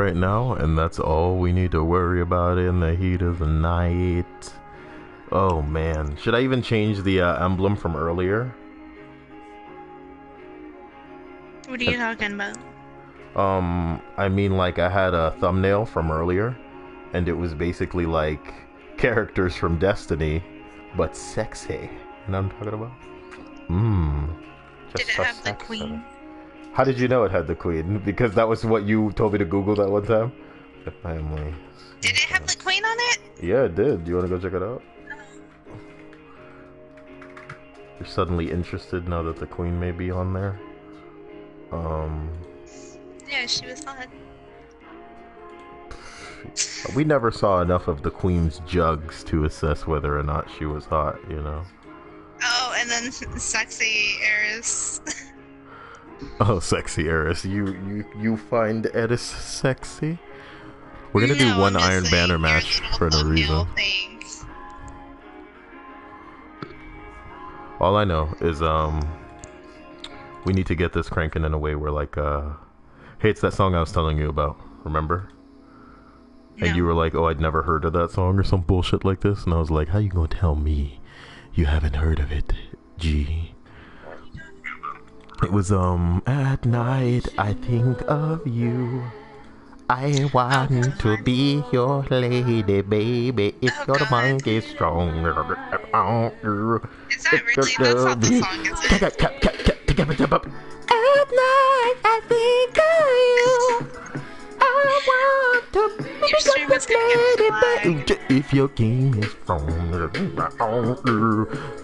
right now, and that's all we need to worry about in the heat of the night. Oh man, should I even change the emblem from earlier? What are you talking about? I mean, like, I had a thumbnail from earlier, and it was basically like characters from Destiny, but sexy. You know what I'm talking about? Did it have the queen? How did you know it had the queen? Because that was what you told me to Google that one time? The family. Did it have the queen on it? Yeah, it did. Do you want to go check it out? You're suddenly interested now that the queen may be on there? Yeah, she was hot. We never saw enough of the queen's jugs to assess whether or not she was hot, you know? Oh, and then sexy Eris. Oh, sexy Eris. You find Eris sexy? We're gonna do one Iron Banner match for no reason. All I know is, we need to get this cranking in a way where, like, hey, it's that song I was telling you about, remember? No. And you were like, oh, I'd never heard of that song or some bullshit like this. And I was like, how you gonna tell me you haven't heard of it, G? It was, at night I think of you. I want to be your lady, baby. If you're the monkey strong. Is that really? That's not the song, is it? At night I think of you. I want to be your lady, baby. If your game is strong.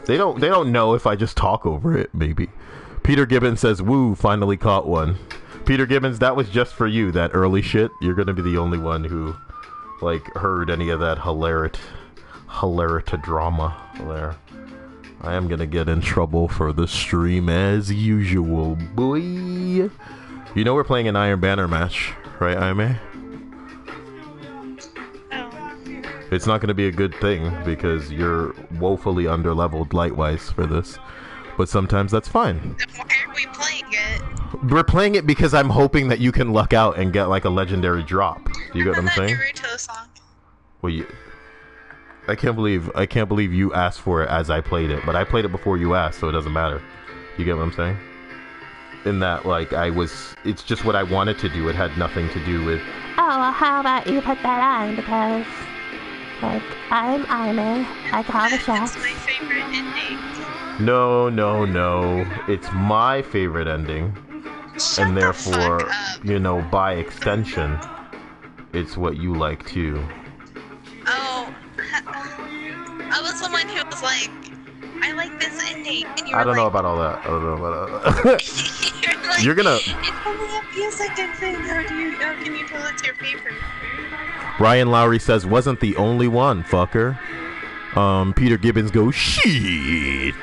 They don't know if I just talk over it, maybe. Peter Gibbons says, woo, finally caught one. Peter Gibbons, that was just for you, that early shit. You're gonna be the only one who, like, heard any of that hilarity drama there. I am gonna get in trouble for the stream as usual, boy. You know we're playing an Iron Banner match, right, Aime? Oh. It's not gonna be a good thing, because you're woefully underleveled light-wise for this. But sometimes that's fine. Then why are we playing it? We're playing it because I'm hoping that you can luck out and get like a legendary drop. Do you get what I'm saying? Naruto song. Well, I can't believe you asked for it as I played it, but I played it before you asked, so it doesn't matter. You get what I'm saying? In that, like, it's just what I wanted to do. It had nothing to do with. Oh, well, how about you put that on because, like, I'm Aime. I call the shots. That's my favorite ending. No. It's my favorite ending. Shut and therefore, the fuck up. you know, by extension, it's what you like too. Oh, I was the one who was like, I like this ending. And you were I don't know like, about all that. you're like, You're gonna. It's only a few second thing. How can you tell it's your favorite? Ryan Lowry says, wasn't the only one, fucker. Peter Gibbons goes, shit.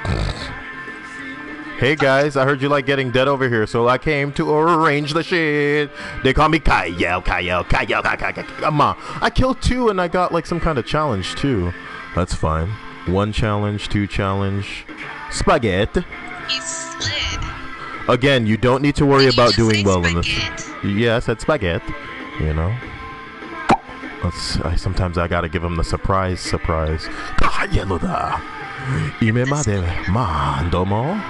Hey guys, I heard you like getting dead over here, so I came to arrange the shit. They call me Cyael. Come on. I killed 2 and I got like some kind of challenge too. That's fine. 1 challenge, 2 challenge. Spaghetti. He slid. Again, you don't need to worry about doing well in this. Spaghetti? Yeah, I said spaghetti. You know? Sometimes I gotta give him the surprise. Cyael da. Ime made mandomo.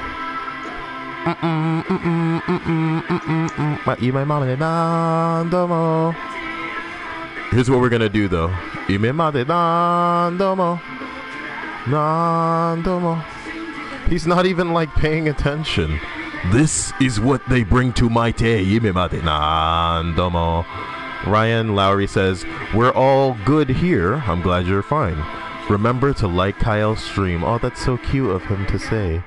Here's what we're gonna do though. He's not even like paying attention. This is what they bring to my te. Ryan Lowry says, we're all good here. I'm glad you're fine. Remember to like Kyle's stream. Oh, that's so cute of him to say.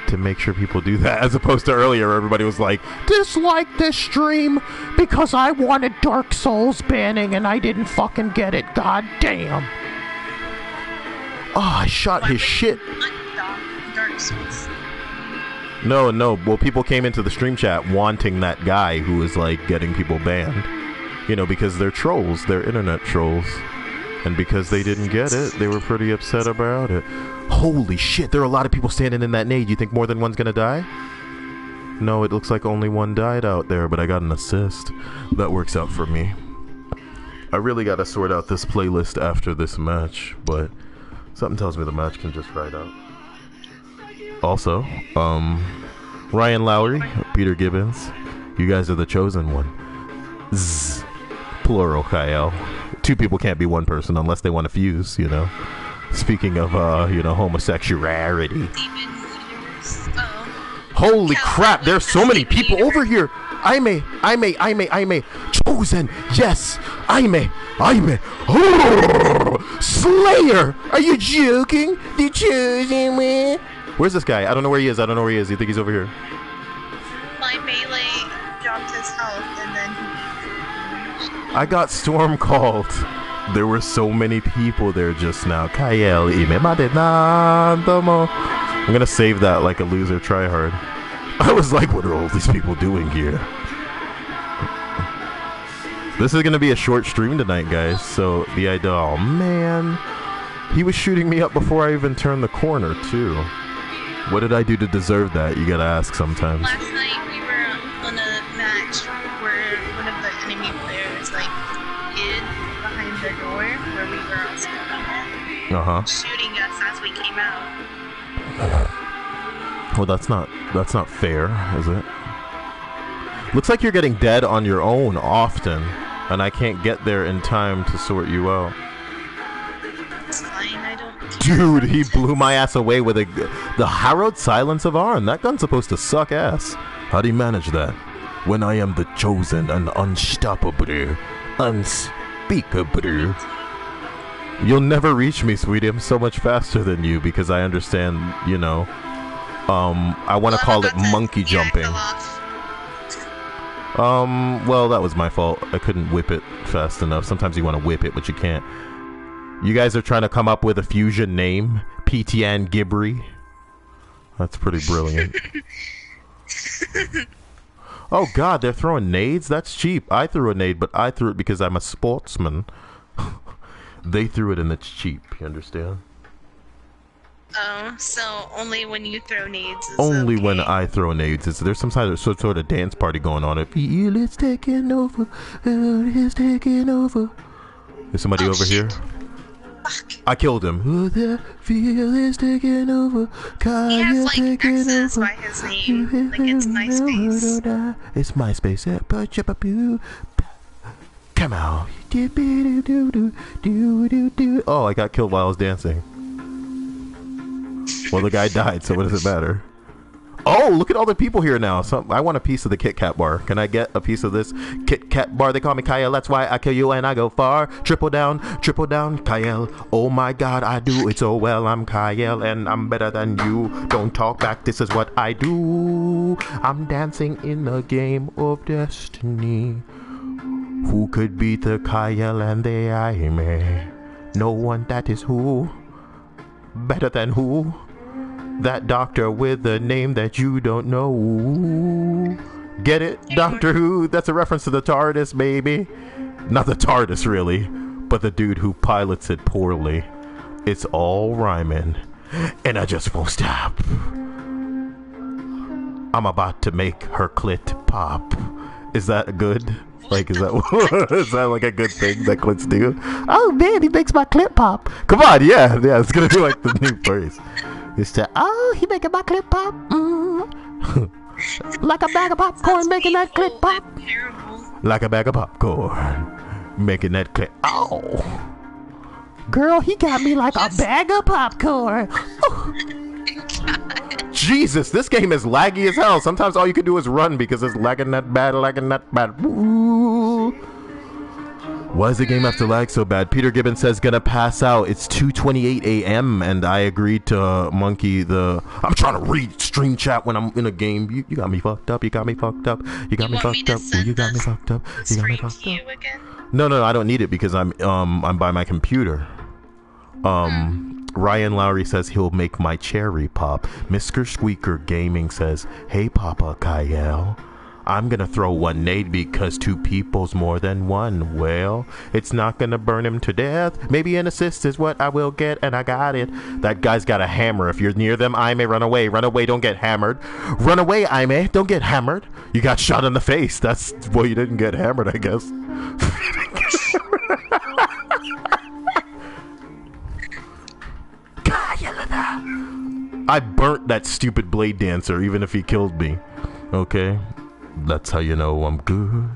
To make sure people do that, as opposed to earlier where everybody was like, dislike this stream because I wanted Dark Souls banning and I didn't fucking get it. God damn. Oh, I shot his shit. Dark Souls. No. Well, people came into the stream chat wanting that guy who was like getting people banned. You know, because they're trolls. They're internet trolls. And because they didn't get it, they were pretty upset about it. Holy shit, there are a lot of people standing in that nade. You think more than one's gonna die? No, it looks like only one died out there, but I got an assist. That works out for me. I really gotta sort out this playlist after this match, but something tells me the match can just ride out. Also, Ryan Lowry, Peter Gibbons, you guys are the chosen one. Zzz. Plural, Cyael. Two people can't be one person unless they want to fuse, you know. Speaking of, homosexuality. Holy crap, there's so many people over here. Aime. Chosen. Yes. Aime. Oh, Slayer. Are you joking? The chosen one. Where's this guy? I don't know where he is. You think he's over here? My melee dropped his health and then I got storm called. There were so many people there just now. Cyael. I'm gonna save that like a loser tryhard. I was like, what are all these people doing here? This is gonna be a short stream tonight, guys. So the idea, oh man, he was shooting me up before I even turned the corner too. What did I do to deserve that? You gotta ask sometimes. Last night we were on a match where one of the enemy players like hid behind the door where we were all standing at, shooting us as we came out. Well, that's not fair, is it? Looks like you're getting dead on your own often, and I can't get there in time to sort you out. It's fine, I don't Dude, he blew my ass away with the harrowed silence of Arn. That gun's supposed to suck ass. How'd he manage that? When I am the chosen and unstoppable, unspeakable. You'll never reach me, sweetie. I'm so much faster than you because I understand, you know. I want to call it monkey jumping. Well, that was my fault. I couldn't whip it fast enough. Sometimes you want to whip it, but you can't. You guys are trying to come up with a fusion name. PTN Gibri. That's pretty brilliant. Oh god, they're throwing nades? That's cheap. I threw a nade, but I threw it because I'm a sportsman. They threw it and it's cheap, you understand? Oh, so only when you throw nades is only okay. When I throw nades. There's some sort of dance party going on. Feel it's taking over. It's taking over. Is somebody over shit. here? Fuck. I killed him. Oh, the feel is taking over. He has like X's by his name. Like it's MySpace. It's MySpace. Come out. Oh, I got killed while I was dancing. Well, the guy died, so what does it matter? Oh, look at all the people here now. I want a piece of the Kit Kat bar. Can I get a piece of this Kit Kat bar? They call me Cyael. That's why I kill you and I go far. Triple down, Cyael. Oh my god, I do it so well. I'm Cyael and I'm better than you. Don't talk back, this is what I do. I'm dancing in the game of destiny. Who could beat the Cyael and the Aime? No one, that is who. Better than who? That doctor with the name that you don't know. Get it? Doctor Who? That's a reference to the TARDIS, baby. Not the TARDIS, really, but the dude who pilots it poorly. It's all rhyming, and I just won't stop. I'm about to make her clit pop. Is that good? Like, is that like a good thing that clits do? Oh man, he makes my clit pop. Come on, yeah, it's gonna be like the new phrase. It's to, oh, he making my clit pop. Like a bag of popcorn, making that clit pop. Like a bag of popcorn, making that clit. Oh, girl, he got me like a bag of popcorn. Jesus, this game is laggy as hell. Sometimes all you can do is run because it's lagging that bad. Ooh. Why does the game have to lag so bad? Peter Gibbons says gonna pass out. It's 2:28 a.m. and I agreed to monkey the. I'm trying to read stream chat when I'm in a game. You got me fucked up. You got me fucked up. You got me fucked up. You got me fucked up. You got me fucked up. No, I don't need it because I'm by my computer. Ryan Lowry says he'll make my cherry pop. Mr. Squeaker Gaming says, hey Papa Cyael, I'm gonna throw one nade because two people's more than one. Well, it's not gonna burn him to death. Maybe an assist is what I will get, and I got it. That guy's got a hammer. If you're near them, Aime, run away. Run away, don't get hammered. Run away, Aime, don't get hammered. You got shot in the face. Well, you didn't get hammered, I guess. I burnt that stupid blade dancer, even if he killed me. Okay? That's how you know I'm good.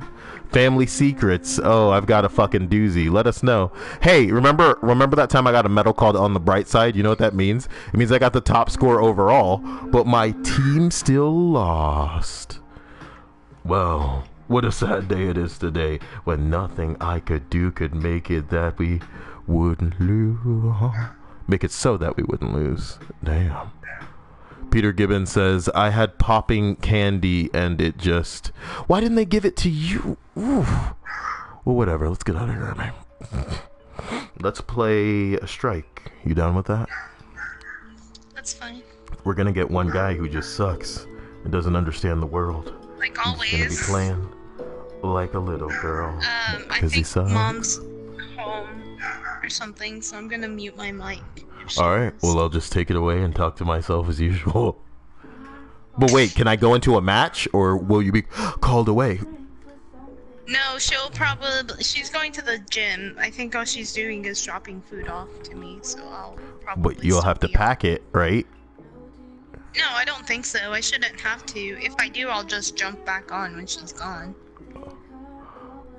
Family secrets. Oh, I've got a fucking doozy. Let us know. Hey, remember that time I got a medal called on the bright side? You know what that means? It means I got the top score overall, but my team still lost. Well, what a sad day it is today when nothing I could do could make it that we wouldn't lose. Make it so that we wouldn't lose. Damn. Peter Gibbons says, I had popping candy and it just... Why didn't they give it to you? Ooh. Well, whatever. Let's get out of here, man. Let's play a strike. You down with that? That's fine. We're going to get one guy who just sucks and doesn't understand the world. Like always. He's going to be playing like a little girl. I think Mom's home or something, so I'm going to mute my mic. Alright, well, I'll just take it away and talk to myself as usual. But wait, can I go into a match, or will you be called away? No, she's going to the gym. I think all she's doing is dropping food off to me, so I'll probably... But you'll have to pack it, right? No, I don't think so. I shouldn't have to. If I do, I'll just jump back on when she's gone.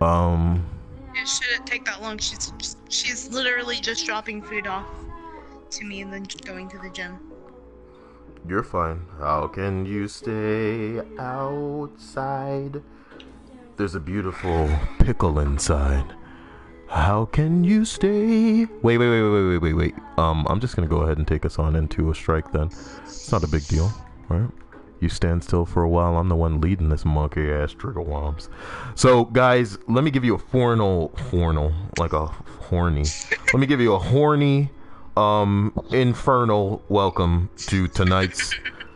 It shouldn't take that long. She's literally just dropping food off to me and then going to the gym. You're fine. How can you stay outside? There's a beautiful pickle inside. How can you stay? Wait. I'm just gonna go ahead and take us on into a strike then. It's not a big deal, right? You stand still for a while. I'm the one leading this monkey ass trigger womps. So guys, let me give you a like a horny. Let me give you a horny infernal welcome to tonight's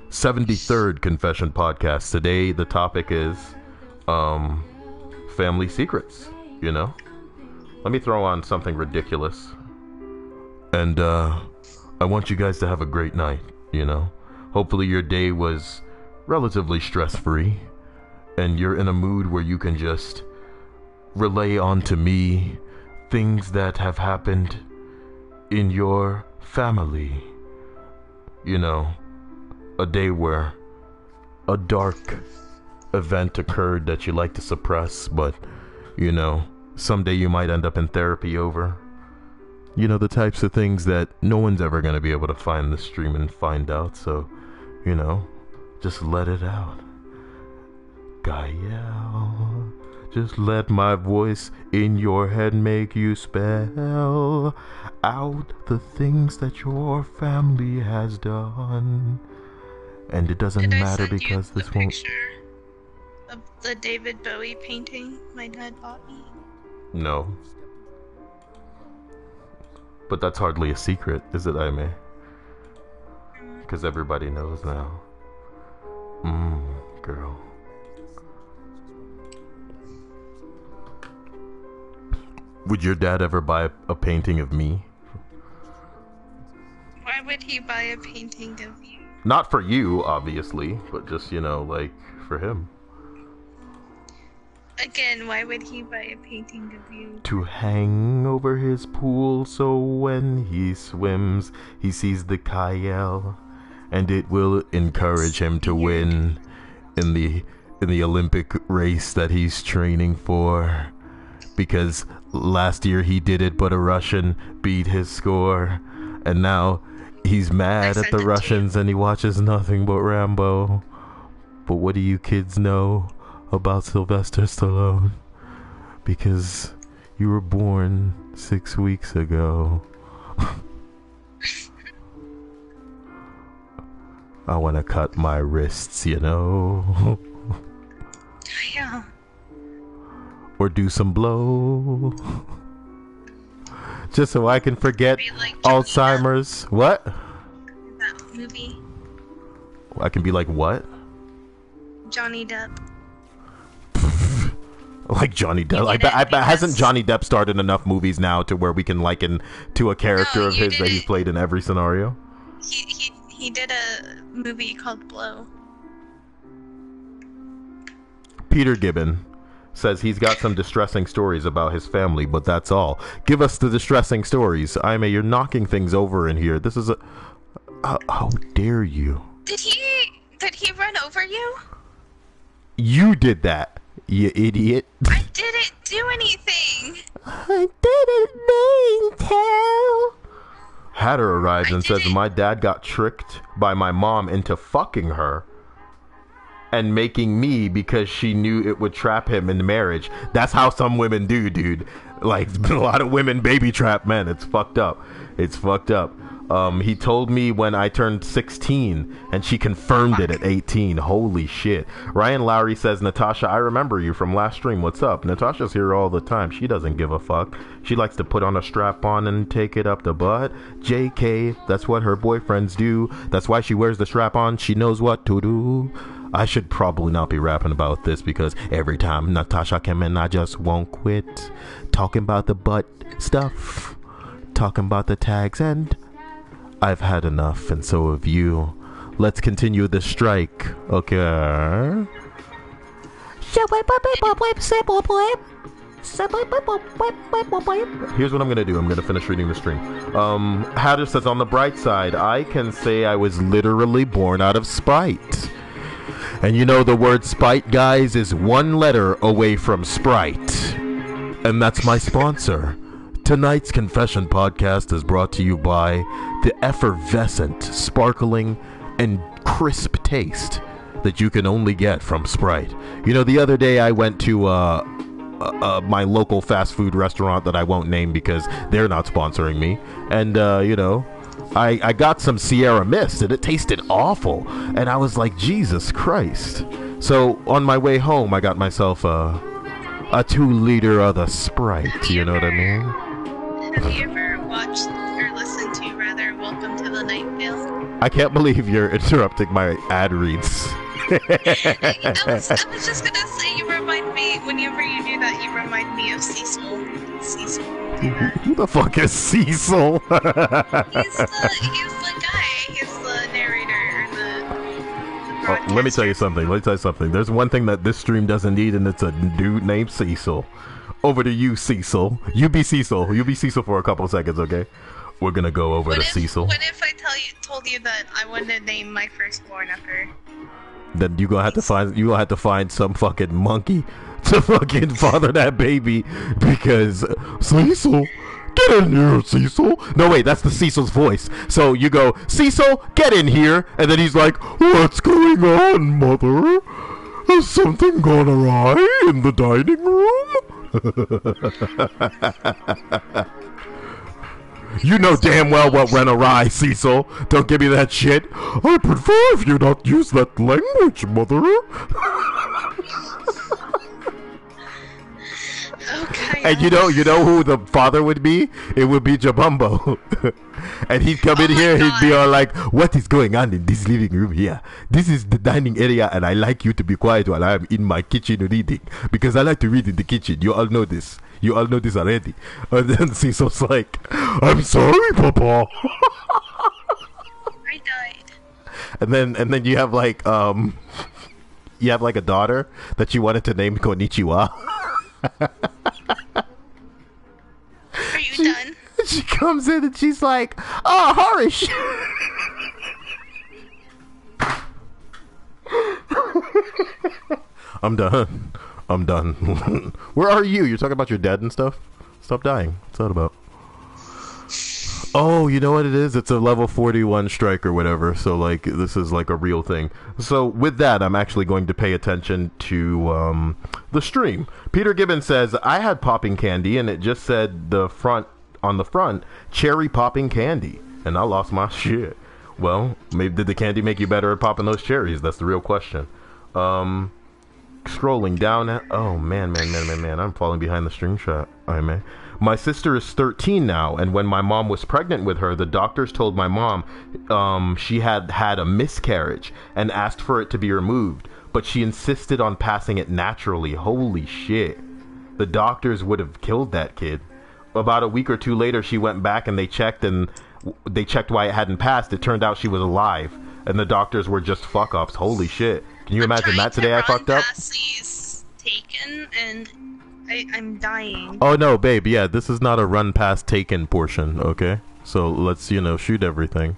73rd confession podcast. Today the topic is family secrets, you know. Let me throw on something ridiculous, and I want you guys to have a great night, you know. Hopefully your day was relatively stress-free and you're in a mood where you can just relay onto me things that have happened in your family. You know, a day where a dark event occurred that you like to suppress, but, you know, someday you might end up in therapy over. You know, the types of things that no one's ever going to be able to find the stream and find out, so, you know, just let it out. Cyael, just let my voice in your head make you spell out the things that your family has done. And it doesn't matter because this won't... of the David Bowie painting my dad bought me? No. But that's hardly a secret, is it, Aime? Because everybody knows now. Girl. Would your dad ever buy a painting of me? Why would he buy a painting of you? Not for you, obviously, but just, you know, like, for him. Again, why would he buy a painting of you? To hang over his pool so when he swims, he sees the Cyael, and it will encourage him to win in the Olympic race that he's training for. Because last year he did it, but a Russian beat his score, and now he's mad at the Russians and he watches nothing but Rambo. But what do you kids know about Sylvester Stallone? Because you were born 6 weeks ago. I want to cut my wrists, you know. Yeah. Or do some blow. Just so I can forget Alzheimer's. Depp. What? That movie. I can be like what? Johnny Depp. Like Johnny Depp. I bet hasn't Johnny Depp starred in enough movies now to where we can liken to a character of his that he's played in every scenario? He did a movie called Blow. Peter Gibbon says he's got some distressing stories about his family, but that's all. Give us the distressing stories. Aime, you're knocking things over in here. This is How dare you? Did he run over you? You did that, you idiot. I didn't do anything. I didn't mean to. Hatter arrives and says my dad got tricked by my mom into fucking her and making me because she knew it would trap him in marriage. That's how some women do, dude. Like, a lot of women baby trap men. It's fucked up. It's fucked up. He told me when I turned 16, and she confirmed it at 18. Holy shit. Ryan Lowry says, Natasha, I remember you from last stream. What's up? Natasha's here all the time. She doesn't give a fuck. She likes to put on a strap on and take it up the butt. JK, that's what her boyfriends do. That's why she wears the strap on. She knows what to do. I should probably not be rapping about this because every time Natasha came in, I just won't quit. Talking about the butt stuff. Talking about the tags, and I've had enough, and so have you. Let's continue the strike, okay? Here's what I'm gonna do. I'm gonna finish reading the stream. Hatter says, on the bright side, I can say I was literally born out of spite. And you know the word spite, guys, is one letter away from Sprite. And that's my sponsor. Tonight's Confession Podcast is brought to you by the effervescent, sparkling, and crisp taste that you can only get from Sprite. You know, the other day I went to my local fast food restaurant that I won't name because they're not sponsoring me. And, you know, I got some Sierra Mist and it tasted awful. And I was like, Jesus Christ. So on my way home, I got myself a 2-liter of the Sprite. You know what I mean? Have you ever watched or listened to, rather, Welcome to the Night Vale? I can't believe you're interrupting my ad reads. I was just gonna say, you remind me, whenever you do that, you remind me of Cecil. Cecil. Who the fuck is Cecil? He's the guy. He's the narrator in the let me tell you something. There's one thing that this stream doesn't need, and it's a dude named Cecil. Over to you, Cecil. You be Cecil. You be Cecil for a couple of seconds, okay? We're gonna go over to Cecil. What if I told you that I wanted to name my firstborn after? Then you gonna have to find some fucking monkey to fucking father that baby, because Cecil, get in here, Cecil. No, wait, that's the Cecil's voice. So you go, Cecil, get in here, and then he's like, what's going on, mother? Has something gone awry in the dining room? You know damn well what went awry, Cecil. Don't give me that shit. I prefer if you not use that language, mother. Okay. And you know who the father would be? It would be Jabumbo. And he'd come in here, he'd be all like, what is going on in this living room here? This is the dining area, and I like you to be quiet while I'm in my kitchen reading, because I like to read in the kitchen. You all know this. You all know this already. And then Cecil's like, I'm sorry, Papa. I died. And then you have like a daughter that you wanted to name Konnichiwa. Are you done? She comes in and she's like, oh, Harish. I'm done. Where are you? You're talking about your dad and stuff? Stop dying. What's that about? Oh, you know what it is? It's a level 41 strike or whatever. So, like, this is like a real thing. So, with that, I'm actually going to pay attention to the stream. Peter Gibbons says, I had popping candy, and it just said on the front, cherry popping candy. And I lost my shit. Well, maybe did the candy make you better at popping those cherries? That's the real question. Scrolling down at... Oh, man. I'm falling behind the stream shot. Man. My sister is 13 now, and when my mom was pregnant with her, the doctors told my mom she had a miscarriage and asked for it to be removed, but she insisted on passing it naturally. Holy shit. The doctors would have killed that kid. About a week or two later, she went back and they checked why it hadn't passed. It turned out she was alive, and the doctors were just fuck-ups. Holy shit. Can you imagine that today? I fucked up? Taken, and I'm dying. Oh no, babe, yeah, this is not a run past Taken portion, okay? So let's, shoot everything.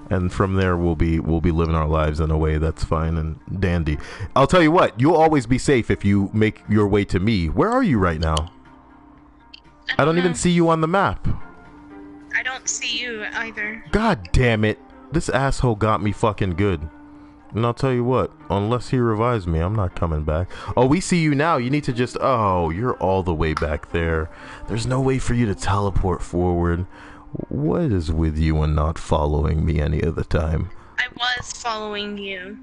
and from there we'll be living our lives in a way that's fine and dandy. I'll tell you what, you'll always be safe if you make your way to me. Where are you right now? I don't even see you on the map. I don't see you either. God damn it. This asshole got me fucking good. And I'll tell you what, unless he revives me, I'm not coming back. Oh, we see you now. You need to just... Oh, you're all the way back there. There's no way for you to teleport forward. What is with you and not following me any of the time? I was following you.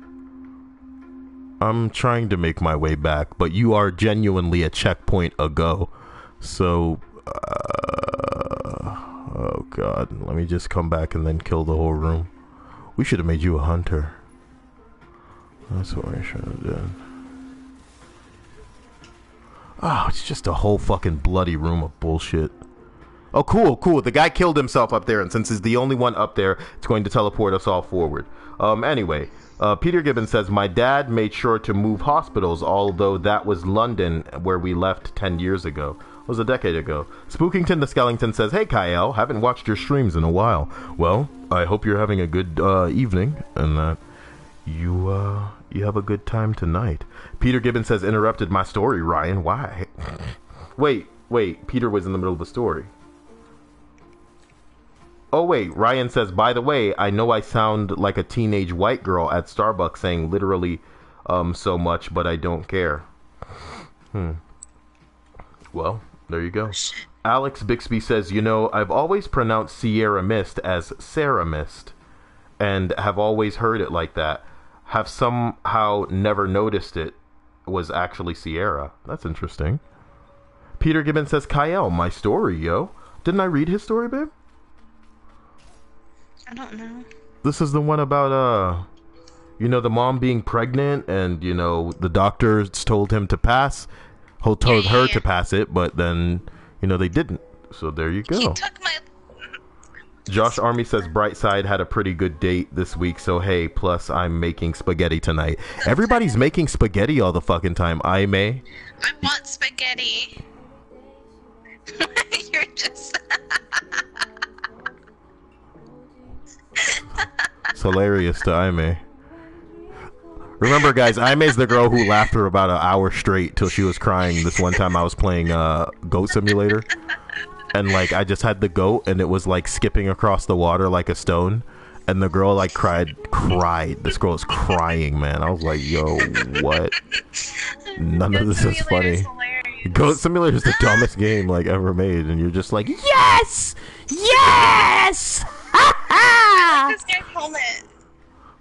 I'm trying to make my way back, but you are genuinely a checkpoint ago. So... oh, God. Let me just come back and then kill the whole room. We should have made you a hunter. That's what I should have done. Oh, it's just a whole fucking bloody room of bullshit. Oh, cool. The guy killed himself up there, and since he's the only one up there, it's going to teleport us all forward. Anyway, Peter Gibbons says, my dad made sure to move hospitals, although that was London, where we left 10 years ago. It was a decade ago. Spookington the Skellington says, hey, Cyael, haven't watched your streams in a while. Well, I hope you're having a good evening, and that you have a good time tonight. Peter Gibbons says, interrupted my story, Ryan. Why? Wait. Peter was in the middle of the story. Oh, wait. Ryan says, by the way, I know I sound like a teenage white girl at Starbucks saying literally so much, but I don't care. Well, there you go. Alex Bixby says, you know, I've always pronounced Sierra Mist as Sarah Mist, and have always heard it like that. Have somehow never noticed it was actually Sierra. That's interesting. Peter Gibbons says, Cyael, my story, yo. Didn't I read his story, babe? I don't know. This is the one about, the mom being pregnant, and, the doctors told him to pass. Told her to pass it, but then, they didn't. So there you go. He took my... Josh Army says Brightside had a pretty good date this week, so hey, plus I'm making spaghetti tonight. Everybody's making spaghetti all the fucking time. I want spaghetti. You're just... It's hilarious to Aime. Remember, guys, Aime's the girl who laughed for about an hour straight till she was crying this one time I was playing Goat Simulator. And, I just had the goat, and it was, skipping across the water like a stone. And the girl, cried. This girl is crying, man. I was like, yo, what? None of this is funny. Goat Simulator is the dumbest game, ever made. And you're just like, yes! Yes! This guy's helmet.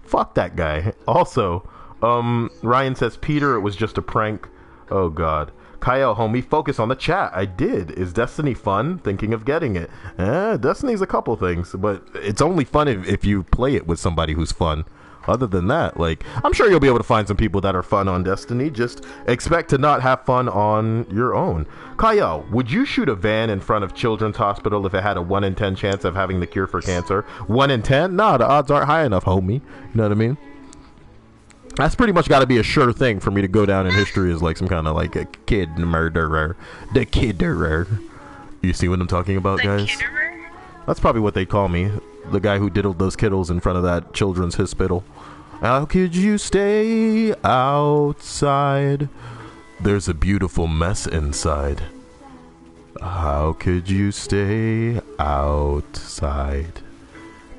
Fuck that guy. Also, Ryan says, Peter, it was just a prank. Oh, God. Cyael, homie, focus on the chat. I did. Is Destiny fun? Thinking of getting it. Destiny's a couple things, but it's only fun if you play it with somebody who's fun. Other than that, I'm sure you'll be able to find some people that are fun on Destiny. Just expect to not have fun on your own. Cyael, would you shoot a van in front of Children's Hospital if it had a 1 in 10 chance of having the cure for cancer? 1 in 10? Nah, the odds aren't high enough, homie. You know what I mean? That's pretty much got to be a sure thing for me to go down in history as some kind of a kid murderer. The kidderer. You see what I'm talking about, guys? Kidderer? That's probably what they call me. The guy who diddled those kiddles in front of that children's hospital. How could you stay outside? There's a beautiful mess inside. How could you stay outside?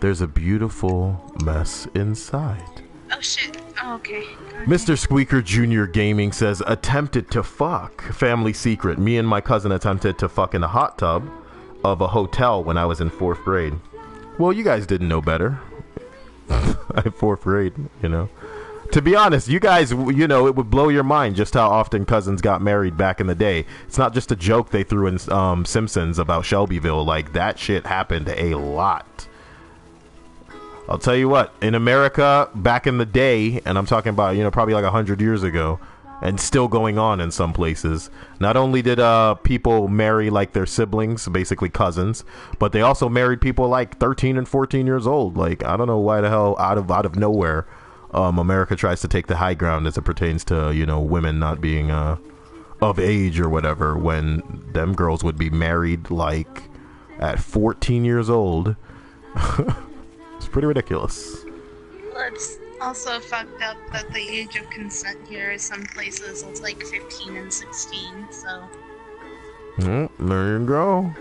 There's a beautiful mess inside. Oh shit. Oh, okay. Mr. Squeaker Jr. Gaming says, attempted to fuck. Family secret. Me and my cousin attempted to fuck in a hot tub of a hotel when I was in 4th grade. Well, you guys didn't know better. I 4th grade, To be honest, you guys, it would blow your mind just how often cousins got married back in the day. It's not just a joke they threw in Simpsons about Shelbyville. That shit happened a lot. I'll tell you what, in America, back in the day, and I'm talking about, probably 100 years ago, and still going on in some places, not only did people marry their siblings, basically cousins, but they also married people 13 and 14 years old. I don't know why the hell out of nowhere America tries to take the high ground as it pertains to, women not being of age or whatever, when them girls would be married at 14 years old. It's pretty ridiculous. Well, it's also fucked up that the age of consent here is some places it's like 15 and 16, so... There you go.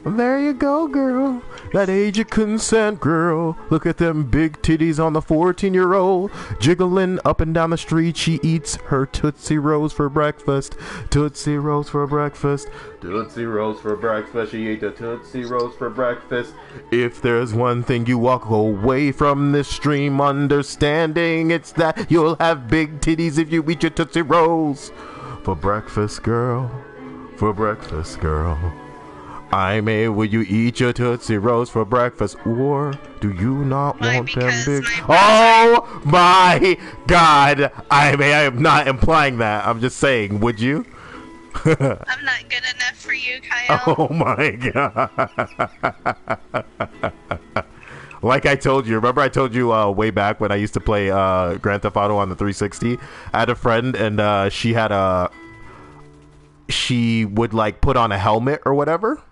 There you go, girl. That age of consent, girl. Look at them big titties on the 14-year-old. Jiggling up and down the street. She eats her Tootsie Rolls for breakfast. Tootsie Rolls for breakfast. Tootsie Rolls for breakfast. She ate the Tootsie Rolls for breakfast. If there's one thing you walk away from this stream understanding, it's that you'll have big titties if you eat your Tootsie Rolls. For breakfast, girl. For breakfast, girl. Will you eat your Tootsie Rolls for breakfast? Or do you not want them big? Oh my God! I am not implying that. I'm just saying, would you? I'm not good enough for you, Cyael. Oh my God. Like I told you, remember I told you way back when I used to play Grand Theft Auto on the 360? I had a friend and she would like put on a helmet or whatever.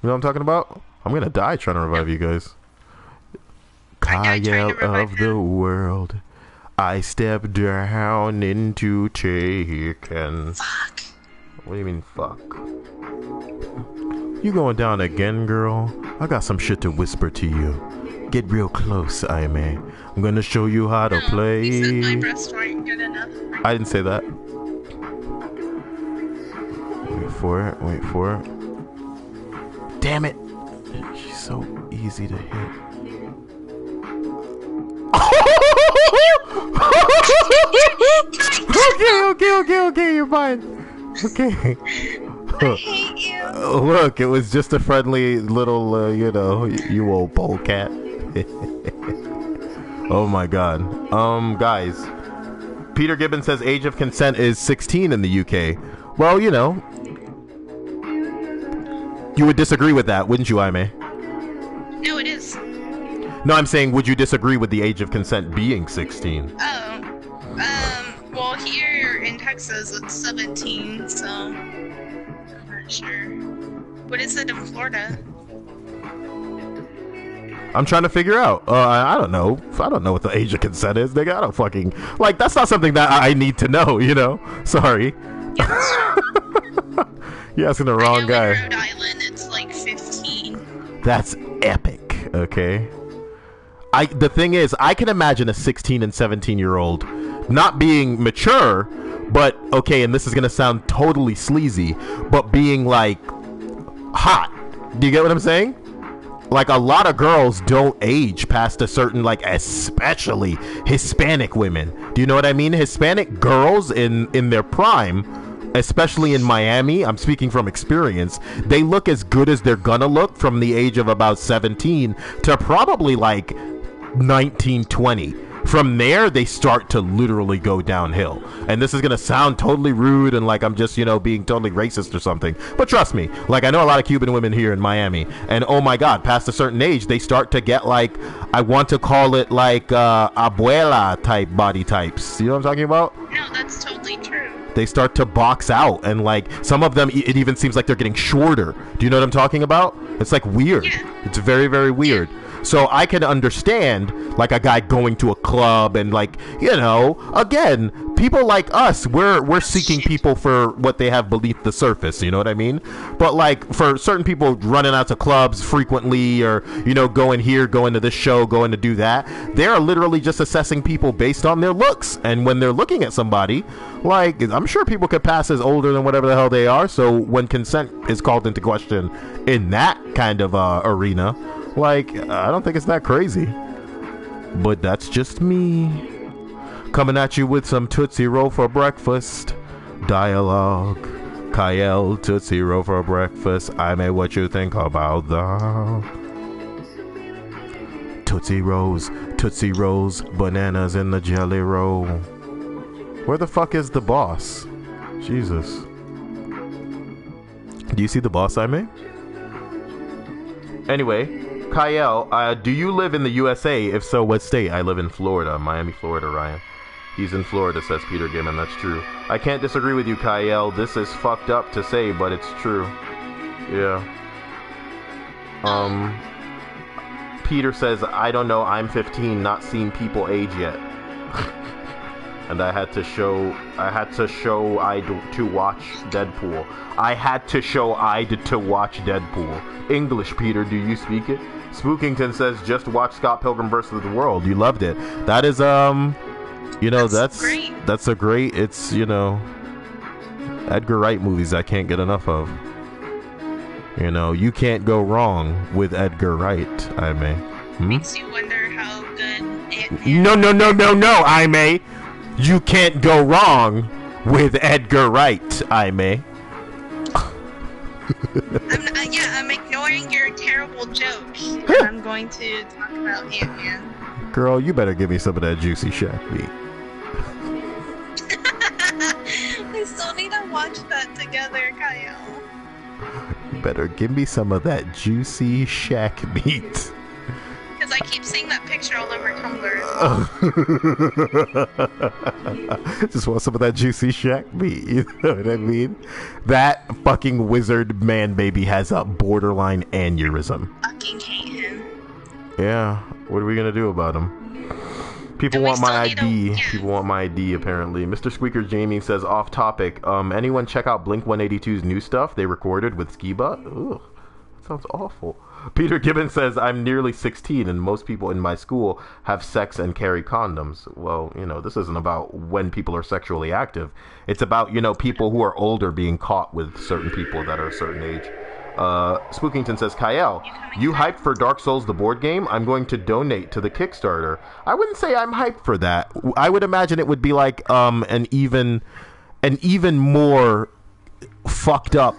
You know what I'm talking about? I'm gonna die trying to revive you guys. Cyael of the world, I step down into taken. Fuck. What do you mean, fuck? You going down again, girl? I got some shit to whisper to you. Get real close, Aime. I'm gonna show you how to play. You said my breasts weren't good enough. I didn't say that. Wait for it. Wait for it. Damn it! She's so easy to hit. Okay, you're fine. Okay. I hate you. Look, it was just a friendly little, you old polecat. Oh my God. Guys. Peter Gibbons says age of consent is 16 in the UK. Well, you know. You would disagree with that, wouldn't you, Aime? No, it is. No, I'm saying, would you disagree with the age of consent being 16? Well, here in Texas, it's 17, so I'm not sure. What is it in Florida? I'm trying to figure out. I don't know. I don't know what the age of consent is, nigga. I don't fucking... Like, that's not something that I need to know, you know? Sorry. Yeah, that's true. You're asking the wrong guy. In Rhode Island, it's like 15. That's epic, okay? The thing is, I can imagine a 16 and 17-year-old not being mature, but, okay, and this is going to sound totally sleazy, but being, like, hot. Do you get what I'm saying? Like, a lot of girls don't age past a certain, like, especially Hispanic women. Do you know what I mean? Hispanic girls in their prime, especially in Miami, I'm speaking from experience, they look as good as they're gonna look from the age of about 17 to probably, like, 19, 20. From there, they start to literally go downhill. And this is going to sound totally rude and like I'm just, being totally racist or something. But trust me, like I know a lot of Cuban women here in Miami. And oh my God, past a certain age, they start to get like, I want to call it like abuela type body types. You know what I'm talking about? No, that's totally true. They start to box out and like some of them, it even seems like they're getting shorter. Do you know what I'm talking about? It's like weird. Yeah. It's very, very weird. So I can understand like a guy going to a club and like, again, people like us, we're seeking people for what they have beneath the surface, you know what I mean? But like for certain people running out to clubs frequently or, going here, going to this show, going to do that, they're literally just assessing people based on their looks. And when they're looking at somebody, like I'm sure people could pass as older than whatever the hell they are. So when consent is called into question in that kind of arena, like, I don't think it's that crazy. But that's just me. Coming at you with some Tootsie Roll for breakfast. Dialogue. Cyael, Tootsie Roll for breakfast. I may what you think about that. Tootsie Rolls, bananas in the jelly roll. Where the fuck is the boss? Jesus. Do you see the boss I made? Anyway. Cyael, do you live in the USA? If so, what state? I live in Florida, Miami, Florida, Ryan. He's in Florida, says Peter Gibbon. That's true. I can't disagree with you, Cyael. This is fucked up to say, but it's true. Yeah. Peter says, I don't know, I'm 15, not seen people age yet. And I had to show to watch Deadpool. I had to show to watch Deadpool. English, Peter, do you speak it? Spookington says, just watch Scott Pilgrim vs. the World. You loved it. That is, that's a great, it's, Edgar Wright movies I can't get enough of. You can't go wrong with Edgar Wright, I may. Makes you wonder how good Ant-Man... No, I may. You can't go wrong with Edgar Wright, I may. I'm ignoring your terrible jokes. I'm going to talk about Ant-Man. Girl, you better give me some of that juicy shack meat. I still need to watch that together, Cyael. You better give me some of that juicy shack meat. Because I keep seeing that picture all over Tumblr. Just want some of that juicy shack meat. You know what I mean? That fucking wizard man baby has a borderline aneurysm. Fucking hate him. Yeah. What are we gonna do about him? People want my ID. People want my ID, apparently. Mr. Squeaker Jamie says, off topic. Anyone check out Blink 182's new stuff they recorded with Skiba? Ugh. Sounds awful. Peter Gibbons says, I'm nearly 16 and most people in my school have sex and carry condoms. Well, this isn't about when people are sexually active. It's about, people who are older being caught with certain people that are a certain age. Spookington says, Cyael, you hyped for Dark Souls the board game? I'm going to donate to the Kickstarter. I wouldn't say I'm hyped for that. I would imagine it would be like an even more fucked up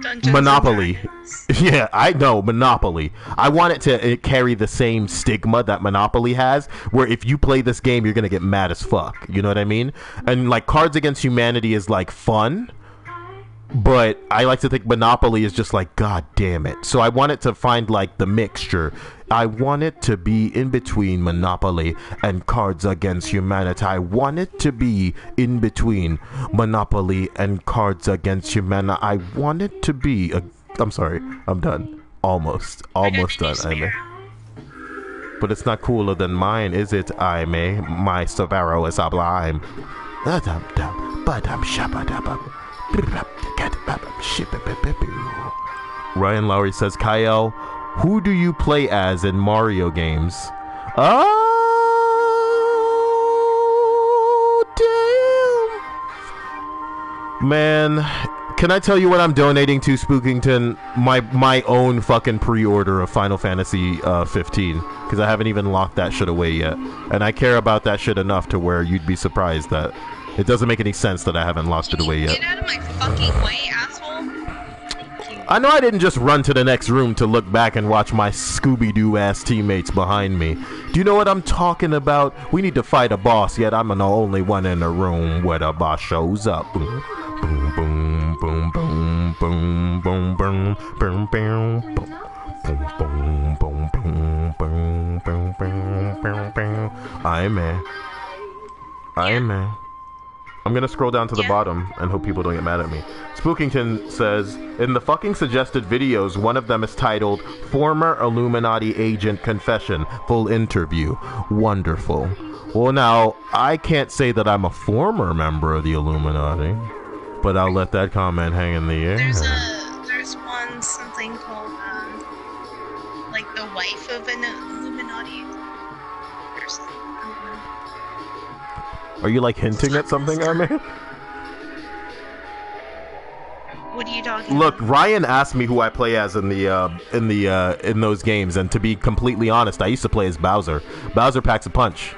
Dungeons Monopoly. Yeah, I know, Monopoly. I want it to carry the same stigma that Monopoly has, where if you play this game, you're gonna get mad as fuck. You know what I mean? And like Cards Against Humanity is like fun, but I like to think Monopoly is just like, god damn it. So I want it to find like the mixture. I want it to be in between Monopoly and Cards Against Humanity. I want it to be in between Monopoly and Cards Against Humanity. I want it to be I'm sorry, I'm done. Almost done, I may. But it's not cooler than mine, is it, I may? My Savaro is sublime. Ryan Lowry says, Cyael, who do you play as in Mario games? Oh, damn. Man, can I tell you what I'm donating to, Spookington? My own fucking pre-order of Final Fantasy 15. Because I haven't even locked that shit away yet. And I care about that shit enough to where you'd be surprised that it doesn't make any sense that I haven't locked it away yet. Get out of my fucking way, asshole. I know I didn't just run to the next room to look back and watch my Scooby-Doo ass teammates behind me. Do you know what I'm talking about? We need to fight a boss, yet I'm the only one in the room where the boss shows up. Boom, boom, boom, boom, boom, boom, boom, boom, boom, boom, boom. Boom, boom, boom, boom, boom, boom, boom, boom. I'm gonna scroll down to the bottom and hope people don't get mad at me. Spookington says, in the fucking suggested videos, one of them is titled Former Illuminati Agent Confession, Full Interview. Wonderful. Well, now, I can't say that I'm a former member of the Illuminati, but I'll let that comment hang in the air. There's one, something called, like the wife of an Illuminati or something. Are you like hinting at something, Armin? What are you talking Look, about? Ryan asked me who I play as in those games, and to be completely honest, I used to play as Bowser. Bowser packs a punch.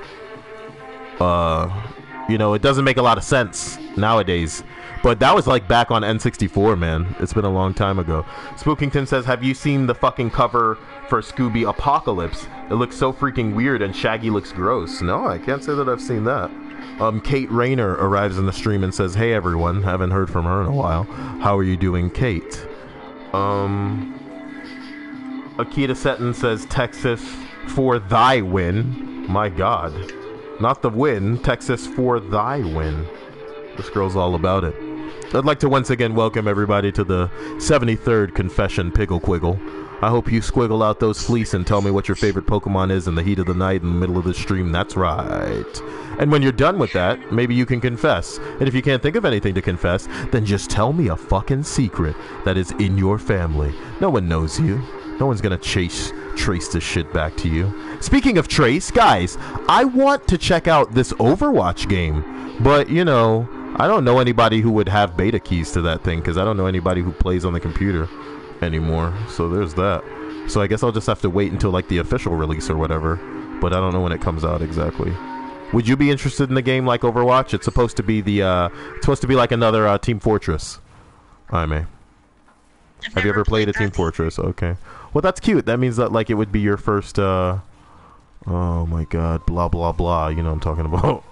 It doesn't make a lot of sense nowadays. But that was like back on N64, man. It's been a long time ago. Spookington says, have you seen the fucking cover for Scooby Apocalypse? It looks so freaking weird and Shaggy looks gross. No, I can't say that I've seen that. Kate Rayner arrives in the stream and says, hey everyone, haven't heard from her in a while. How are you doing, Kate? Akita Seton says, Texas for thy win. My god. Not the win, Texas for thy win. This girl's all about it. I'd like to once again welcome everybody to the 73rd Confession Piggle Quiggle. I hope you squiggle out those fleece and tell me what your favorite Pokemon is in the heat of the night in the middle of the stream. That's right. And when you're done with that, maybe you can confess. And if you can't think of anything to confess, then just tell me a fucking secret that is in your family. No one knows you. No one's gonna trace this shit back to you. Speaking of trace, guys, I want to check out this Overwatch game. But, you know, I don't know anybody who would have beta keys to that thing because I don't know anybody who plays on the computer anymore. So there's that. So I guess I'll just have to wait until like the official release or whatever. But I don't know when it comes out exactly. Would you be interested in the game like Overwatch? It's supposed to be like another Team Fortress. I may. Have you ever played a Team Fortress? Okay. Well, that's cute. That means that like it would be your first. Oh my God! Blah blah blah. You know what I'm talking about.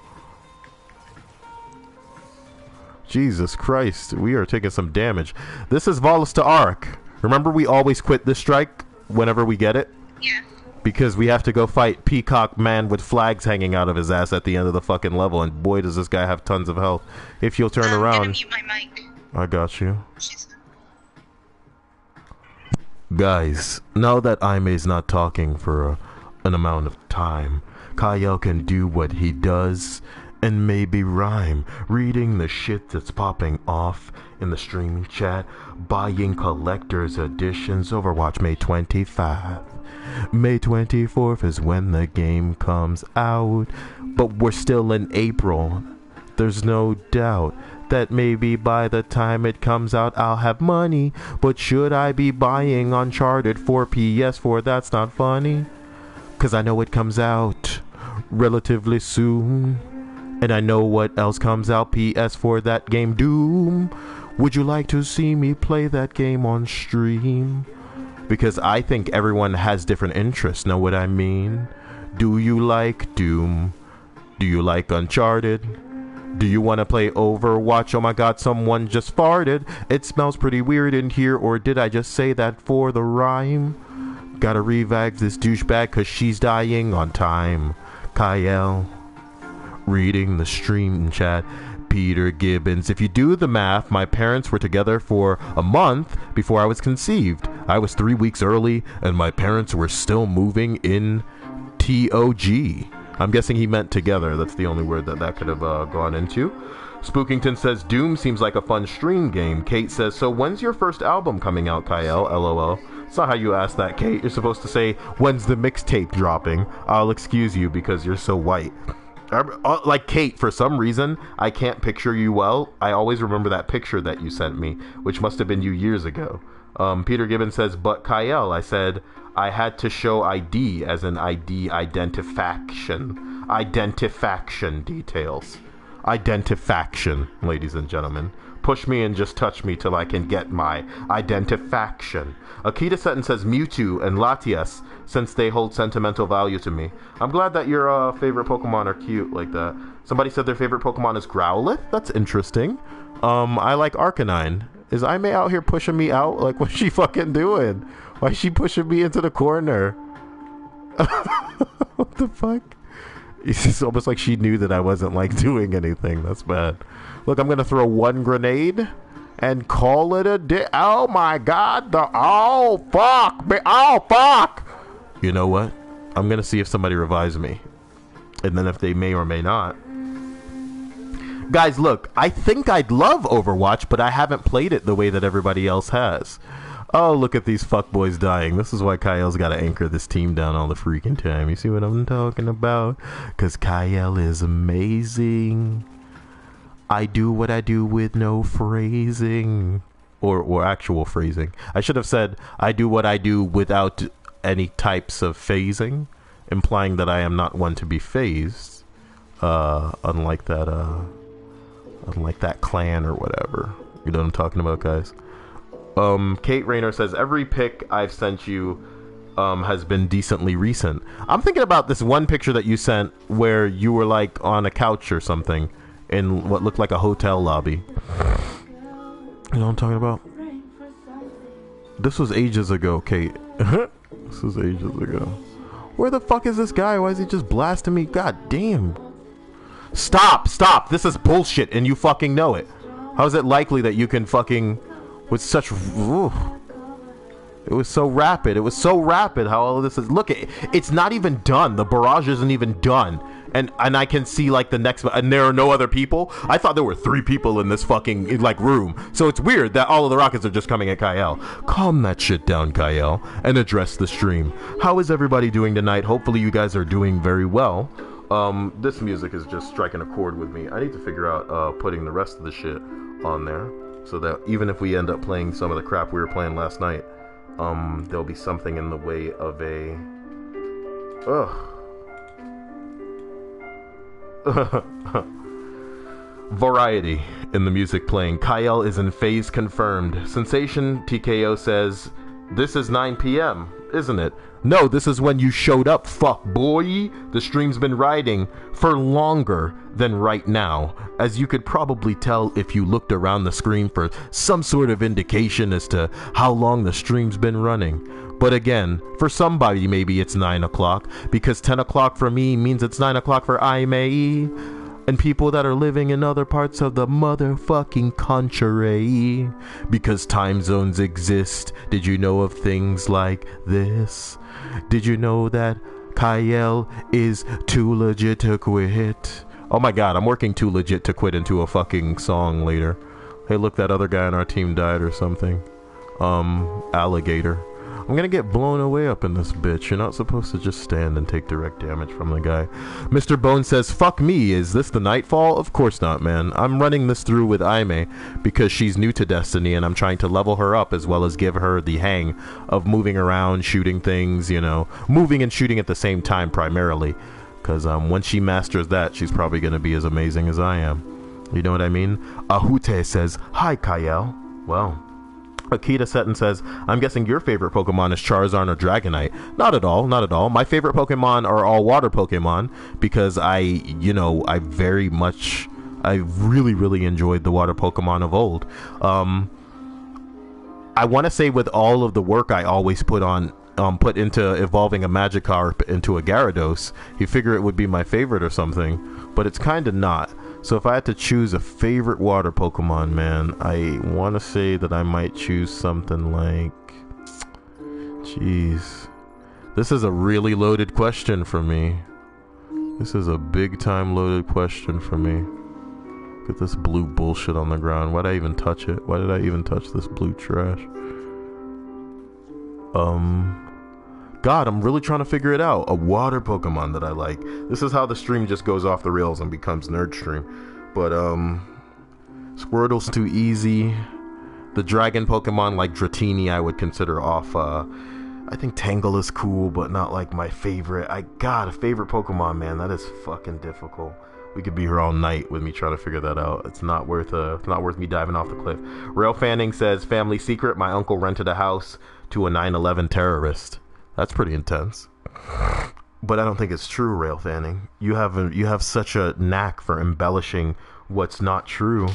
Jesus Christ, we are taking some damage. This is Volus to Arc. Remember, we always quit this strike whenever we get it? Yeah. Because we have to go fight Peacock Man with flags hanging out of his ass at the end of the fucking level, and boy, does this guy have tons of health. If you'll turn around... I'm gonna mute my mic. I got you. Guys, now that Aime's not talking for an amount of time, Cyael can do what he does... and maybe rhyme, reading the shit that's popping off in the streaming chat, buying collector's editions. Overwatch May 25. May 24th is when the game comes out, but we're still in April. There's no doubt that maybe by the time it comes out I'll have money, but should I be buying Uncharted for PS4? That's not funny, 'cause I know it comes out relatively soon. And I know what else comes out, PS4, that game Doom. Would you like to see me play that game on stream? Because I think everyone has different interests, know what I mean? Do you like Doom? Do you like Uncharted? Do you want to play Overwatch? Oh my God, someone just farted. It smells pretty weird in here, or did I just say that for the rhyme? Gotta revive this douchebag cause she's dying on time. Cyael. Reading the stream chat. Peter Gibbons. If you do the math, my parents were together for a month before I was conceived. I was 3 weeks early, and my parents were still moving in TOG. I'm guessing he meant together. That's the only word that could have gone into. Spookington says, Doom seems like a fun stream game. Kate says, so when's your first album coming out, Cyael? LOL. It's not how you ask that, Kate. You're supposed to say, when's the mixtape dropping? I'll excuse you because you're so white. Like Kate, for some reason, I can't picture you well. I always remember that picture that you sent me, which must have been you years ago. Peter Gibbons says, but Cyael, I said, I had to show ID as an ID identification. Identifaction details. Identifaction, ladies and gentlemen. Push me and just touch me till I can get my identifaction. Akita Seton says Mewtwo and Latias, since they hold sentimental value to me. I'm glad that your favorite Pokemon are cute like that. Somebody said their favorite Pokemon is Growlithe. That's interesting. I like Arcanine. Is Aime out here pushing me out? Like, what's she fucking doing? Why is she pushing me into the corner? What the fuck? It's almost like she knew that I wasn't like doing anything. That's bad. Look, I'm gonna throw one grenade and call it a day. Oh my God! Oh fuck! Oh fuck! You know what? I'm gonna see if somebody revives me, and then if they may or may not. Guys, look, I think I'd love Overwatch, but I haven't played it the way that everybody else has. Oh, look at these fuckboys dying. This is why Cyael's got to anchor this team down all the freaking time. You see what I'm talking about? Because Cyael is amazing. I do what I do with no phrasing. Or actual phrasing. I should have said, I do what I do without any types of phasing. Implying that I am not one to be phased. Unlike that clan or whatever. You know what I'm talking about, guys? Kate Rayner says, every pic I've sent you has been decently recent. I'm thinking about this one picture that you sent where you were like on a couch or something in what looked like a hotel lobby. You know what I'm talking about? This was ages ago, Kate. This was ages ago. Where the fuck is this guy? Why is he just blasting me? God damn. Stop! This is bullshit and you fucking know it. How is it likely that you can fucking with such? Ooh, it was so rapid. It was so rapid. How all of this is. Look, it's not even done. The barrage isn't even done. And I can see like the next, and there are no other people. I thought there were 3 people in this fucking like room. So it's weird that all of the rockets are just coming at Cyael. Calm that shit down, Cyael, and address the stream. How is everybody doing tonight? Hopefully you guys are doing very well. This music is just striking a chord with me. I need to figure out putting the rest of the shit on there so that even if we end up playing some of the crap we were playing last night, there'll be something in the way of a variety in the music playing. Cyael is in phase confirmed. Sensation TKO says, this is 9 p.m., isn't it? No, this is when you showed up, fuck boy. The stream's been riding for longer than right now, as you could probably tell if you looked around the screen for some sort of indication as to how long the stream's been running. But again, for somebody maybe it's 9 o'clock, because 10 o'clock for me means it's 9 o'clock for Aimee, and people that are living in other parts of the motherfucking country, because time zones exist. Did you know of things like this? Did you know that Cyael is too legit to quit? Oh my god, I'm working too legit to quit into a fucking song later. Hey, look, that other guy on our team died or something. Alligator. I'm gonna get blown away up in this bitch. You're not supposed to just stand and take direct damage from the guy. Mr. Bone says, fuck me, is this the Nightfall? Of course not, man. I'm running this through with Aimee because she's new to Destiny and I'm trying to level her up as well as give her the hang of moving around, shooting things, you know, moving and shooting at the same time primarily. Because once she masters that, she's probably gonna be as amazing as I am. You know what I mean? Ahute says, hi, Cyael. Well, Akita Seton says, I'm guessing your favorite Pokemon is Charizard or Dragonite. Not at all, not at all. My favorite Pokemon are all water Pokemon because I really enjoyed the water Pokemon of old. I want to say with all of the work I always put into evolving a Magikarp into a Gyarados, you figure it would be my favorite or something, but it's kind of not. So if I had to choose a favorite water Pokemon, man, I want to say that I might choose something like... Jeez. This is a really loaded question for me. This is a big time loaded question for me. Look at this blue bullshit on the ground. Why'd I even touch it? Why did I even touch this blue trash? God, I'm really trying to figure it out. A water Pokemon that I like. This is how the stream just goes off the rails and becomes nerd stream. But, Squirtle's too easy. The dragon Pokemon like Dratini I would consider off. I think Tangle is cool, but not like my favorite. A favorite Pokemon, man. That is fucking difficult. We could be here all night with me trying to figure that out. It's not worth me diving off the cliff. Rail Fanning says, family secret, my uncle rented a house to a 9/11 terrorist. That's pretty intense. But I don't think it's true, Rail Fanning. You have such a knack for embellishing what's not true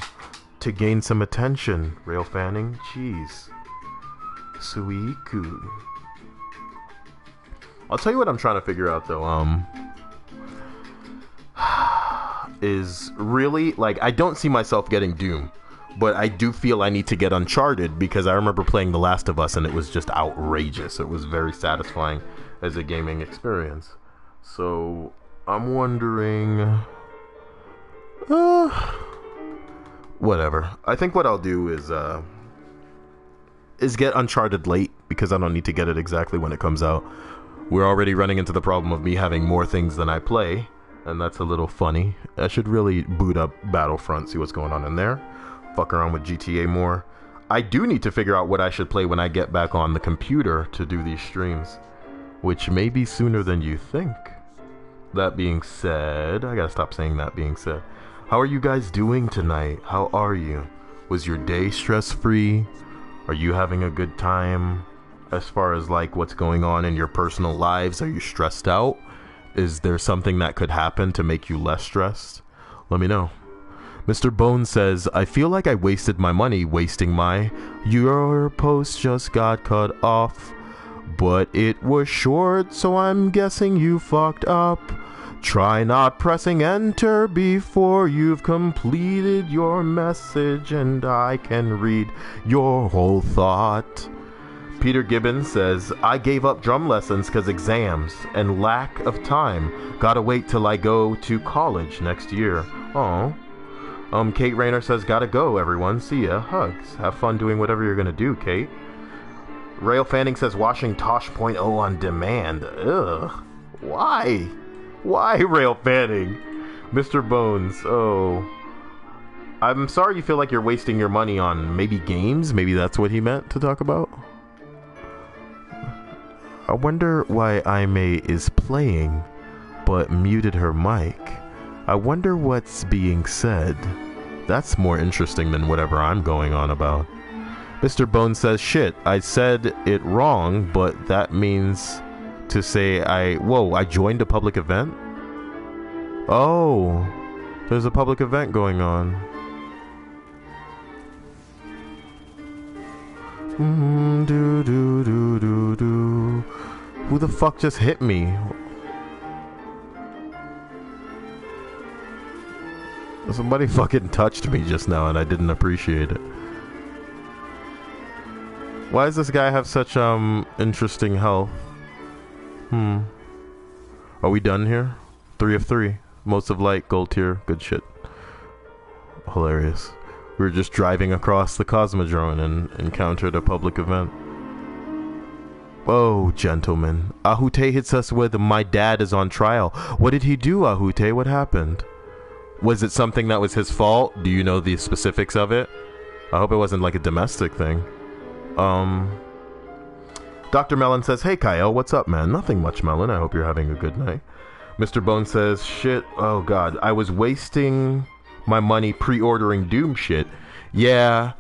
to gain some attention, Rail Fanning. Jeez. Suiku. I'll tell you what I'm trying to figure out though, is really, like, I don't see myself getting Doom. But I do feel I need to get Uncharted because I remember playing The Last of Us and it was just outrageous. It was very satisfying as a gaming experience. So I'm wondering... whatever. I think what I'll do is get Uncharted late because I don't need to get it exactly when it comes out. We're already running into the problem of me having more things than I play, and that's a little funny. I should really boot up Battlefront, see what's going on in there. Fuck around with GTA more. I do need to figure out what I should play when I get back on the computer to do these streams, which may be sooner than you think. That being said, I gotta stop saying that being said. How are you guys doing tonight? How are you? Was your day stress-free? Are you having a good time as far as like what's going on in your personal lives? Are you stressed out? Is there something that could happen to make you less stressed? Let me know. Mr. Bone says, I feel like I wasted my money wasting your post just got cut off, but it was short, so I'm guessing you fucked up. Try not pressing enter before you've completed your message and I can read your whole thought. Peter Gibbons says, I gave up drum lessons because exams and lack of time. Gotta wait till I go to college next year. Oh. Kate Rayner says, gotta go, everyone. See ya. Hugs. Have fun doing whatever you're gonna do, Kate. Rail Fanning says, watching Tosh.0 on demand. Ugh. Why? Why, Rail Fanning? Mr. Bones, oh. I'm sorry you feel like you're wasting your money on maybe games. Maybe that's what he meant to talk about. I wonder why Aimee is playing, but muted her mic. I wonder what's being said. That's more interesting than whatever I'm going on about. Mr. Bones says, shit, I said it wrong, but that means to say I joined a public event? Oh, there's a public event going on. Who the fuck just hit me? Somebody fucking touched me just now and I didn't appreciate it. Why does this guy have such interesting health? Are we done here? 3 of 3. Most of light, gold tier, good shit. Hilarious. We were just driving across the Cosmodrome and encountered a public event. Oh, gentlemen. Ahute hits us with, my dad is on trial. What did he do, Ahute? What happened? Was it something that was his fault? Do you know the specifics of it? I hope it wasn't like a domestic thing. Dr. Mellon says, hey, Cyael, what's up, man? Nothing much, Mellon. I hope you're having a good night. Mr. Bone says, shit, oh, God. I was wasting my money pre-ordering Doom shit. Yeah.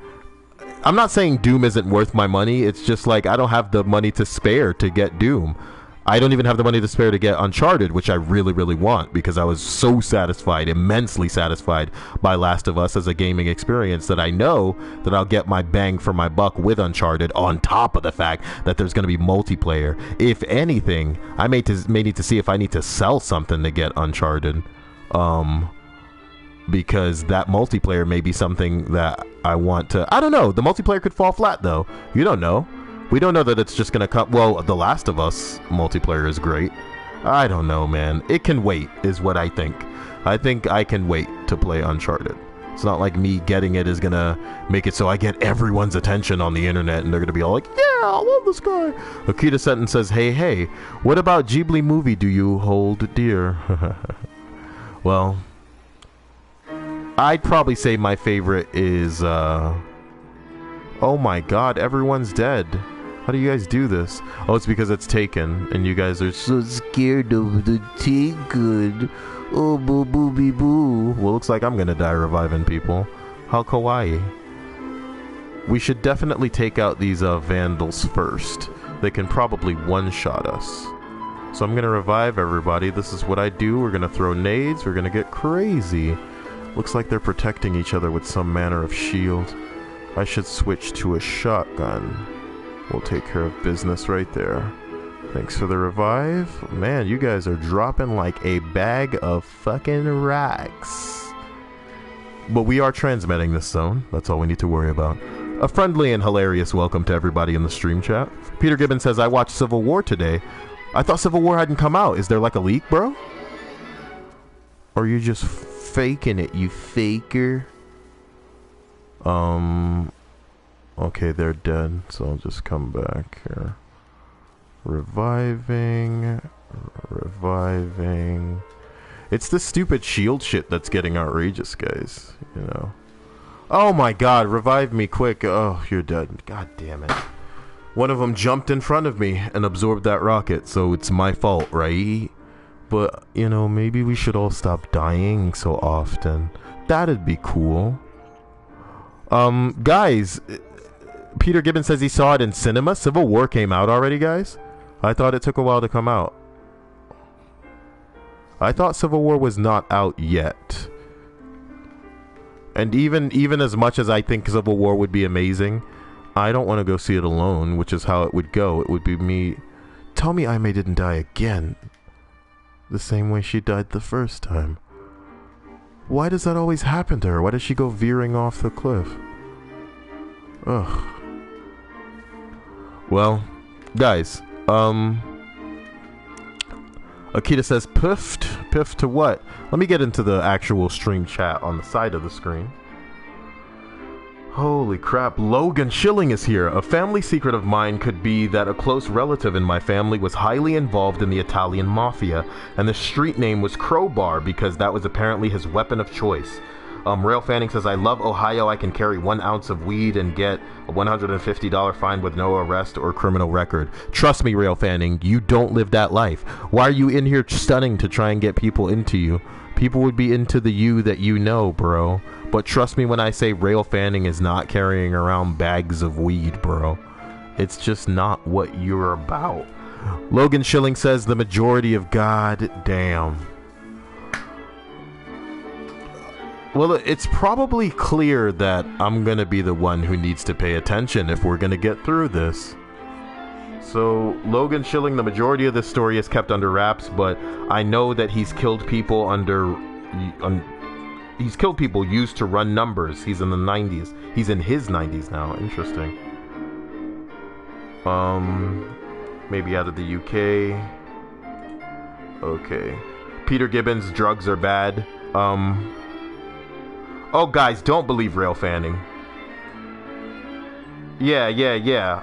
I'm not saying Doom isn't worth my money. It's just like I don't have the money to spare to get Doom. I don't even have the money to spare to get Uncharted, which I really, really want because I was so satisfied, immensely satisfied by Last of Us as a gaming experience that I know that I'll get my bang for my buck with Uncharted on top of the fact that there's going to be multiplayer. If anything, I may need to see if I need to sell something to get Uncharted. Because that multiplayer may be something that I want to... I don't know. The multiplayer could fall flat, though. You don't know. We don't know that it's just going to come... Well, The Last of Us multiplayer is great. I don't know, man. It can wait, is what I think. I think I can wait to play Uncharted. It's not like me getting it is going to make it so I get everyone's attention on the internet and they're going to be all like, yeah, I love this guy. Akita Sutton says, hey, what about Ghibli movie do you hold dear? Well, I'd probably say my favorite is... Oh my god, everyone's dead. How do you guys do this? Oh, it's because it's taken, and you guys are so scared of the taken. Oh, boo boo bee boo. Well, looks like I'm gonna die reviving people. How kawaii. We should definitely take out these vandals first. They can probably one-shot us. So I'm gonna revive everybody. This is what I do. We're gonna throw nades. We're gonna get crazy. Looks like they're protecting each other with some manner of shield. I should switch to a shotgun. We'll take care of business right there. Thanks for the revive. Man, you guys are dropping like a bag of fucking racks. But we are transmitting this zone. That's all we need to worry about. A friendly and hilarious welcome to everybody in the stream chat. Peter Gibbons says, I watched Civil War today. I thought Civil War hadn't come out. Is there like a leak, bro? Or are you just faking it, you faker? Okay, they're dead, so I'll just come back here. Reviving. It's this stupid shield shit that's getting outrageous, guys, you know. Oh my god, revive me quick. Oh, you're dead. God damn it. One of them jumped in front of me and absorbed that rocket, so it's my fault, right? But, you know, maybe we should all stop dying so often. That'd be cool. Guys, Peter Gibbons says he saw it in cinema. Civil War came out already, guys? I thought it took a while to come out. I thought Civil War was not out yet. And even as much as I think Civil War would be amazing, I don't want to go see it alone, which is how it would go. It would be me... Tell me Aimee didn't die again. The same way she died the first time. Why does that always happen to her? Why does she go veering off the cliff? Ugh. Well, guys, Akita says, piffed? Piffed to what? Let me get into the actual stream chat on the side of the screen. Holy crap, Logan Schilling is here. A family secret of mine could be that a close relative in my family was highly involved in the Italian mafia, and the street name was Crowbar because that was apparently his weapon of choice. Rail Fanning says, I love Ohio. I can carry 1 ounce of weed and get a $150 fine with no arrest or criminal record. Trust me, Rail Fanning, you don't live that life. Why are you in here stunning to try and get people into you? People would be into the you that you know, bro. But trust me when I say Rail Fanning is not carrying around bags of weed, bro. It's just not what you're about. Logan Schilling says, the majority of God damn. Well, it's probably clear that I'm gonna be the one who needs to pay attention if we're gonna get through this. So, Logan Schilling, the majority of this story is kept under wraps, but I know that he's killed people he's killed people used to run numbers. He's in the 90s. He's in his 90s now. Interesting. Maybe out of the UK. Okay. Peter Gibbons, drugs are bad. Oh, guys, don't believe Rail Fanning. Yeah.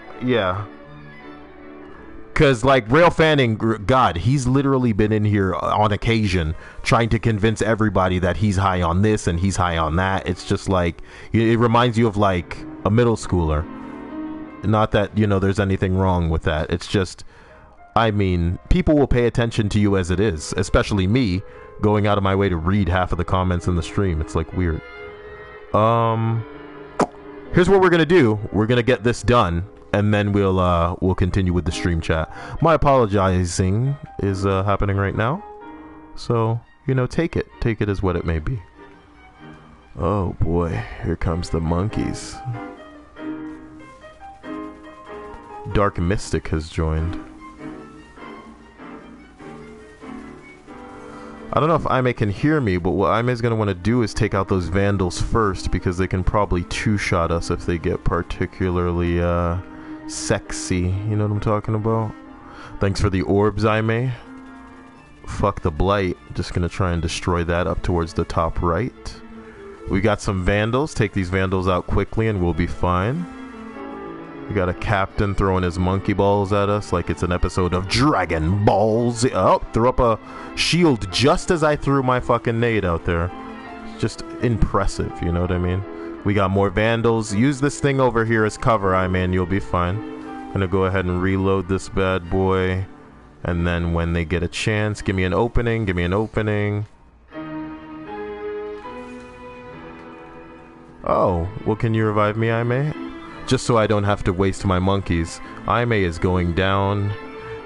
Because, like, Rail Fanning, God, he's literally been in here on occasion trying to convince everybody that he's high on this and he's high on that. It's just like, it reminds you of, like, a middle schooler. Not that, you know, there's anything wrong with that. It's just, I mean, people will pay attention to you as it is, especially me, going out of my way to read half of the comments in the stream. It's, like, weird. Here's what we're gonna do. We're gonna get this done, and then we'll continue with the stream chat. My apologizing is happening right now, so you know, take it as what it may be. Oh boy, here comes the monkeys. Dark Mystic has joined. I don't know if Aime can hear me, but what Aime's going to want to do is take out those vandals first, because they can probably two-shot us if they get particularly sexy. You know what I'm talking about? Thanks for the orbs, Aime. Fuck the blight. Just going to try and destroy that up towards the top right. We got some vandals. Take these vandals out quickly and we'll be fine. We got a captain throwing his monkey balls at us like it's an episode of Dragon Balls. Oh, threw up a shield just as I threw my fucking nade out there. Just impressive, you know what I mean? We got more vandals. Use this thing over here as cover, man. You'll be fine. Gonna go ahead and reload this bad boy. And then when they get a chance, give me an opening. Give me an opening. Oh, well, can you revive me, Aime? Just so I don't have to waste my monkeys. Aime is going down,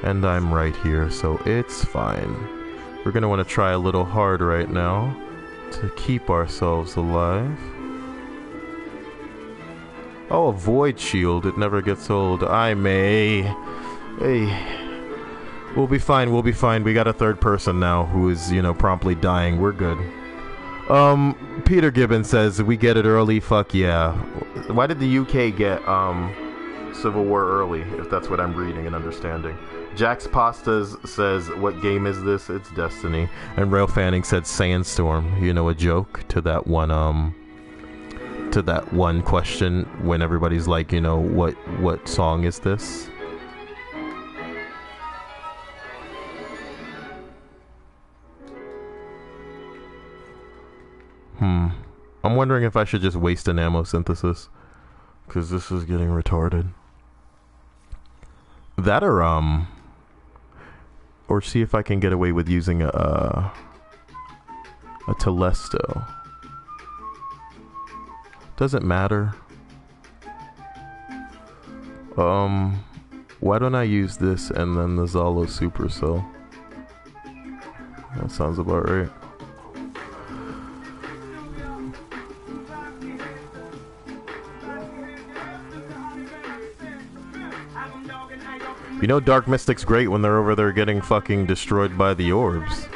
and I'm right here, so it's fine. We're going to want to try a little hard right now to keep ourselves alive. Oh, a void shield. It never gets old. Aime. Hey. We'll be fine, we'll be fine. We got a third person now who is, you know, promptly dying. We're good. Peter Gibbons says, we get it early, fuck yeah. Why did the UK get, Civil War early, if that's what I'm reading and understanding? Jax Pastas says, what game is this? It's Destiny. And Rail Fanning said Sandstorm. You know, a joke to that one question when everybody's like, you know, what song is this? I'm wondering if I should just waste an ammo synthesis, because this is getting retarded. That or see if I can get away with using a Telesto. Doesn't matter. Why don't I use this and then the Zalo Supercell? That sounds about right. You know Dark Mystic's great when they're over there getting fucking destroyed by the orbs.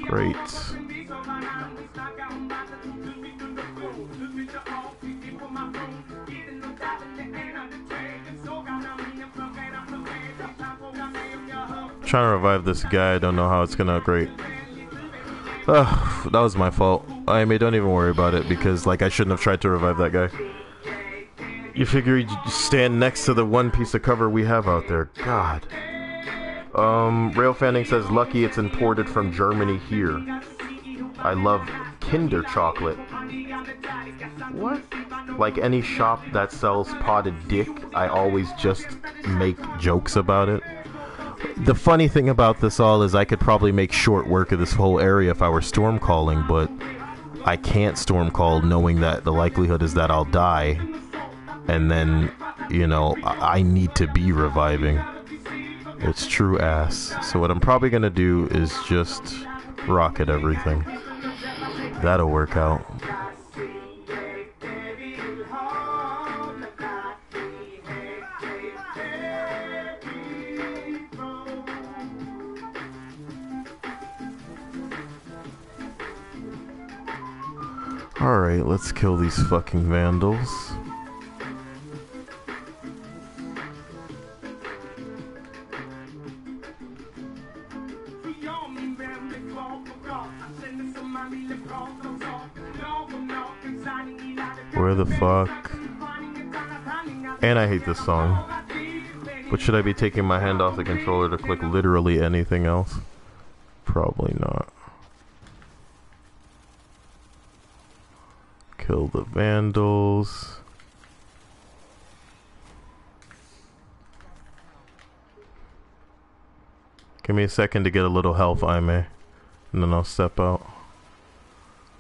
Great. Trying to revive this guy. I don't know how it's gonna. Great. That was my fault. I mean, don't even worry about it because, like, I shouldn't have tried to revive that guy. You figure you stand next to the one piece of cover we have out there. God. Rail Fanning says, lucky it's imported from Germany here. I love Kinder chocolate. What? Like any shop that sells potted dick, I always just make jokes about it. The funny thing about this all is I could probably make short work of this whole area if I were storm calling, but I can't storm call knowing that the likelihood is that I'll die. And then, you know, I need to be reviving. It's true ass. So what I'm probably gonna do is just rocket everything. That'll work out. Alright, let's kill these fucking vandals. Where the fuck? And I hate this song. But should I be taking my hand off the controller to click literally anything else? Probably not. Kill the vandals. Give me a second to get a little health, Aime. And then I'll step out.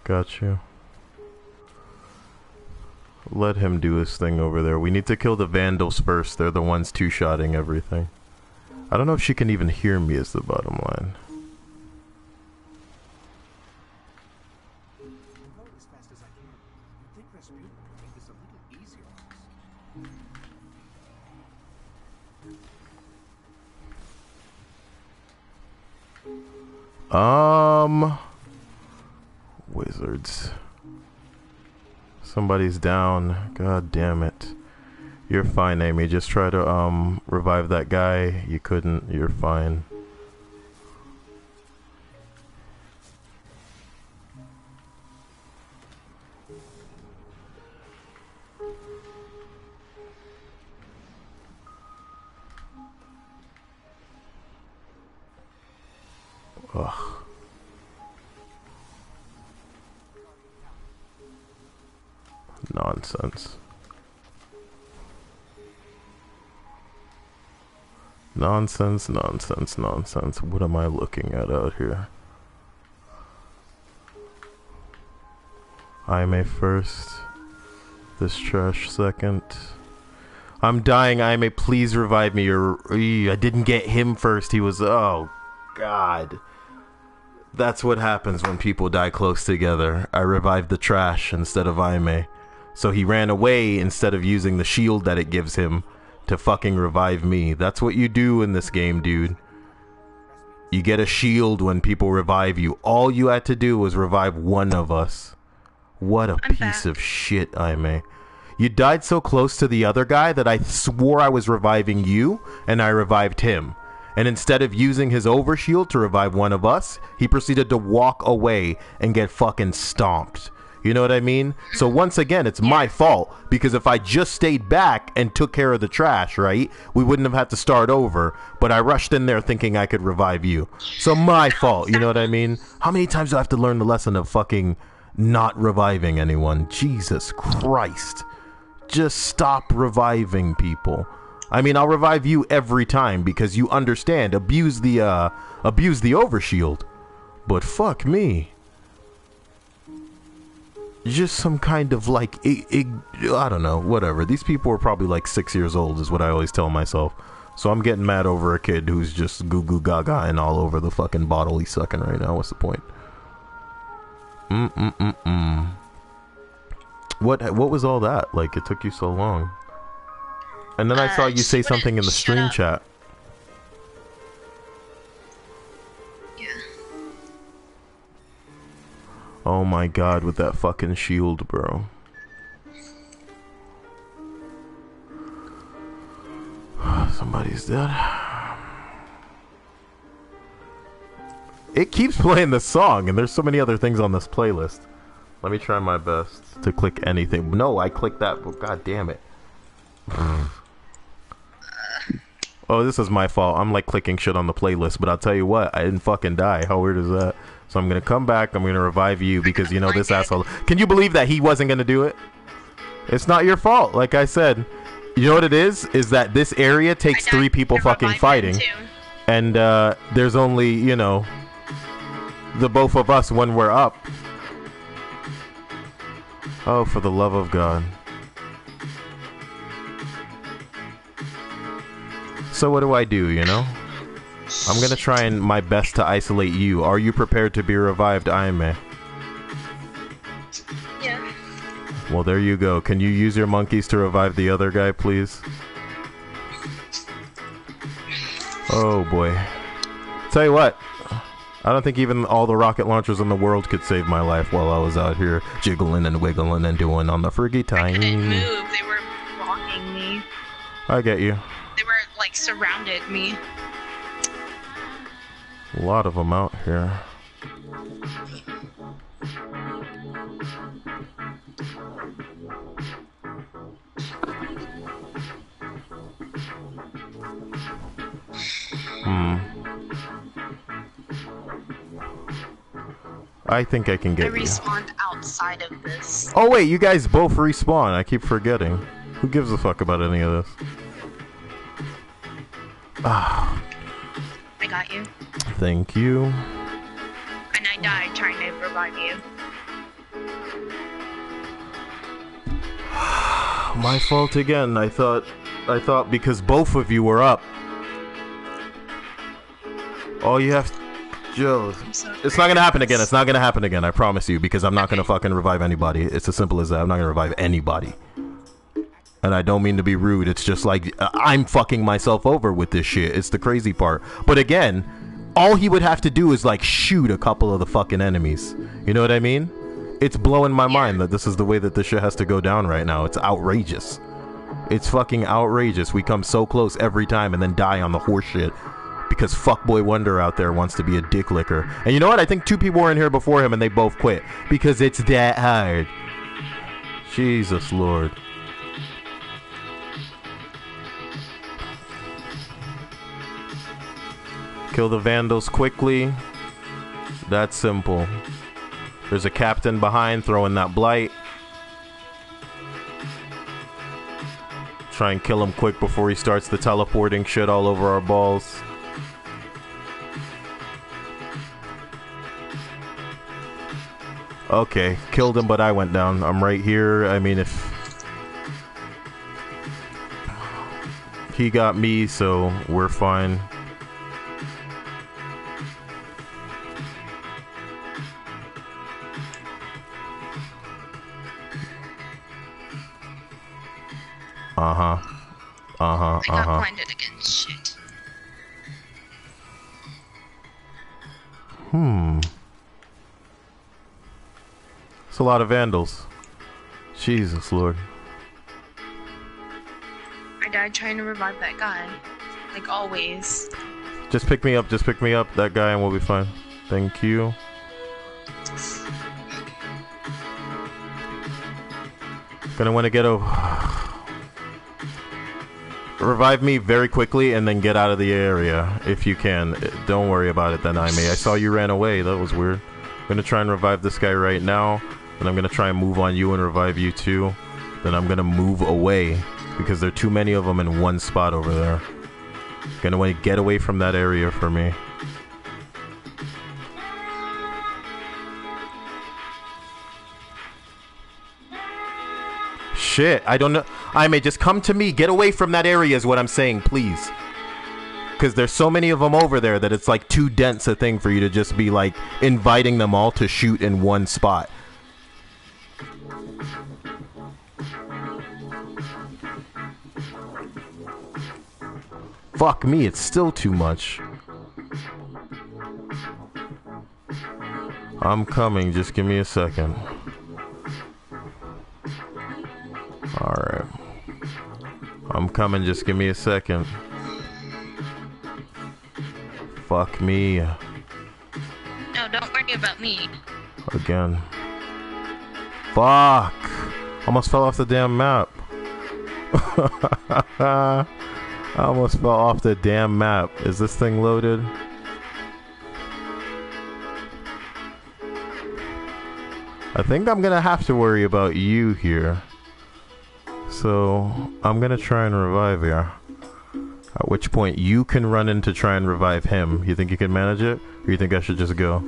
Got you. Let him do his thing over there. We need to kill the vandals first. They're the ones two-shotting everything. I don't know if she can even hear me is the bottom line. Wizards. Somebody's down. God damn it. You're fine, Amy. Just try to revive that guy. You couldn't. You're fine. Ugh. Nonsense. Nonsense, nonsense, nonsense. What am I looking at out here? Aime first. This trash second. I'm dying, Aime. Please revive me. I didn't get him first. He was... Oh, God. That's what happens when people die close together. I revived the trash instead of Aime. So he ran away instead of using the shield that it gives him to fucking revive me. That's what you do in this game, dude. You get a shield when people revive you. All you had to do was revive one of us. What a piece of shit, Aime. You died so close to the other guy that I swore I was reviving you, and I revived him. And instead of using his overshield to revive one of us, he proceeded to walk away and get fucking stomped. You know what I mean? So once again, it's my fault, because if I just stayed back and took care of the trash, right, we wouldn't have had to start over, but I rushed in there thinking I could revive you. So my fault, you know what I mean? How many times do I have to learn the lesson of fucking not reviving anyone? Jesus Christ. Just stop reviving people. I mean, I'll revive you every time because you understand. Abuse the overshield. But fuck me. Just some kind of like, I don't know, whatever. These people are probably like 6 years old is what I always tell myself. So I'm getting mad over a kid who's just goo goo gaga and all over the fucking bottle he's sucking right now. What's the point? What was all that? Like, it took you so long. And then I saw you say something in the stream chat. Yeah. Oh my god, with that fucking shield, bro. Somebody's dead. It keeps playing the song, and there's so many other things on this playlist. Let me try my best to click anything. No, I clicked that, but god damn it. Oh, this is my fault. I'm like clicking shit on the playlist, but I'll tell you what, I didn't fucking die. How weird is that? So I'm gonna come back, I'm gonna revive you because you know this asshole. Can you believe that he wasn't gonna do it? It's not your fault, like I said. You know what it is? Is that this area takes 3 people fucking fighting. And there's only, you know, the both of us when we're up. Oh, for the love of God. So what do I do, you know? I'm gonna try and my best to isolate you. Are you prepared to be revived, Aime? Yeah. Well, there you go. Can you use your monkeys to revive the other guy, please? Oh, boy. Tell you what. I don't think even all the rocket launchers in the world could save my life while I was out here jiggling and wiggling and doing on the friggy time. I couldn't move. They were blocking me. I get you. They were, like, surrounded me. A lot of them out here. I think I can get you. I respawned outside of this. Oh wait, you guys both respawn. I keep forgetting. Who gives a fuck about any of this? Ah. I got you. Thank you. And I died trying to revive you. My fault again. I thought because both of you were up. All you have Joe. It's not gonna happen again. It's not gonna happen again. I promise you, because I'm not gonna fucking revive anybody. It's as simple as that. I'm not gonna revive anybody. And I don't mean to be rude. It's just like I'm fucking myself over with this shit. It's the crazy part. But again, all he would have to do is like shoot a couple of the fucking enemies. You know what I mean? It's blowing my mind that this is the way that this shit has to go down right now. It's outrageous. It's fucking outrageous. We come so close every time and then die on the horse shit. Because fuckboy Wonder out there wants to be a dick licker. And you know what? I think 2 people were in here before him and they both quit. Because it's that hard. Jesus Lord. Kill the vandals quickly. That's simple. There's a captain behind throwing that blight. Try and kill him quick before he starts the teleporting shit all over our balls. Okay, killed him, but I went down. I'm right here. I mean, if he got me, so we're fine. I got blinded again. Shit. It's a lot of vandals. Jesus Lord. I died trying to revive that guy. Like always. Just pick me up, that guy, and we'll be fine. Thank you. Gonna want to get a... Revive me very quickly and then get out of the area if you can. Don't worry about it then, Aime. I saw you ran away. That was weird. I'm gonna try and revive this guy right now. Then I'm gonna try and move on you and revive you too. Then I'm gonna move away because there are too many of them in one spot over there. Gonna want to get away from that area for me. Shit, I don't know. I may just come to me. Get away from that area is what I'm saying, please. Because there's so many of them over there that it's like too dense a thing for you to just be like inviting them all to shoot in one spot. Fuck me, it's still too much. I'm coming, just give me a second. Alright. I'm coming, just give me a second. Fuck me. No, don't worry about me. Again. Fuck! Almost fell off the damn map. I almost fell off the damn map. Is this thing loaded? I think I'm gonna have to worry about you here. So, I'm gonna try and revive you. At which point, you can run in to try and revive him. You think you can manage it? Or you think I should just go?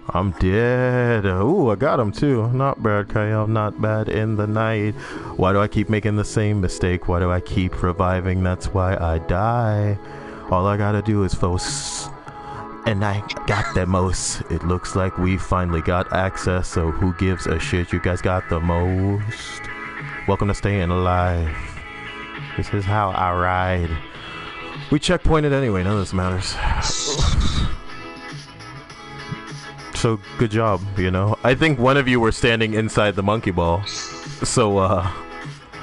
I'm dead. Ooh, I got him too. Not bad, Cyael. Not bad in the night. Why do I keep making the same mistake? Why do I keep reviving? That's why I die. All I gotta do is focus. And I got the most. It looks like we finally got access, so who gives a shit? You guys got the most. Welcome to staying alive. This is how I ride. We checkpointed anyway, none of this matters. So, good job, you know? I think one of you were standing inside the monkey ball. So,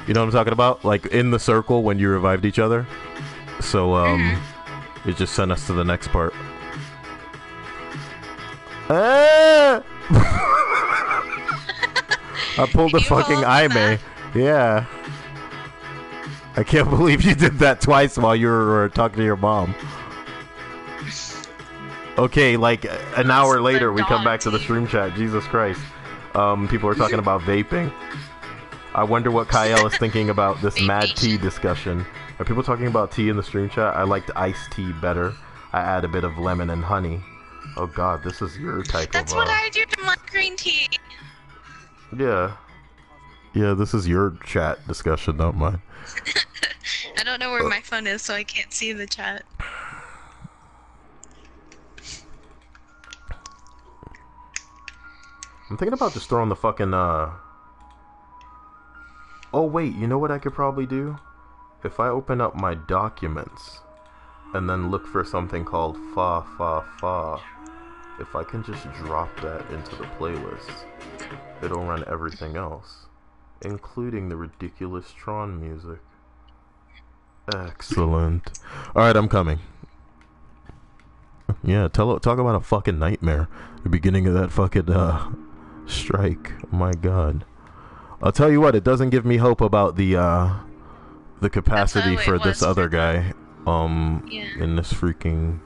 you know what I'm talking about? Like, in the circle when you revived each other. So, it just sent us to the next part. Ah! I pulled the fucking Aime. Yeah. I can't believe you did that twice while you were talking to your mom. Okay, like an hour later, we come back to the stream chat. Jesus Christ. People are talking about vaping. I wonder what Cyael is thinking about this mad tea discussion. Are people talking about tea in the stream chat? I liked iced tea better. I add a bit of lemon and honey. Oh god, this is your type That's of... what I do to my green tea. Yeah. Yeah, this is your chat discussion, not mine. I don't know where my phone is, so I can't see the chat. I'm thinking about just throwing the fucking, Oh wait, you know what I could probably do? If I open up my documents and then look for something called Fa Fa Fa, if I can just drop that into the playlist, it'll run everything else, including the ridiculous Tron music. Excellent. Alright, I'm coming. Yeah, talk about a fucking nightmare. The beginning of that fucking, strike. My god. I'll tell you what, it doesn't give me hope about the capacity for this other guy. In this freaking...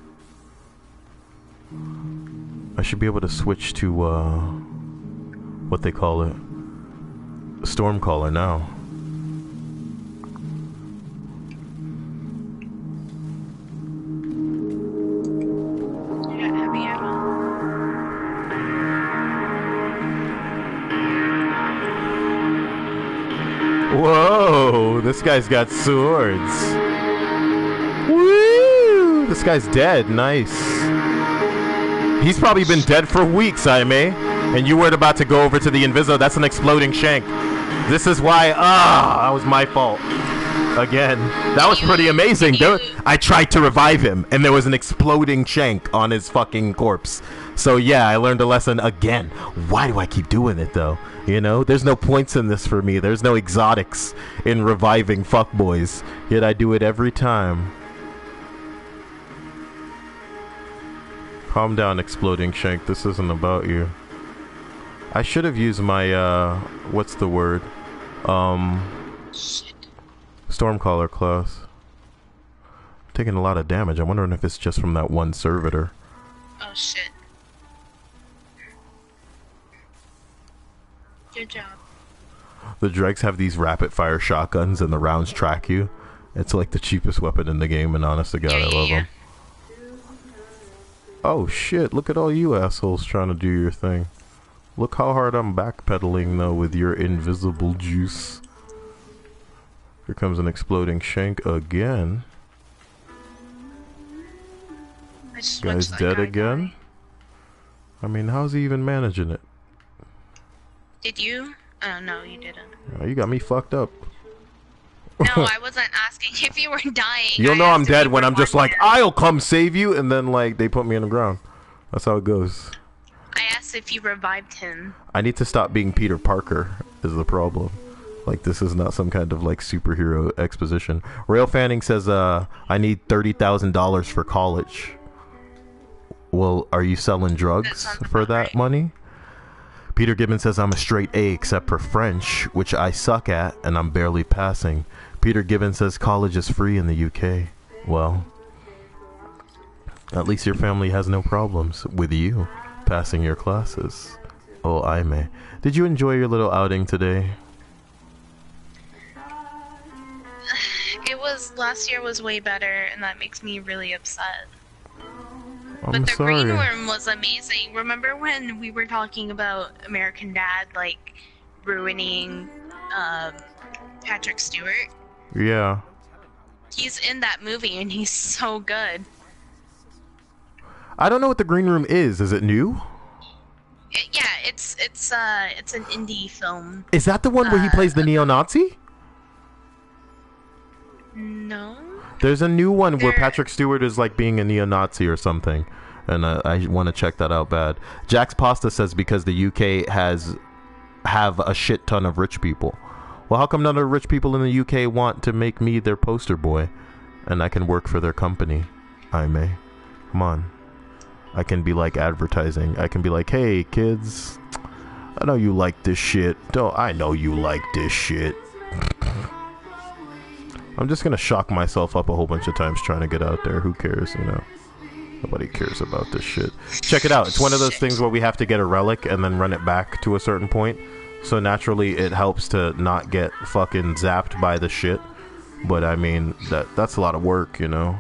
I should be able to switch to, what they call it. Stormcaller now. Whoa, this guy's got swords. Woo! This guy's dead. Nice. He's probably been dead for weeks, Aime. And you weren't about to go over to the Inviso. That's an exploding shank. This is why, that was my fault. Again. That was pretty amazing. I tried to revive him, and there was an exploding shank on his fucking corpse. So yeah, I learned a lesson again. Why do I keep doing it, though? You know, there's no points in this for me. There's no exotics in reviving fuckboys. Yet I do it every time. Calm down, exploding shank. This isn't about you. I should have used my, what's the word? Stormcaller class. I'm taking a lot of damage. I'm wondering if it's just from that one servitor. Oh shit. Good job. The dregs have these rapid fire shotguns and the rounds track you. It's like the cheapest weapon in the game, and honest to god, I love them. Oh shit, look at all you assholes trying to do your thing. Look how hard I'm backpedaling though with your invisible juice. Here comes an exploding shank again. Guy's dead again? I mean, how's he even managing it? Did you? Oh no, you didn't. Oh, you got me fucked up. No, I wasn't asking if you were dying. You'll know I'm dead when I'm just like, I'll come save you, and then like they put me in the ground. That's how it goes. I asked if you revived him. I need to stop being Peter Parker is the problem. Like, this is not some kind of like superhero exposition. Rail Fanning says, I need $30,000 for college. Well, are you selling drugs for that money? Peter Gibbons says, I'm a straight A except for French, which I suck at, and I'm barely passing. Peter Gibbons says college is free in the UK. Well, at least your family has no problems with you passing your classes. Oh, I may. Did you enjoy your little outing today? It was, last year was way better, and that makes me really upset. I'm but the sorry. green room was amazing. Remember when we were talking about American Dad, like, ruining, Patrick Stewart? Yeah. He's in that movie, and he's so good. I don't know what the green room is. Is it new? Yeah, it's an indie film. Is that the one where he plays the neo-Nazi? No. There's a new one where Patrick Stewart is like being a neo-Nazi or something, and I want to check that out bad. Jack's Pasta says because the UK have a shit ton of rich people. Well, how come none of the rich people in the UK want to make me their poster boy, and I can work for their company? I may. Come on. I can be like advertising. I can be like, hey kids, I know you like this shit. I know you like this shit. I'm just gonna shock myself up a whole bunch of times trying to get out there. Who cares, you know? Nobody cares about this shit. Check it out. It's one of those things where we have to get a relic and then run it back to a certain point. So naturally it helps to not get fucking zapped by the shit. But I mean, that's a lot of work, you know?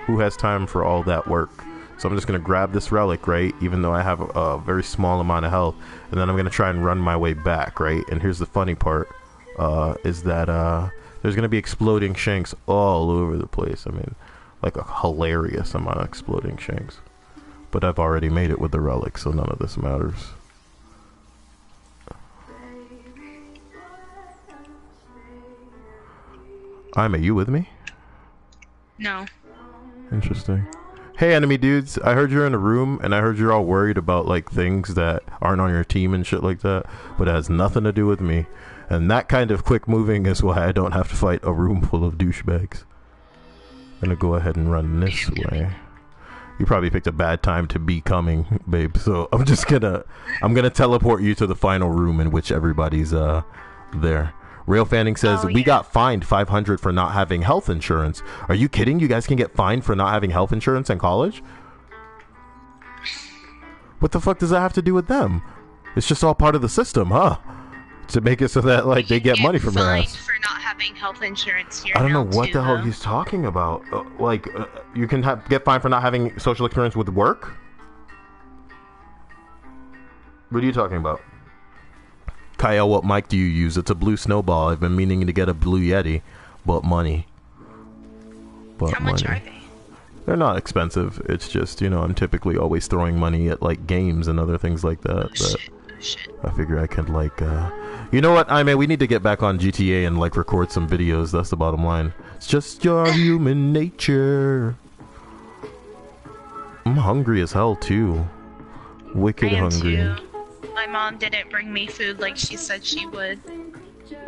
Who has time for all that work? So I'm just gonna grab this relic, right? Even though I have a very small amount of health. And then I'm gonna try and run my way back, right? And here's the funny part, is that, there's going to be exploding shanks all over the place. I mean, like a hilarious amount of exploding shanks. But I've already made it with the relic, so none of this matters. Are you with me? No. Interesting. Hey, enemy dudes. I heard you're in a room, and I heard you're all worried about, like, things that aren't on your team and shit like that. But it has nothing to do with me. And that kind of quick moving is why I don't have to fight a room full of douchebags. I'm gonna go ahead and run this way. You probably picked a bad time to be coming, babe. So I'm gonna teleport you to the final room in which everybody's there. Rail Fanning says, we got fined $500 for not having health insurance. Are you kidding? You guys can get fined for not having health insurance in college? What the fuck does that have to do with them? It's just all part of the system, huh? To make it so that like they get money from their ass. For not having health insurance here. I don't know what the hell he's talking about. You can get fined for not having social experience with work? What are you talking about? Cyael, what mic do you use? It's a blue snowball. I've been meaning to get a blue Yeti, but money. How much are they? They're not expensive. It's just, you know, I'm typically always throwing money at like games and other things like that. Shit. I figure I could like, you know what? We need to get back on GTA and like record some videos. That's the bottom line. It's just your human nature. I'm hungry as hell too. Wicked hungry. Too. My mom didn't bring me food like she said she would.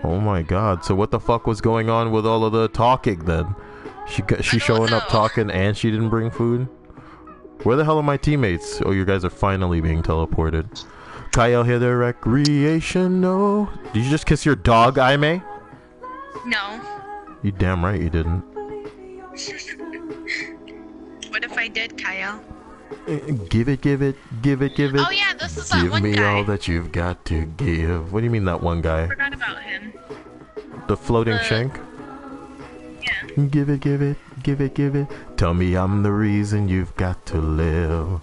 Oh my god. So what the fuck was going on with all of the talking then? She showing up talking and she didn't bring food? Where the hell are my teammates? Oh, you guys are finally being teleported. Cyael here, the recreational. Did you just kiss your dog, Aime? No. You damn right you didn't. What if I did, Cyael? Give it. Oh yeah, this is that one guy. Give me all that you've got to give. What do you mean that one guy? I forgot about him. The floating shank? Yeah. Give it. Tell me I'm the reason you've got to live.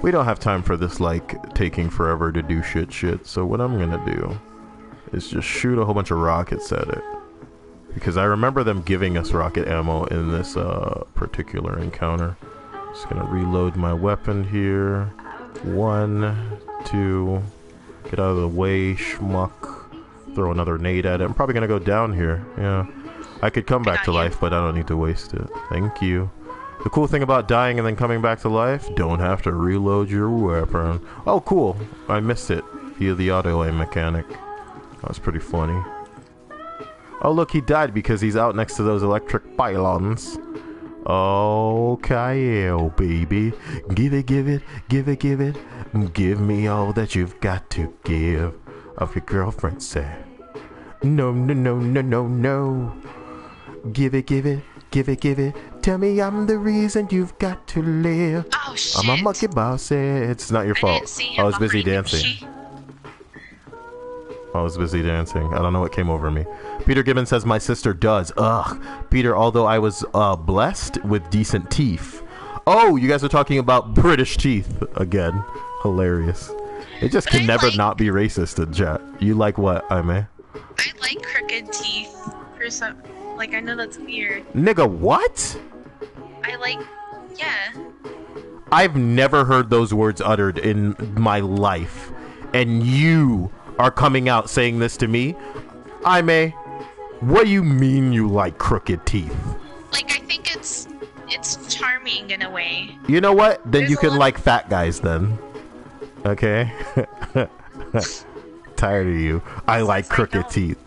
We don't have time for this, like, taking forever to do shit. So what I'm gonna do is just shoot a whole bunch of rockets at it. Because I remember them giving us rocket ammo in this particular encounter. Just gonna reload my weapon here. 1, 2. Get out of the way, schmuck. Throw another nade at it. I'm probably gonna go down here. Yeah. I could come back to life, but I don't need to waste it. Thank you. The cool thing about dying and then coming back to life, don't have to reload your weapon. Oh, cool. I missed it via the auto aim mechanic. That was pretty funny. Oh, look, he died because he's out next to those electric pylons. Oh, Cyael, baby. Give it, give it, give it, give it. Give me all that you've got to give. Of your girlfriend said. No, no, no, no, no, no. Give it, give it, give it, give it. Tell me I'm the reason you've got to live. Oh, shit. I'm a monkey boss. It's not your fault. I was busy dancing. I was busy dancing. I don't know what came over me. Peter Gibbons says my sister does. Ugh. Peter, although I was blessed with decent teeth. Oh, you guys are talking about British teeth again. Hilarious. It just can never not be racist in chat. You like what, Aime? I like crooked teeth. For some, like, I know that's weird. Nigga, what? I like, yeah. I've never heard those words uttered in my life. And you are coming out saying this to me? Aime, what do you mean you like crooked teeth? Like, I think it's charming in a way. You know what? Then you can like fat guys then. Okay? Tired of you. I like crooked teeth.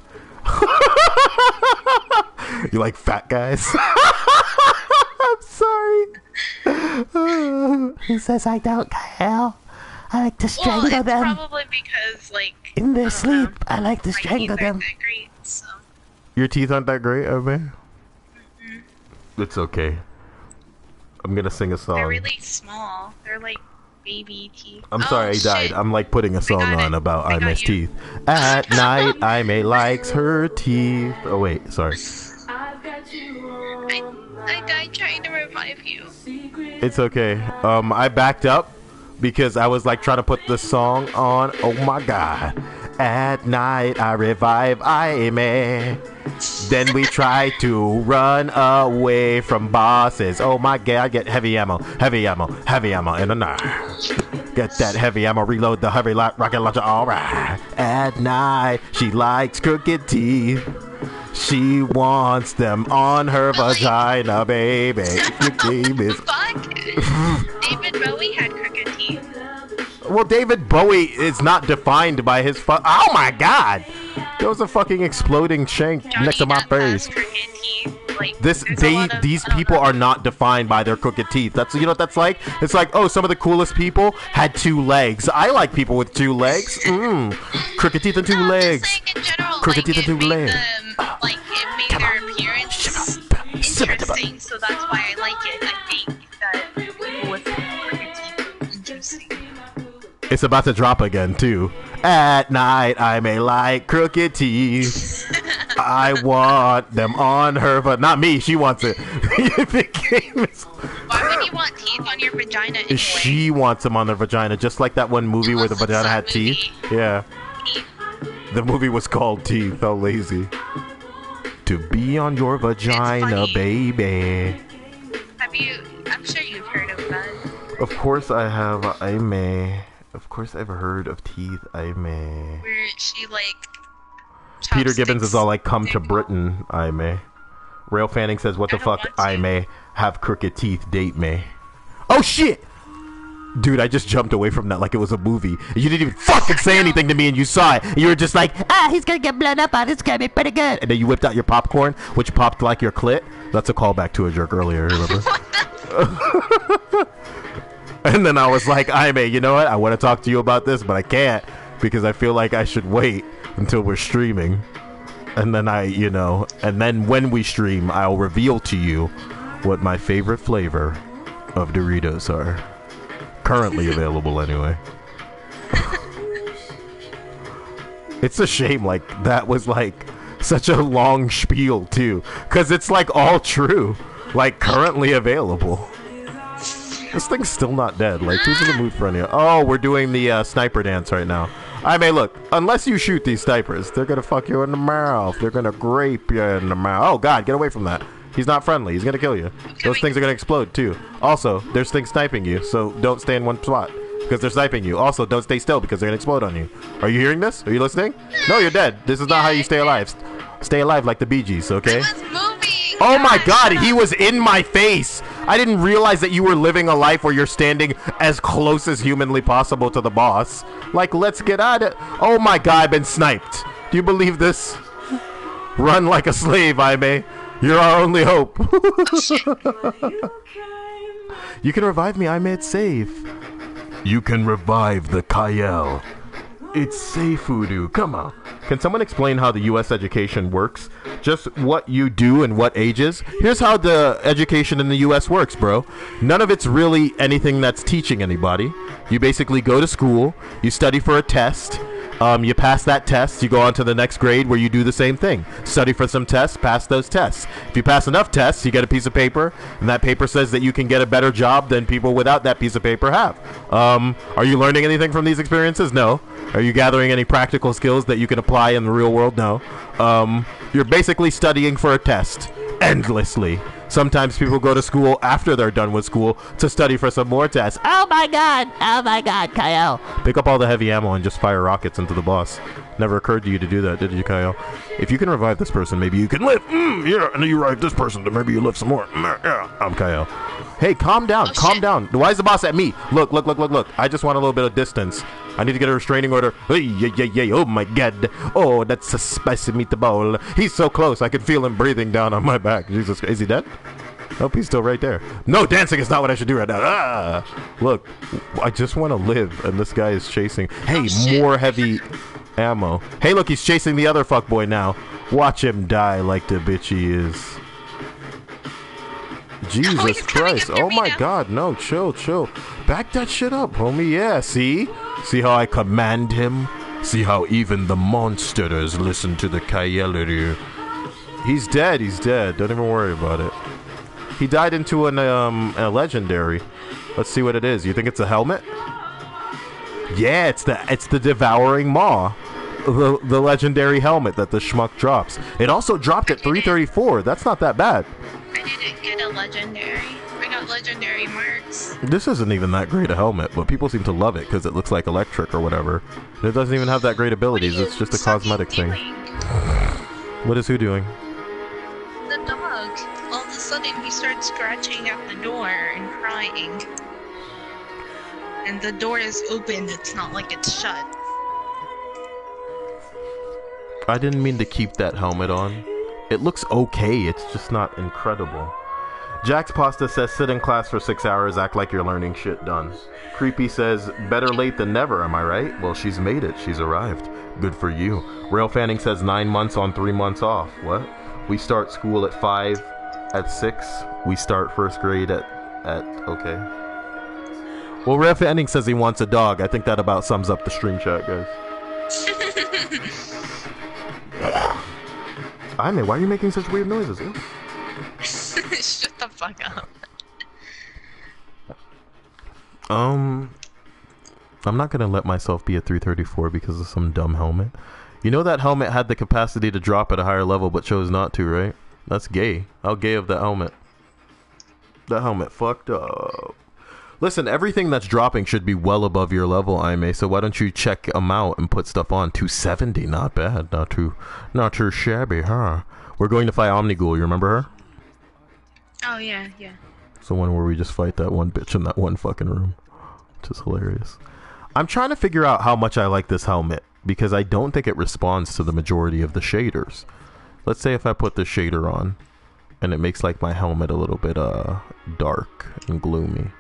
You like fat guys? I'm sorry. Who says I don't, Cyael? I like to strangle them. Probably because, like, in their sleep, I like to strangle them. Great, so. Your teeth aren't that great, Aime? It's okay. I'm gonna sing a song. They're really small. They're like baby teeth. I'm sorry, I died. I'm like putting a song on about Aime's teeth. At night, Aime likes her teeth. Oh wait, sorry. I died trying to revive you. It's okay. I backed up because I was like trying to put the song on. Oh my god. At night, I revive Aime. Then we try to run away from bosses. Oh my god, I get heavy ammo, heavy ammo, heavy ammo in the night. Get that heavy ammo, reload the heavy rocket launcher, alright. At night, she likes crooked teeth. She wants them on her vagina, baby. Fuck! David Bowie had crooked teeth. Well, David Bowie is not defined by his oh my god! There was a fucking exploding shank next to my face. Like, these people are not defined by their crooked teeth. That's, you know what that's like? It's like, oh, some of the coolest people had 2 legs. I like people with 2 legs. Crooked teeth and 2 legs. Crooked teeth and 2 legs. Like, it made their appearance interesting, so that's why I like it. I think that people with crooked teeth are interesting. It's about to drop again, too. At night, I may like crooked teeth. I want them on her, but not me. She wants it. The game is... Why would you want teeth on your vagina anyway? She wants them on their vagina, just like that one movie where the vagina had teeth. Yeah. The movie was called Teeth. How lazy. To be on your vagina, baby. I'm sure you've heard of that. Of course I have. Aime. Of course I've heard of Teeth. Aime. Where she, like... Peter Gibbons is all like, come to Britain, Aime. Rail Fanning says, what the fuck, Aime? Have crooked teeth, date me. Oh shit! Dude, I just jumped away from that like it was a movie. You didn't even fucking say anything to me and you saw it. And you were just like, he's gonna get blown up on. It's gonna be pretty good. And then you whipped out your popcorn, which popped like your clit. That's a callback to a jerk earlier, remember? And then I was like, Aime, you know what? I want to talk to you about this, but I can't because I feel like I should wait until we're streaming. And then and then when we stream, I'll reveal to you what my favorite flavor of Doritos are. Currently available anyway. It's a shame, like, that was like such a long spiel too, because it's like all true, like currently available. This thing's still not dead. Like, who's in the mood for any? Oh, we're doing the sniper dance right now. I mean, look, unless you shoot these snipers, they're gonna fuck you in the mouth. They're gonna grape you in the mouth. Oh god, get away from that. He's not friendly. He's gonna kill you. Those things are gonna explode too. Also, there's things sniping you, so don't stay in one spot. because they're sniping you. Also, don't stay still because they're gonna explode on you. Are you hearing this? Are you listening? No, you're dead. This is not how you stay alive. Stay alive like the Bee Gees, okay? I was moving. Oh my God, he was in my face. I didn't realize that you were living a life where you're standing as close as humanly possible to the boss. Like, let's get at it. Oh my God, I've been sniped. Do you believe this? Run like a slave, Aime. You're our only hope. You can revive me, Aime. It's safe. You can revive the Cyael. It's safe, Voodoo. Come on. Can someone explain how the U.S. education works? Just what you do and what ages? Here's how the education in the U.S. works, bro. None of it's really anything that's teaching anybody. You basically go to school, you study for a test, you pass that test, you go on to the next grade where you do the same thing. Study for some tests, pass those tests. If you pass enough tests, you get a piece of paper, and that paper says that you can get a better job than people without that piece of paper have. Are you learning anything from these experiences? No. Are you gathering any practical skills that you can apply in the real world? No. You're basically studying for a test endlessly. Sometimes people go to school after they're done with school to study for some more tests. Oh my God, Cyael. Pick up all the heavy ammo and just fire rockets into the boss. Never occurred to you to do that, did you, Cyael? If you can revive this person, maybe you can live. Yeah, and then you revive this person, then maybe you live some more. Yeah, I'm Cyael. Hey, calm down, calm down. Why is the boss at me? Look. I just want a little bit of distance. I need to get a restraining order. Hey, oh my God. Oh, that's a spicy meatball. He's so close. I can feel him breathing down on my back. Jesus, is he dead? Nope, he's still right there. No, dancing is not what I should do right now. Look, I just want to live, and this guy is chasing. Hey, more heavy ammo. Hey, look, he's chasing the other fuckboy now. Watch him die like the bitch he is. Jesus Christ. Oh my God. No, chill. Back that shit up, homie. Yeah, see? See how I command him? See how even the monsters listen to the Cyael. He's dead. Don't even worry about it. He died into a legendary. Let's see what it is. You think it's a helmet? Yeah, it's the devouring maw. The legendary helmet that the schmuck drops. It also dropped at 334. That's not that bad. I didn't get a legendary. I got legendary marks. This isn't even that great a helmet, but people seem to love it because it looks like electric or whatever. It doesn't even have that great abilities. It's just a cosmetic thing. What is who doing? The dog. All of a sudden he starts scratching at the door and crying. And the door is open. It's not like it's shut. I didn't mean to keep that helmet on. It looks okay, it's just not incredible. Jack's Pasta says, sit in class for 6 hours, act like you're learning shit done. Creepy says, better late than never, am I right? Well, she's made it, she's arrived. Good for you. Rail Fanning says 9 months on 3 months off. What? We start school at 5, at 6. We start first grade at okay. Well, Rail Fanning says he wants a dog. I think that about sums up the stream chat, guys. Aime, why are you making such weird noises? Shut the fuck up. I'm not gonna let myself be at 334 because of some dumb helmet. You know that helmet had the capacity to drop at a higher level but chose not to, right? That's gay. How gay of the helmet. That helmet fucked up. Listen, everything that's dropping should be well above your level, Aime, so why don't you check them out and put stuff on? 270, not bad. Not too shabby, huh? We're going to fight Omnighoul, you remember her? Oh, yeah. It's the one where we just fight that one bitch in that one fucking room. Which is hilarious. I'm trying to figure out how much I like this helmet, because I don't think it responds to the majority of the shaders. Let's say if I put the shader on, and it makes like my helmet a little bit dark and gloomy.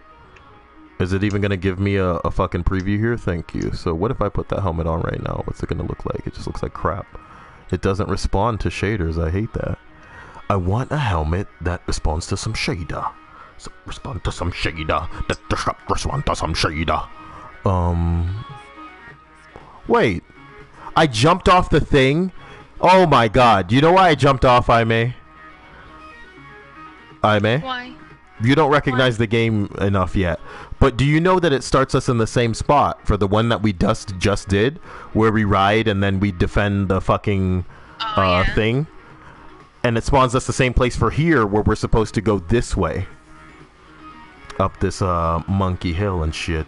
Is it even going to give me a fucking preview here? Thank you. So what if I put that helmet on right now? What's it going to look like? It just looks like crap. It doesn't respond to shaders. I hate that. I want a helmet that responds to some shader. Respond to some shader. Respond to some shader. Wait. I jumped off the thing? Oh my God. You know why I jumped off, Aime? Why? You don't recognize the game enough yet. But do you know that it starts us in the same spot for the one that we just did? Where we ride and then we defend the fucking thing? And it spawns us the same place for here where we're supposed to go this way. up this monkey hill and shit.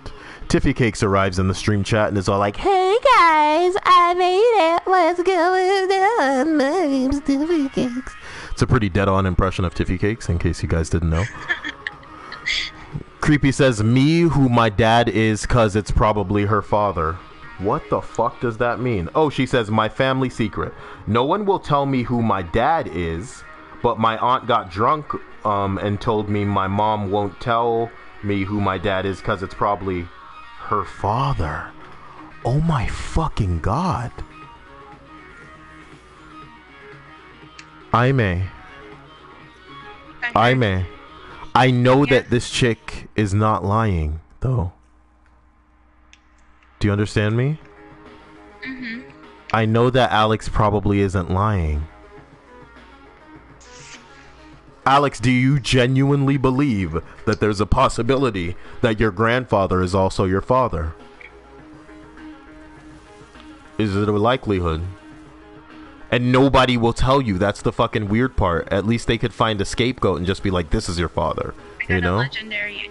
Tiffy Cakes arrives in the stream chat and is all like, "Hey guys, I made it. What's going on? My name's Tiffy Cakes." It's a pretty dead-on impression of Tiffy Cakes, in case you guys didn't know. Creepy says, "Me, who my dad is, cause it's probably her father." What the fuck does that mean? Oh, she says, "My family secret. No one will tell me who my dad is, but my aunt got drunk and told me my mom won't tell me who my dad is, cause it's probably her father." Oh my fucking god. Aime. I know that this chick is not lying, though. Do you understand me? Mm-hmm. I know that Alex probably isn't lying. Alex, do you genuinely believe that there's a possibility that your grandfather is also your father? Is it a likelihood? And nobody will tell you. That's the fucking weird part. At least they could find a scapegoat and just be like, "This is your father." I got you know? a legendary,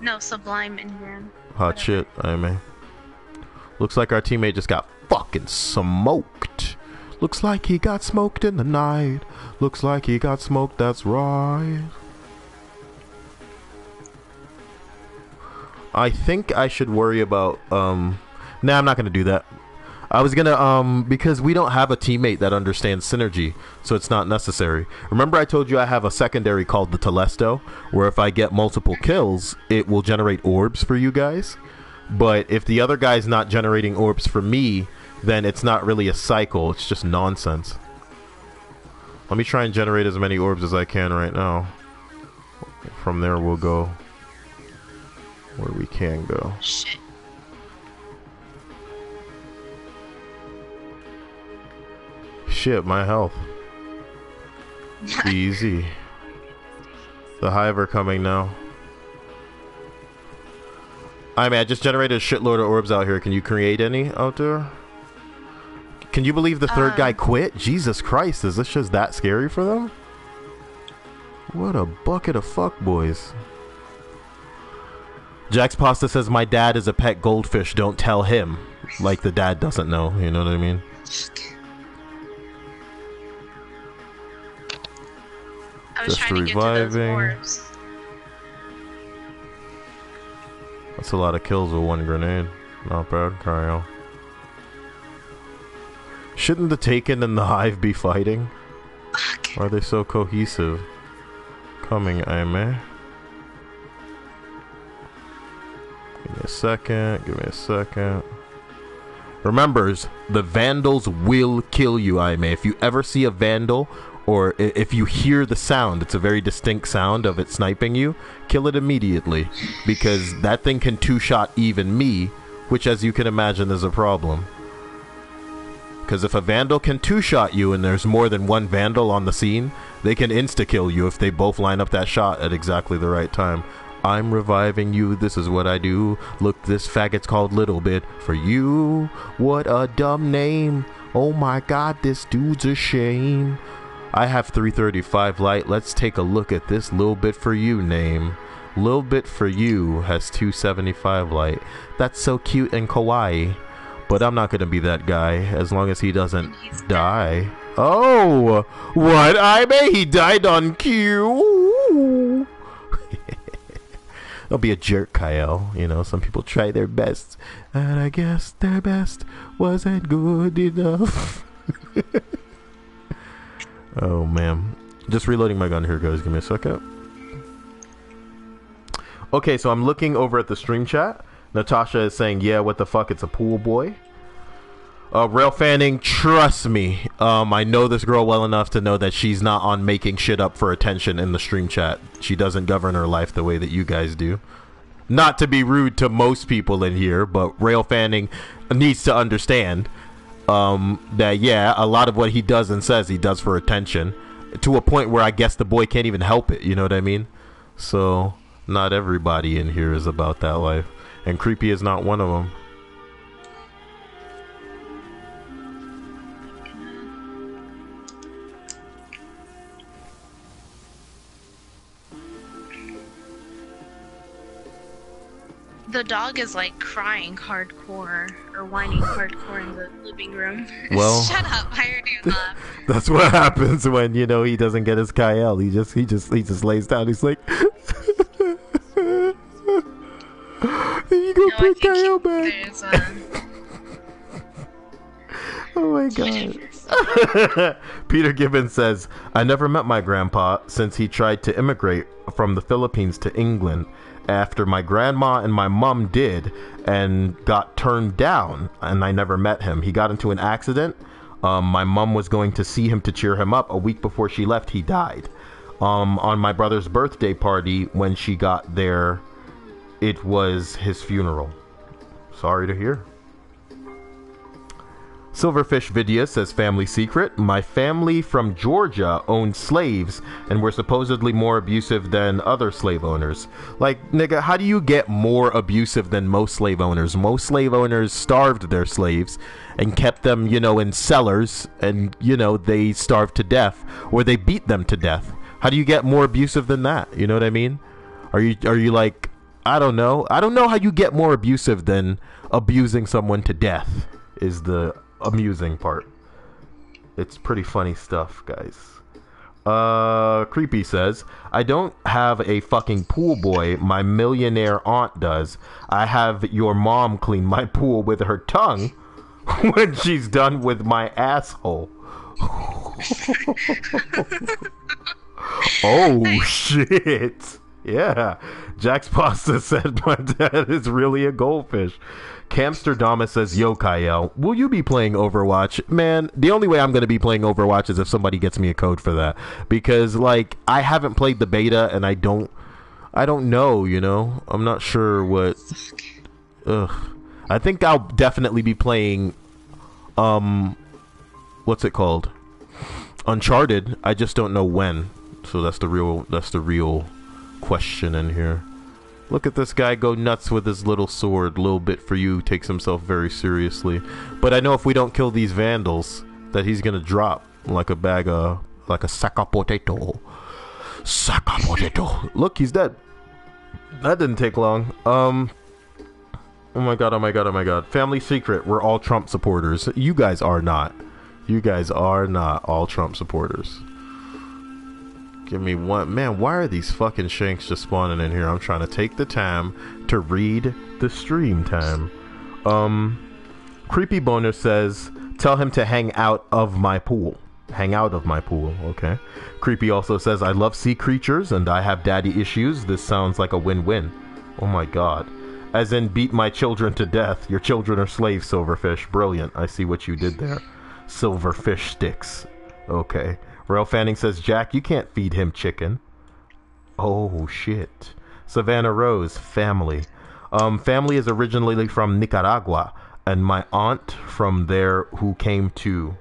no, sublime Indian. Hot shit, I mean. Looks like our teammate just got fucking smoked. Looks like he got smoked in the night. Looks like he got smoked, that's right. I think I should worry about, Nah, I'm not gonna do that. I was gonna, because we don't have a teammate that understands synergy, so it's not necessary. Remember I told you I have a secondary called the Telesto, where if I get multiple kills, it will generate orbs for you guys. But if the other guy's not generating orbs for me, then it's not really a cycle, it's just nonsense. Let me try and generate as many orbs as I can right now. From there we'll go where we can go. Shit. Shit, my health. Easy. The hive are coming now. I just generated a shitload of orbs out here. Can you create any out there? Can you believe the third guy quit? Jesus Christ, is this just that scary for them? What a bucket of fuckboys. Jack's Pasta says, "My dad is a pet goldfish, don't tell him." Like the dad doesn't know, you know what I mean? I was Just trying to get to those reviving. orbs. That's a lot of kills with one grenade. Not bad, Cyael. Shouldn't the Taken and the Hive be fighting? Why are they so cohesive? Coming, Aime. Give me a second. Give me a second. Remembers, the Vandals will kill you, Aime. If you ever see a Vandal, or if you hear the sound, it's a very distinct sound of it sniping you, kill it immediately. Because that thing can two-shot even me, which as you can imagine is a problem. Because if a Vandal can two-shot you and there's more than one Vandal on the scene, they can insta-kill you if they both line up that shot at exactly the right time. I'm reviving you, this is what I do. Look, this faggot's called Little Bit for you. What a dumb name. Oh my god, this dude's a shame. I have 335 light. Let's take a look at this Little Bit for You name. Little Bit for You has 275 light. That's so cute and kawaii. But I'm not gonna be that guy as long as he doesn't die. Oh, what? I may he died on cue. Don't be a jerk, Cyael. You know, some people try their best, and I guess their best wasn't good enough. Oh man, just reloading my gun here, guys. Give me a second. Okay, so I'm looking over at the stream chat. Natasha is saying, "Yeah, what the fuck? It's a pool boy." Rail Fanning, trust me. I know this girl well enough to know that she's not on making shit up for attention in the stream chat. She doesn't govern her life the way that you guys do. Not to be rude to most people in here, but Rail Fanning needs to understand that, yeah, a lot of what he does and says he does for attention. To a point where I guess the boy can't even help it, you know what I mean? So, not everybody in here is about that life. And Creepy is not one of them. The dog is like crying hardcore or whining hardcore in the living room. Well, shut up! I heard you laugh. That's what happens when he doesn't get his Cyael. He just lays down. He's like, "You go bring Cyael back." Oh my god. Peter Gibbons says, I never met my grandpa since he tried to immigrate from the Philippines to England. After my grandma and my mom did and got turned down, and I never met him. He got into an accident. My mom was going to see him to cheer him up. A week before she left, he died. On my brother's birthday party, when she got there, it was his funeral. Sorry to hear. Silverfish Vidya says, family secret. My family from Georgia owned slaves and were supposedly more abusive than other slave owners. Like, nigga, how do you get more abusive than most slave owners? Most slave owners starved their slaves and kept them, in cellars, and, they starved to death, or they beat them to death. How do you get more abusive than that? You know what I mean? Are you like, I don't know. I don't know how you get more abusive than abusing someone to death is the amusing part. It's pretty funny stuff, guys. Creepy says, I don't have a fucking pool boy. My millionaire aunt does. I have your mom clean my pool with her tongue when she's done with my asshole. Oh shit. Yeah. Jack's Pasta said my dad is really a goldfish. Camsterdamus says, yo, Cyael, will you be playing Overwatch? Man, the only way I'm going to be playing Overwatch is if somebody gets me a code for that. Because, like, I haven't played the beta, and I don't know, I'm not sure what... Ugh. I think I'll definitely be playing, what's it called? Uncharted. I just don't know when. So that's the real question in here. Look at this guy go nuts with his little sword. Little bit for you, takes himself very seriously. But I know if we don't kill these vandals, that he's gonna drop like a sack of potato. Sack of potato. Look, he's dead. That didn't take long. Oh my god. Family secret, we're all Trump supporters. You guys are not. You guys are not all Trump supporters. Give me one. Man, why are these fucking shanks just spawning in here? I'm trying to take the time to read the stream time. Creepy Boner says, tell him to hang out of my pool. Hang out of my pool. Okay. Creepy also says, I love sea creatures and I have daddy issues. This sounds like a win-win. Oh my god. As in, beat my children to death. Your children are slaves, Silverfish. Brilliant. I see what you did there. Silverfish sticks. Okay. Rail Fanning says, Jack, you can't feed him chicken. Oh, shit. Savannah Rose, family. Family is originally from Nicaragua, and my aunt from there who came to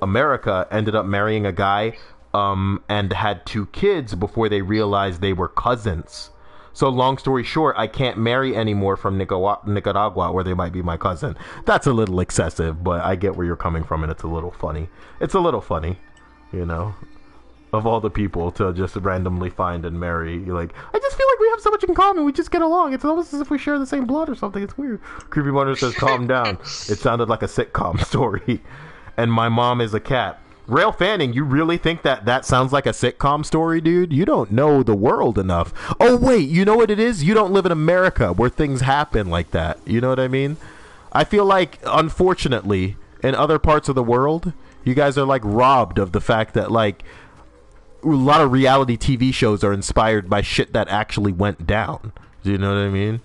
America ended up marrying a guy and had 2 kids before they realized they were cousins. So long story short, I can't marry anymore from Nicaragua, where they might be my cousin. That's a little excessive, but I get where you're coming from, and it's a little funny. It's a little funny. Of all the people to just randomly find and marry. You're like, I just feel like we have so much in common. We just get along. It's almost as if we share the same blood or something. It's weird. Creepy Wonder says, calm down. It sounded like a sitcom story. And my mom is a cat. Rail Fanning, you really think that sounds like a sitcom story, dude? You don't know the world enough. Oh, wait, you know what it is? You don't live in America where things happen like that. You know what I mean? I feel like, unfortunately, in other parts of the world, you guys are like robbed of the fact that like a lot of reality TV shows are inspired by shit that actually went down. Do you know what I mean?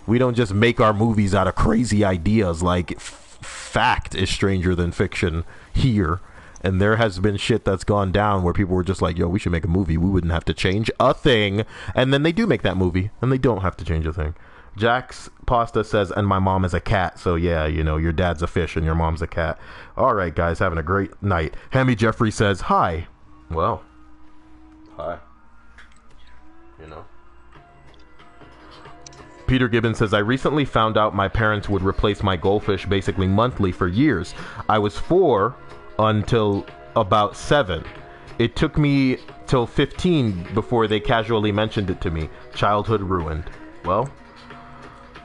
We don't just make our movies out of crazy ideas. Like fact is stranger than fiction here. And there has been shit that's gone down where people were just like, yo, we should make a movie. We wouldn't have to change a thing. And then they do make that movie and they don't have to change a thing. Jack's Pasta says, and my mom is a cat. So yeah, your dad's a fish and your mom's a cat. All right, guys, having a great night. Hammy Jeffrey says, hi. Well, hi. Peter Gibbons says, I recently found out my parents would replace my goldfish basically monthly for years. I was 4 until about 7. It took me till 15 before they casually mentioned it to me. Childhood ruined. Well,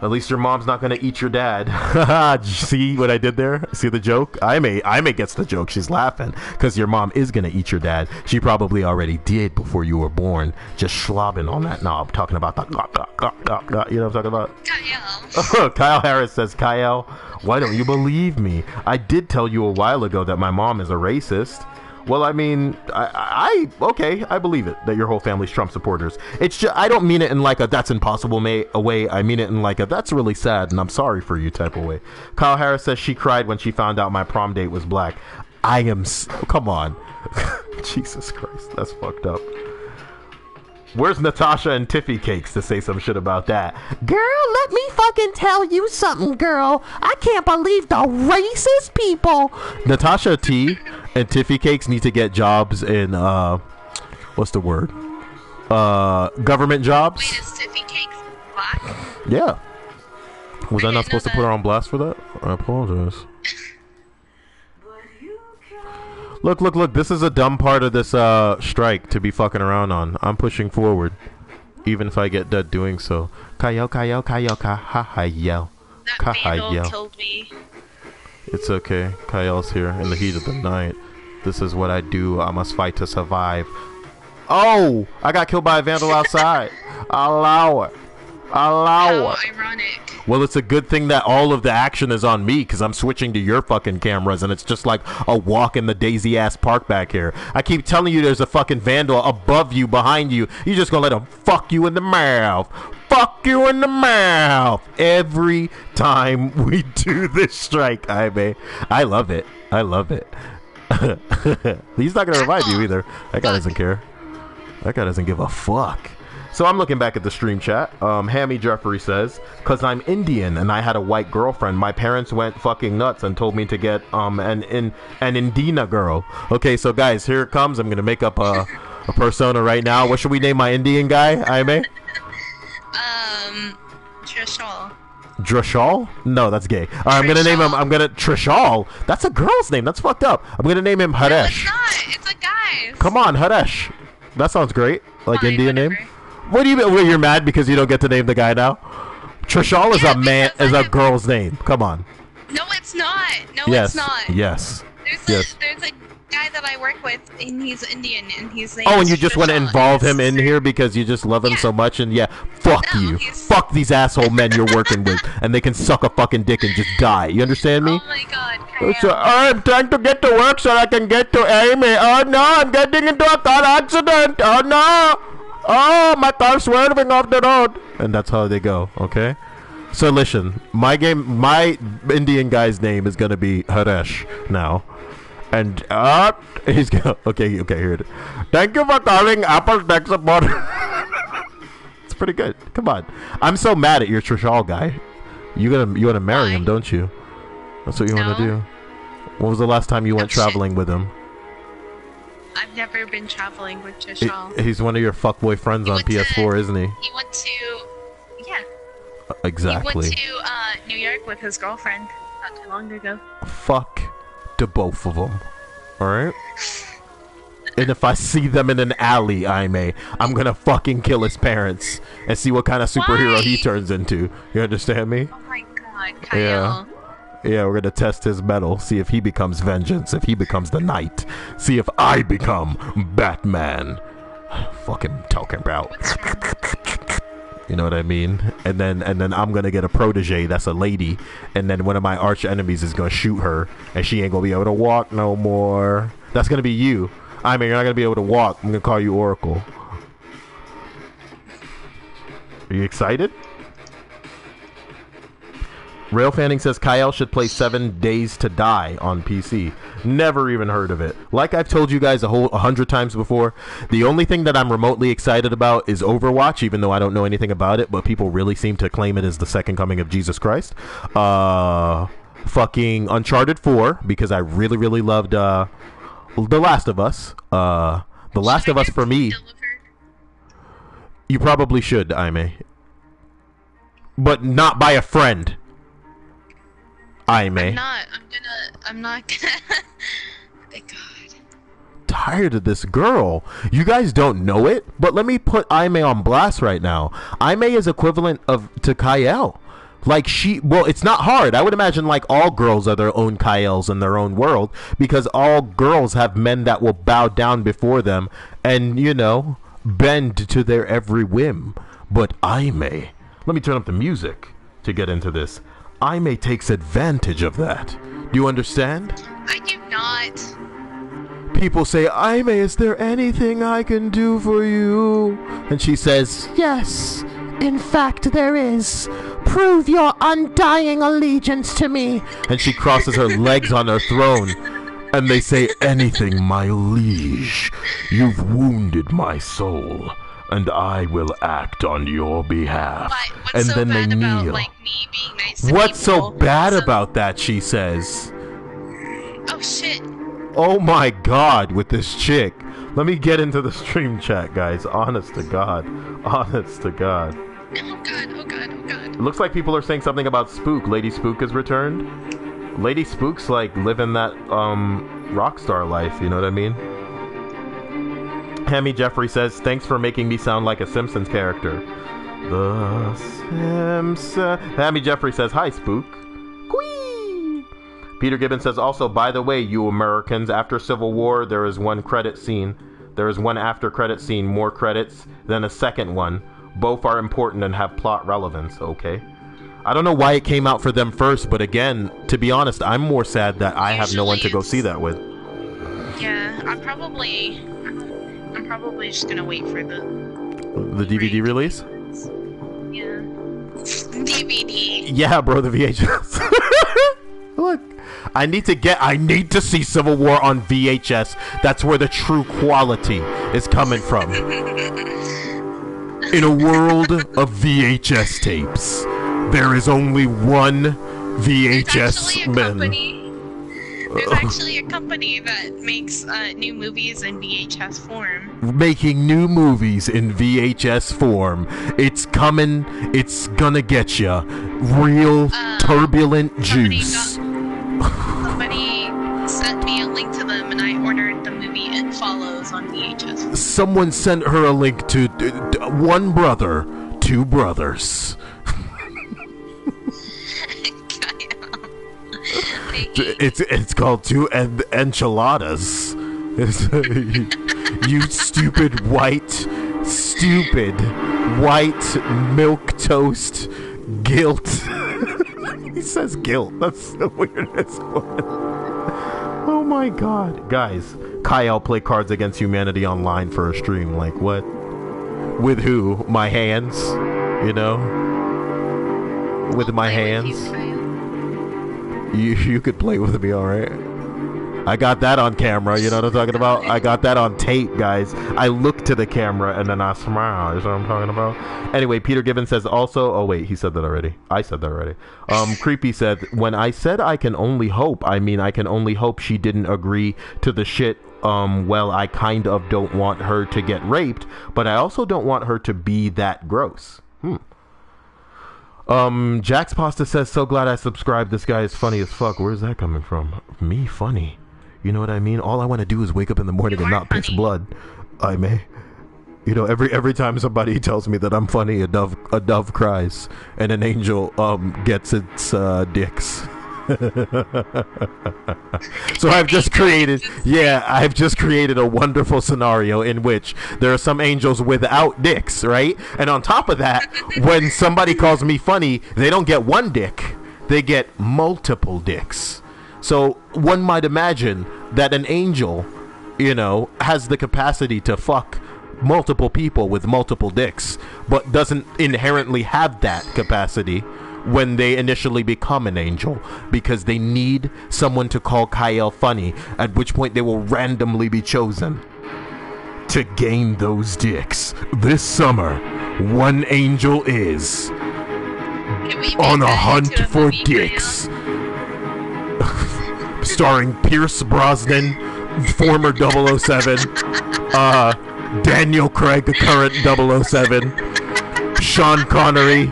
At least your mom's not gonna eat your dad. See what I did there? See the joke? I may gets the joke. She's laughing because your mom is gonna eat your dad. She probably already did before you were born. Just slobbing on that knob, talking about the you know what I'm talking about? Cyael. Kyle Harris says, Cyael, why don't you believe me? I did tell you a while ago that my mom is a racist. Well, I mean, okay, I believe it, that your whole family's Trump supporters. It's just, I don't mean it in like a that's impossible way. I mean it in like a that's really sad and I'm sorry for you type of way. Kyle Harris says she cried when she found out my prom date was black. Come on. Jesus Christ, that's fucked up. Where's Natasha and Tiffy Cakes to say some shit about that? Girl, let me fucking tell you something, girl. I can't believe the racist people. Natasha T and Tiffy Cakes need to get jobs in, what's the word? Government jobs. Wait, is Tiffy Cakes black? Yeah. Was I not supposed to put her on blast for that? I apologize. Look, this is a dumb part of this strike to be fucking around on. I'm pushing forward, even if I get dead doing so. Cyael, Cyael. That vandal killed me. It's okay. Cyael's here in the heat of the night. This is what I do. I must fight to survive. Oh! I got killed by a vandal outside. Allow it. Allow it. Ironic. Well, it's a good thing that all of the action is on me because I'm switching to your fucking cameras and it's just like a walk in the daisy ass park back here. I keep telling you there's a fucking vandal above you, behind you. You just gonna let him fuck you in the mouth. Fuck you in the mouth every time we do this strike, I love it. I love it. He's not gonna revive you either. That guy doesn't care. That guy doesn't give a fuck. So I'm looking back at the stream chat. Hammy Jeffrey says, "Cause I'm Indian and I had a white girlfriend. My parents went fucking nuts and told me to get an Indina girl." Okay, so guys, here it comes. I'm gonna make up a persona right now. What should we name my Indian guy, Aime? Trishal. Drashal? No, that's gay. All right, I'm gonna name him. Trishal. That's a girl's name. That's fucked up. I'm gonna name him Haresh. No, it's not. It's a guy. Come on, Haresh. That sounds great. Like Fine, Indian whatever. name. What do you mean? Well, you're mad because you don't get to name the guy now? Trishal is a girl's name. Come on. No, it's not. No, Yes. it's not. Yes. There's a guy that I work with, and he's Indian, and he's named Oh, and you just want to Trishal. involve him in here because you just love him so much, and yeah, fuck No, you. he's- Fuck these asshole men you're working with, and they can suck a fucking dick and just die. You understand me? Oh my god, So, I'm trying to get to work so I can get to Amy. Oh no, I'm getting into a car accident. Oh no. Oh, my car's swerving off the road. And that's how they go, okay? So listen, my Indian guy's name is gonna be Haresh now. And he's gonna okay, here it is. Thank you for calling Apple Tech Support. It's pretty good. Come on. I'm so mad at your Trishal guy. You wanna marry him, don't you? That's what you wanna do. When was the last time you went traveling with him? I've never been traveling with Trishal. He's one of your fuckboy friends on PS4, isn't he? He went to, yeah. Exactly. He went to New York with his girlfriend not too long ago. Fuck to both of them. Alright? And if I see them in an alley, I'm gonna fucking kill his parents and see what kind of superhero he turns into. You understand me? Oh my god, Cyael. Yeah, we're gonna test his mettle, see if he becomes vengeance, if he becomes the knight, see if I become Batman. Fucking talking about. You know what I mean? And then I'm gonna get a protege that's a lady, and then one of my arch enemies is gonna shoot her, and she ain't gonna be able to walk no more. That's gonna be you. You're not gonna be able to walk. I'm gonna call you Oracle. Are you excited? Rail Fanning says Cyael should play 7 Days to Die on PC. Never even heard of it. Like I've told you guys 100 times before, the only thing that I'm remotely excited about is Overwatch, even though I don't know anything about it, but people really seem to claim it as the second coming of Jesus Christ. Fucking Uncharted 4, because I really, really loved The Last of Us. The Last of Us for me. You probably should, Aime. But not by a friend. Aime. I'm not gonna. Thank God. Tired of this girl. You guys don't know it, but let me put Aime on blast right now. Aime is equivalent to Cyael. Like well, it's not hard. I would imagine like all girls are their own Cyaels in their own world, because all girls have men that will bow down before them and, you know, bend to their every whim. But Aime, let me turn up the music to get into this. Aime takes advantage of that. Do you understand? I do not. People say, Aime, is there anything I can do for you? And she says, yes, in fact there is. Prove your undying allegiance to me. And she crosses her legs on her throne. And they say, anything, my liege. You've wounded my soul, and I will act on your behalf. What's and so then bad they about, kneel. like, me being nice to What's people? so bad about that, she says. Oh, shit. Oh my god, with this chick. Let me get into the stream chat, guys. Honest to God. Honest to God. Oh, God, oh, God, oh, God. It looks like people are saying something about Spook. Lady Spook has returned. Lady Spook's like living that rock star life, you know what I mean? Hammy Jeffrey says, thanks for making me sound like a Simpsons character. The Simpsons. Hammy Jeffrey says, hi, Spook. Quee! Peter Gibbons says, also, by the way, you Americans, after Civil War, there is one credit scene. There is one after credit scene, more credits than a second one. Both are important and have plot relevance, okay? I don't know why it came out for them first, but again, to be honest, I'm more sad that I have no one to go see that with. Yeah, I'm probably just gonna wait for the DVD release? Yeah. DVD. Yeah, bro, the VHS. Look, I need to see Civil War on VHS. That's where the true quality is coming from. In a world of VHS tapes, there is only one VHS man. There's actually a company that makes new movies in VHS form. Making new movies in VHS form. It's coming. It's gonna get ya. Real turbulent juice. Somebody sent me a link to them, and I ordered the movie It Follows on VHS. Someone sent her a link to one brother, two brothers. It's called two enchiladas. You stupid white milk toast guilt. He says guilt. That's the weirdest one. Oh my god. Guys, Cyael play Cards Against Humanity online for a stream. Like what? With who? My hands? You know? With my hands? You could play with me, alright? I got that on camera, you know what I'm talking about? I got that on tape, guys. I look to the camera and then I smile, you know what I'm talking about? Anyway, Peter Gibbons says also... Oh, wait, he said that already. I said that already. Creepy said, when I said I can only hope, I mean I can only hope she didn't agree to the shit. Well, I kind of don't want her to get raped, but I also don't want her to be that gross. Jack's Pasta says, so glad I subscribed. This guy is funny as fuck. Where's that coming from? Me funny? You know what I mean? All I want to do is wake up in the morning and not piss blood. I may. You know, every time somebody tells me that I'm funny, a dove cries, and an angel gets its dicks. So I've just created a wonderful scenario in which there are some angels without dicks, right? And on top of that, when somebody calls me funny, they don't get one dick, they get multiple dicks. So one might imagine that an angel, you know, has the capacity to fuck multiple people with multiple dicks, but doesn't inherently have that capacity when they initially become an angel, because they need someone to call Cyael funny, at which point they will randomly be chosen to gain those dicks. This summer, one angel is on a hunt for dicks. Starring Pierce Brosnan, former 007, Daniel Craig, the current 007, Sean Connery,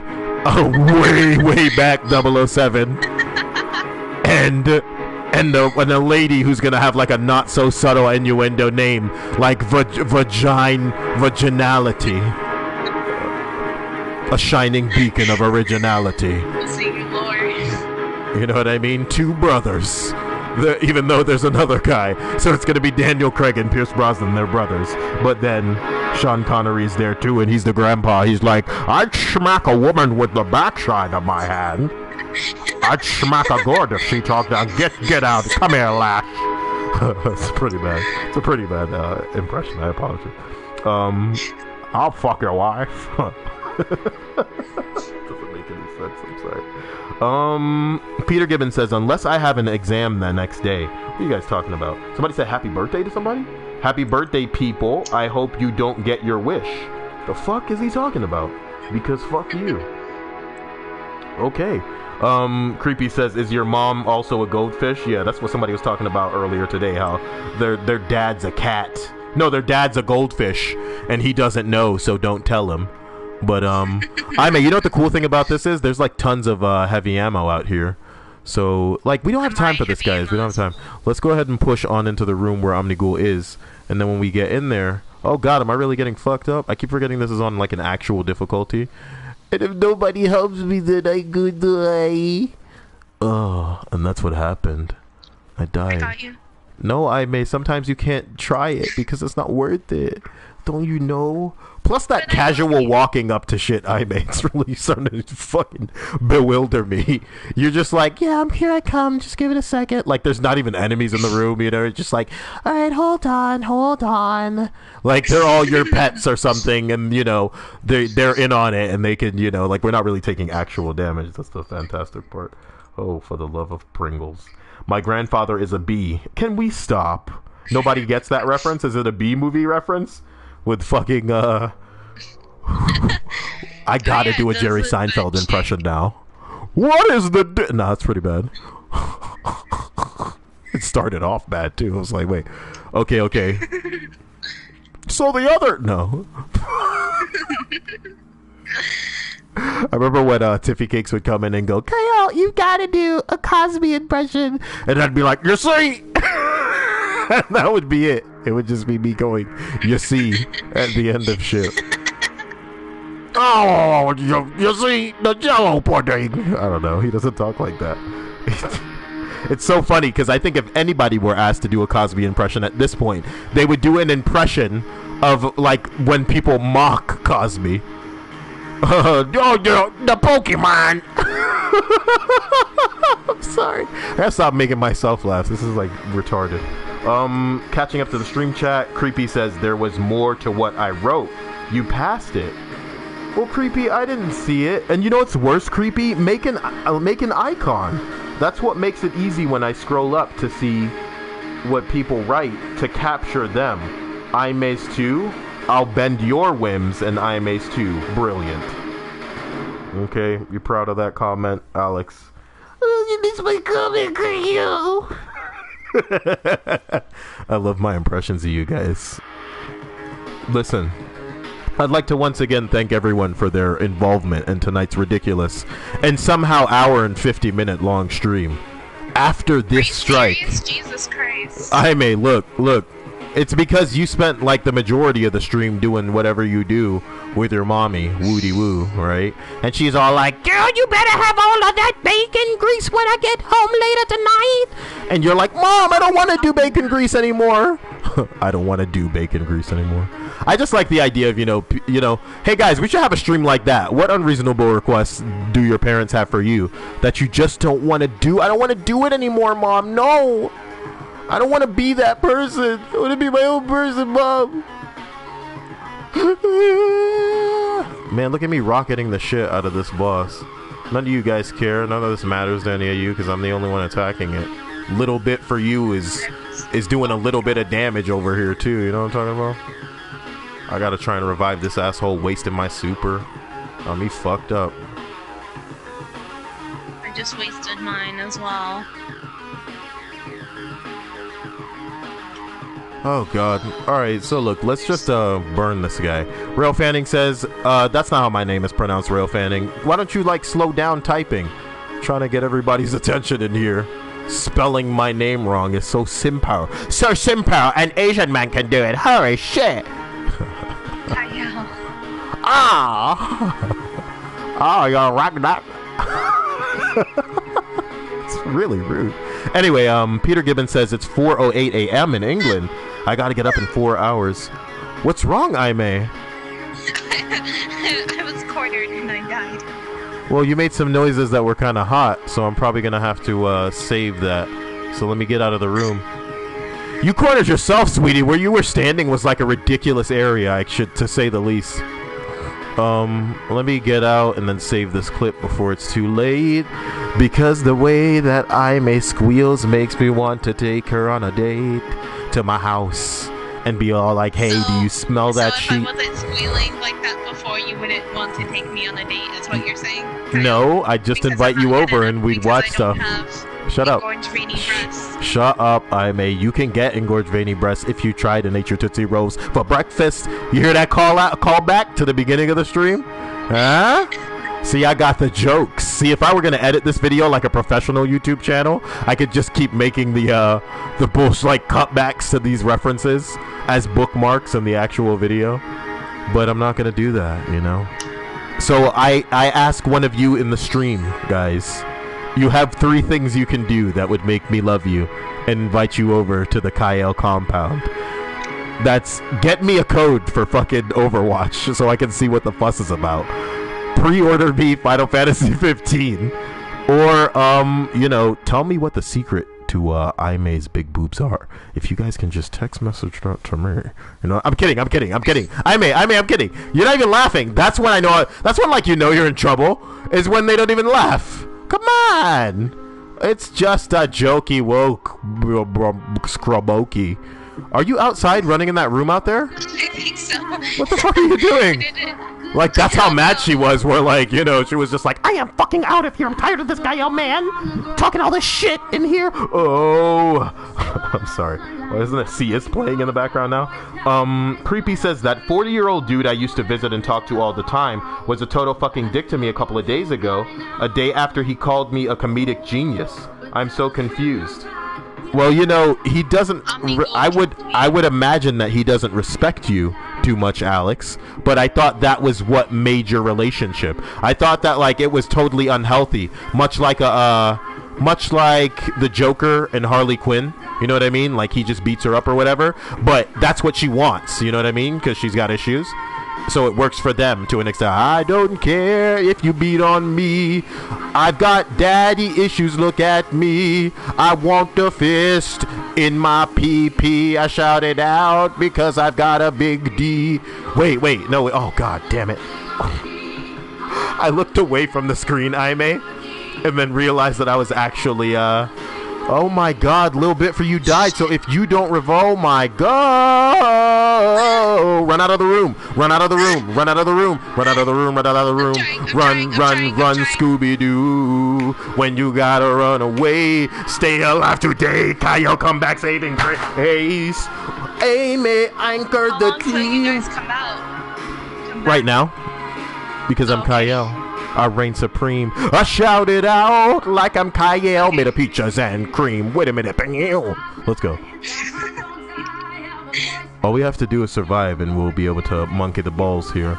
way back 007, and a lady who's gonna have like a not so subtle innuendo name like vaginality, a shining beacon of originality. You know what I mean? Two brothers. Even though there's another guy. So it's going to be Daniel Craig and Pierce Brosnan, they're brothers. But then Sean Connery's there too, and he's the grandpa. He's like, I'd smack a woman with the backside of my hand. I'd smack a gourd if she talked down. Get out. Come here, lass. It's pretty bad. It's a pretty bad impression. I apologize. I'll fuck your wife. Doesn't make any sense. I'm sorry. Peter Gibbons says, unless I have an exam the next day. What are you guys talking about? Somebody said happy birthday to somebody? Happy birthday, people. I hope you don't get your wish. The fuck is he talking about? Because fuck you. Okay. Creepy says, is your mom also a goldfish? Yeah, that's what somebody was talking about earlier today, how their dad's a cat. No, their dad's a goldfish, and he doesn't know, so don't tell him. But, I mean, you know what the cool thing about this is? There's, like, tons of, heavy ammo out here. So, like, we don't have time for this, guys. We don't have time. Let's go ahead and push on into the room where Omnigul is, and then when we get in there... Oh, God, am I really getting fucked up? I keep forgetting this is on, like, an actual difficulty. And if nobody helps me, then I go die. Oh, and that's what happened. I died. I got you. No, I may. Sometimes you can't try it because it's not worth it. Don't you know? Plus that casual walking up to shit, I may. It's really starting to fucking bewilder me. You're just like, yeah, here I come. Just give it a second. Like, there's not even enemies in the room, you know? It's just like, all right, hold on. Like, they're all your pets or something, and, you know, they're in on it, and they can, you know, like, we're not really taking actual damage. That's the fantastic part. Oh, for the love of Pringles. My grandfather is a bee. Can we stop? Nobody gets that reference? Is it a bee movie reference? With fucking, I gotta do a Jerry Seinfeld impression now. What is the... No, that's pretty bad. It started off bad, too. I was like, wait. Okay. So the other... No. I remember when Tiffy Cakes would come in and go, Cyael, you gotta do a Cosby impression. And I'd be like, you see? That would be it. It would just be me going, you see, at the end of shit. Oh, you see, the Jello pudding. I don't know. He doesn't talk like that. It's so funny because I think if anybody were asked to do a Cosby impression at this point, they would do an impression of, like, when people mock Cosby. The Pokemon. I'm sorry. I gotta stop making myself laugh. This is, like, retarded. Catching up to the stream chat, Creepy says there was more to what I wrote. You passed it. Well, Creepy, I didn't see it. And you know what's worse, Creepy? Make an icon. That's what makes it easy when I scroll up to see what people write to capture them. I Maze 2, I'll bend your whims, and I Maze 2. Brilliant. Okay, you proud of that comment, Alex? You missed my comment, Cyael. I love my impressions of you guys. Listen, I'd like to once again thank everyone for their involvement in tonight's ridiculous and somehow hour and 50-minute long stream. After this strike, Jesus Christ. I may look. It's because you spent like the majority of the stream doing whatever you do with your mommy, woody woo, right? And she's all like, girl, you better have all of that bacon grease when I get home later tonight. And you're like, Mom, I don't want to do bacon grease anymore. I don't want to do bacon grease anymore. I just like the idea of, you know, hey guys, we should have a stream like that. What unreasonable requests do your parents have for you that you just don't want to do? I don't want to do it anymore, Mom. No. I don't want to be that person. I want to be my own person, Mom. Man, look at me rocketing the shit out of this boss. None of you guys care. None of this matters to any of you because I'm the only one attacking it. Little bit for you is doing a little bit of damage over here too. You know what I'm talking about? I gotta try and revive this asshole wasting my super. Me fucked up. I just wasted mine as well. Oh god. Alright, so look, let's just burn this guy. Rail Fanning says, that's not how my name is pronounced, Rail Fanning. Why don't you like slow down typing? Trying to get everybody's attention in here. Spelling my name wrong is so simple. So simple, an Asian man can do it. Holy shit. Cyael. Ah. Oh, you're rock that. really rude. Anyway, Peter Gibbons says it's 4:08 a.m. in England. I gotta get up in 4 hours. What's wrong, Aime? I was cornered and I died. Well, you made some noises that were kind of hot, so I'm probably gonna have to save that. So let me get out of the room. You cornered yourself, sweetie. Where you were standing was like a ridiculous area, to say the least. Let me get out and then save this clip before it's too late. Because the way that Aime squeals makes me want to take her on a date to my house and be all like, hey, do you smell that sheet? So if I wasn't squealing like that before, you wouldn't want to take me on a date, is what you're saying? No, I'd just invite you over and we'd watch stuff. Shut up. Shut up, Aime. You can get engorged veiny breasts if you try to nature Tootsie Rolls for breakfast. You hear that call back to the beginning of the stream? Huh? See, I got the jokes. See, if I were gonna edit this video like a professional YouTube channel, I could just keep making the bullshit like cutbacks to these references as bookmarks in the actual video. But I'm not gonna do that, you know. So I ask one of you in the stream, guys. You have 3 things you can do that would make me love you and invite you over to the Cyael compound. That's get me a code for fucking Overwatch so I can see what the fuss is about. Pre-order me Final Fantasy 15. Or, you know, tell me what the secret to Aime's big boobs are. If you guys can just text message that to me. You know, I'm kidding. Aime, I'm kidding. You're not even laughing. That's when I know, that's when, like, you know you're in trouble, is when they don't even laugh. Come on! It's just a jokey woke scrubokey. Are you outside running in that room out there? I think so. What the fuck are you doing? Like, that's how mad she was, where, like, you know, she was just like, I am fucking out of here. I'm tired of this guy, man. Talking all this shit in here. Oh. I'm sorry. Well, isn't it CS playing in the background now? Creepy says that 40-year-old dude I used to visit and talk to all the time was a total fucking dick to me a couple of days ago, a day after he called me a comedic genius. I'm so confused. Well, you know, he doesn't. I would imagine that he doesn't respect you too much, Alex. But I thought that was what made your relationship. I thought that, like, it was totally unhealthy, much like the Joker and Harley Quinn. You know what I mean? Like, he just beats her up or whatever. But that's what she wants. You know what I mean? Because she's got issues. So it works for them to an extent. I don't care if you beat on me. I've got daddy issues, look at me. I want the fist in my pee-pee. I shout it out because I've got a big D. Wait, no, oh god damn it. I looked away from the screen, Aime, and then realized that I was actually, oh my god, little bit for you died, so if you don't oh my god, run out of the room, run out of the room, run out of the room, run out of the room, run out of the room, run, Scooby-Doo, when you gotta run away, stay alive today, Cyael come back saving grace, Aime anchored the team. Right now, because I'm Cyael. I reign supreme. I shout it out like I'm Cyael, made of peaches and cream. Wait a minute. Let's go. All we have to do is survive and we'll be able to monkey the balls here.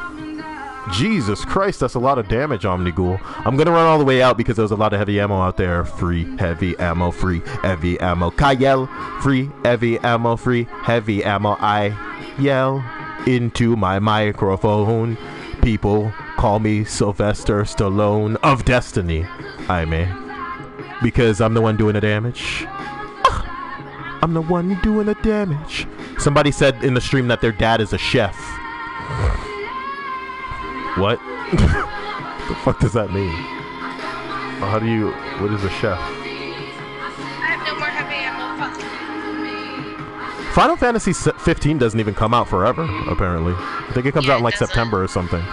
Jesus Christ, that's a lot of damage, Omnighoul. I'm gonna run all the way out because there's a lot of heavy ammo out there. Free heavy ammo, free heavy ammo. Cyael, free heavy ammo, free heavy ammo. I yell into my microphone. People call me Sylvester Stallone of Destiny, Aime, because I'm the one doing the damage. I'm the one doing the damage. Somebody said in the stream that their dad is a chef. What? The fuck does that mean? How do you... What is a chef? I have no more heavy ammo. Final Fantasy 15 doesn't even come out forever, apparently. I think it comes out in like September or something.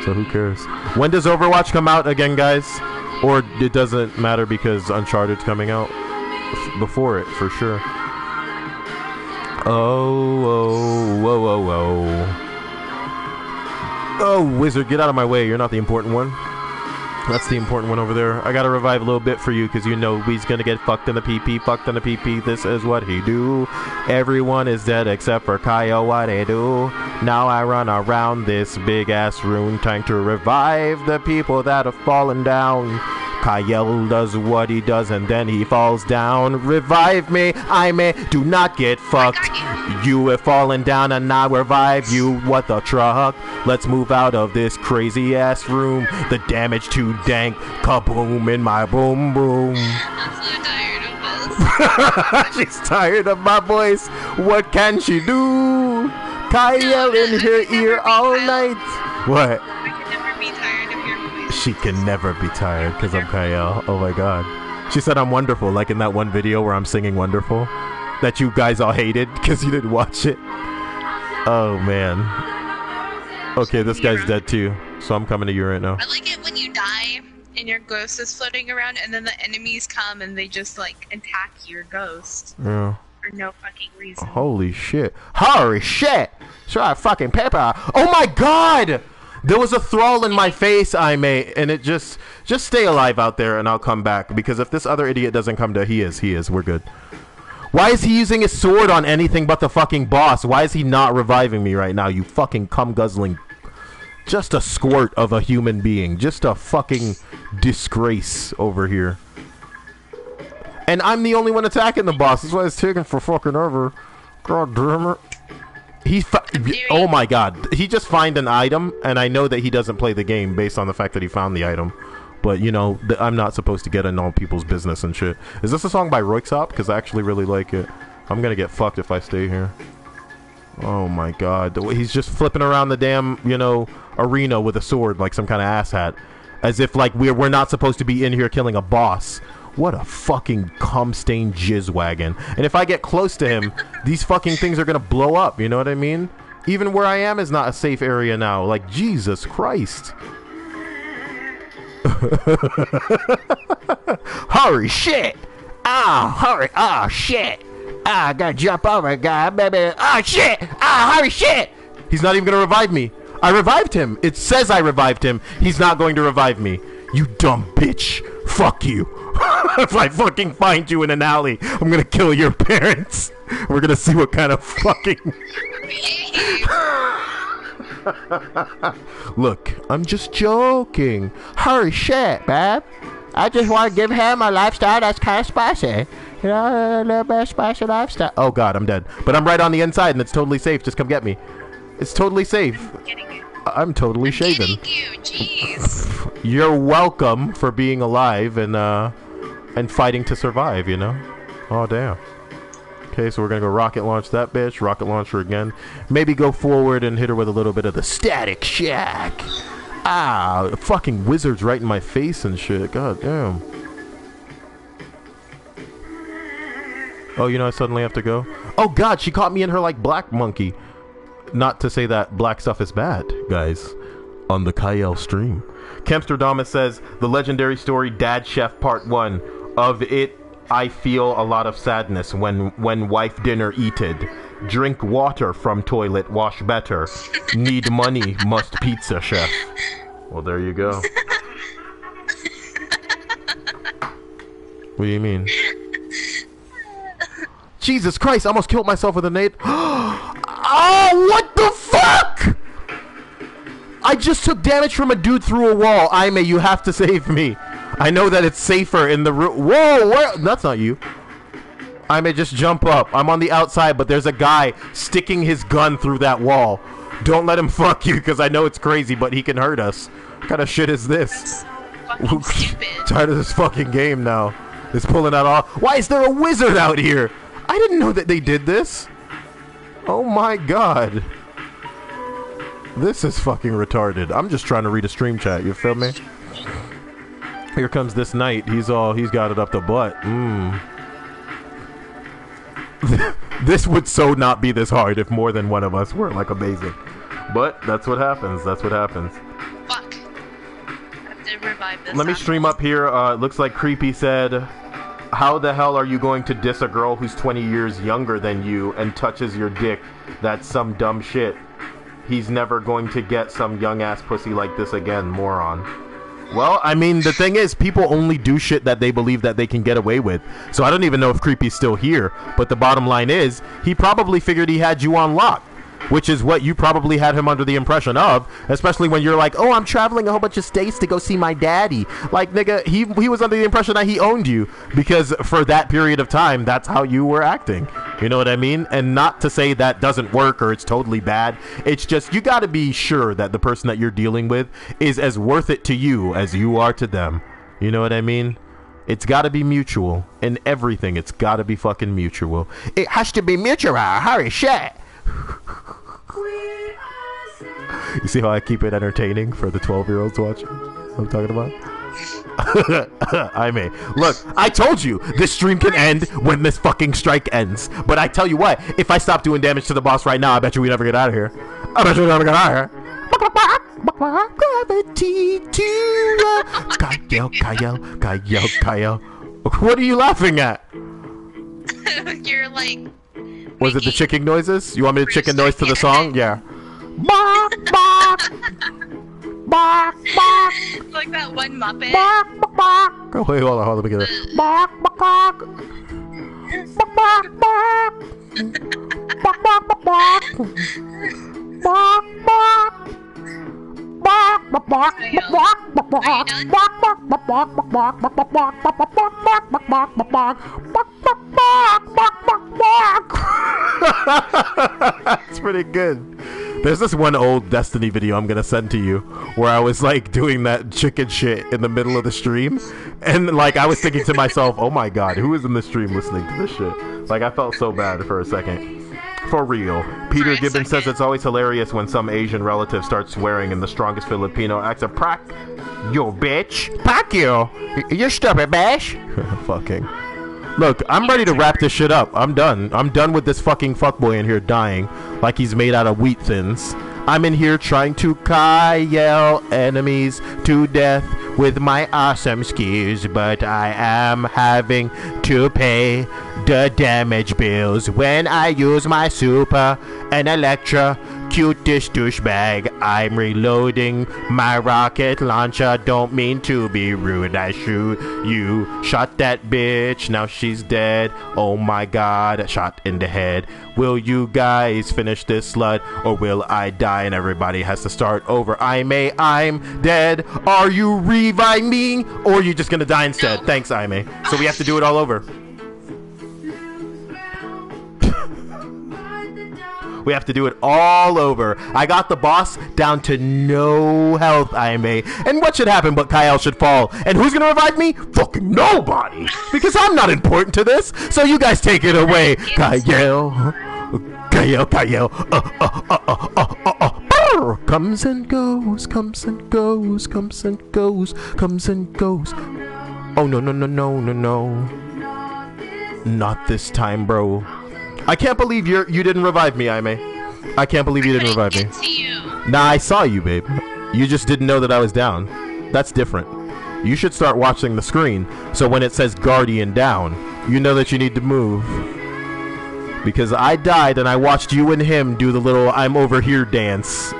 So who cares? When does Overwatch come out again, guys? Or it doesn't matter because Uncharted's coming out before it, for sure. Oh, Wizard, get out of my way. You're not the important one. That's the important one over there. I gotta revive a little bit for you because you know he's gonna get fucked in the PP, fucked in the PP. This is what he do. Everyone is dead except for Cyael. What he do? Now I run around this big ass room trying to revive the people that have fallen down. Cyael does what he does and then he falls down. Revive me, do not get fucked. You have fallen down and I revive you. What the truck? Let's move out of this crazy ass room. The damage too dank. Kaboom in my boom boom. I'm so tired of this. She's tired of my voice. What can she do? Cyael in her ear all night. What? I can never be tired of your voice. She can never be tired because I'm Cyael. Oh my god. She said I'm wonderful, like in that one video where I'm singing Wonderful that you guys all hated because you didn't watch it. Oh man. Okay, this guy's dead too, so I'm coming to you right now. I like it when you die and your ghost is floating around and then the enemies come and they just like attack your ghost. Yeah. For no fucking reason. Holy shit. Holy shit! Try fucking paper. Oh my god! There was a thrall in my face, and it just stay alive out there and I'll come back, because if this other idiot doesn't come to, he is, we're good. Why is he using his sword on anything but the fucking boss? Why is he not reviving me right now, you fucking cum guzzling? Just a squirt of a human being. Just a fucking disgrace over here. And I'm the only one attacking the boss. That's why it's taking for fucking ever. God damn it. Oh my god. He just found an item, and I know that he doesn't play the game based on the fact that he found the item. But, you know, I'm not supposed to get in all people's business and shit. Is this a song by Roixop? Because I actually really like it. I'm gonna get fucked if I stay here. Oh my god. He's just flipping around the damn, you know, arena with a sword like some kind of asshat. As if, like, we're not supposed to be in here killing a boss. What a fucking cum-stained jizz wagon. And if I get close to him, these fucking things are gonna blow up, you know what I mean? Even where I am is not a safe area now. Like, Jesus Christ. Hurry, shit! Ah, hurry, ah, shit! Ah, I gotta jump over a guy, baby. Ah, shit! Ah, hurry, shit! He's not even gonna revive me. I revived him. It says I revived him. He's not going to revive me. You dumb bitch. Fuck you. If I fucking find you in an alley, I'm gonna kill your parents. We're gonna see what kind of fucking... Look, I'm just joking. Hurry, shit, babe. I just want to give him a lifestyle that's kind of spicy. You know, a little bit of spicy lifestyle. Oh god, I'm dead. But I'm right on the inside and it's totally safe. Just come get me. It's totally safe. I'm totally shaven. You, jeez. You're welcome for being alive and fighting to survive, you know? Oh, damn. Okay, so we're gonna go rocket launch that bitch, rocket launch her again. Maybe go forward and hit her with a little bit of the Static Shack. Ah, fucking wizards right in my face and shit. God damn. Oh, you know I suddenly have to go? Oh god, she caught me in her like black monkey. Not to say that black stuff is bad, guys. On the Cyael stream. Kempsterdamus says, the legendary story Dad Chef Part 1. Of it, I feel a lot of sadness when wife dinner eated. Drink water from toilet, wash better. Need money, must pizza chef. Well, there you go. What do you mean? Jesus Christ, I almost killed myself with a nade. Oh, what the fuck? I just took damage from a dude through a wall. Aime, you have to save me. I know that it's safer in the room. Whoa, where? That's not you. Aime, just jump up. I'm on the outside, but there's a guy sticking his gun through that wall. Don't let him fuck you, because I know it's crazy, but he can hurt us. What kind of shit is this? Fucking stupid. Tired of this fucking game now. It's pulling out all. Why is there a wizard out here? I didn't know that they did this. Oh my god. This is fucking retarded. I'm just trying to read a stream chat, you feel me? Here comes this knight. He's got it up the butt. This would so not be this hard if more than one of us were like amazing. But that's what happens. That's what happens. Fuck. I have to revive this. Let me stream up here. It looks like Creepy said, how the hell are you going to diss a girl who's 20 years younger than you and touches your dick? That's some dumb shit. He's never going to get some young ass pussy like this again, moron. Well, I mean, the thing is, people only do shit that they believe that they can get away with. So I don't even know if Creepy's still here. But the bottom line is, he probably figured he had you on lock. which is what you probably had him under the impression of, especially when you're like, oh, I'm traveling a whole bunch of states to go see my daddy. Like, nigga, he was under the impression that he owned you, because for that period of time, that's how you were acting. You know what I mean? And not to say that doesn't work or it's totally bad. It's just, you got to be sure that the person that you're dealing with is as worth it to you as you are to them. You know what I mean? It's got to be mutual. In everything, it's got to be fucking mutual. It has to be mutual. Hurry, shit. You see how I keep it entertaining for the 12-year-olds watching? I'm talking about? I may. Look, I told you this stream can end when this fucking strike ends. But I tell you what, if I stop doing damage to the boss right now, I bet you we never get out of here. I bet you we never get out of here. Gravity to Cyael. What are you laughing at? You're like... Was it the chicken noises? You want me to chicken noise to the song? Yeah. Bark, bark. Bark, bark. Like that one Muppet. Bark, bark. Oh, wait, hold on, let me get it. Bark, bark. Bark, bark, bark. Bark, bark, bark. Bark, bark. Bark, bark, bark, bark, bark, That's pretty good. There's this one old Destiny video I'm gonna send to you where I was like doing that chicken shit in the middle of the stream, and like I was thinking to myself, oh my god, who is in the stream listening to this shit? Like I felt so bad for a second. For real. Peter Gibbons says it's always hilarious when some Asian relative starts swearing in the strongest Filipino accent. Prac, yo bitch. Pack you. You stupid bash. Fucking. Look, I'm ready to wrap this shit up. I'm done. I'm done with this fucking fuckboy in here dying like he's made out of wheat thins. I'm in here trying to Cyael enemies to death with my awesome skills, but I am having to pay the damage bills when I use my super and Electra cutish douchebag. I'm reloading my rocket launcher. Don't mean to be rude. I shoot you. Shot that bitch. Now she's dead. Oh my god. Shot in the head. Will you guys finish this slut or will I die and everybody has to start over? I'm dead. Are you reviving me or are you just gonna die instead? No. Thanks, Aime. So we have to do it all over. We have to do it all over. I got the boss down to no health, Aime. And what should happen but Cyael should fall? And who's gonna revive me? Fucking nobody! Because I'm not important to this. So you guys take it away. Cyael. Comes and goes, comes and goes, comes and goes, comes and goes. Oh no. Not this time, bro. I can't believe you didn't revive me, Aime. I can't believe you didn't revive me. Nah, I saw you, babe. You just didn't know that I was down. That's different. You should start watching the screen, so when it says Guardian down, you know that you need to move. Because I died and I watched you and him do the little I'm over here dance.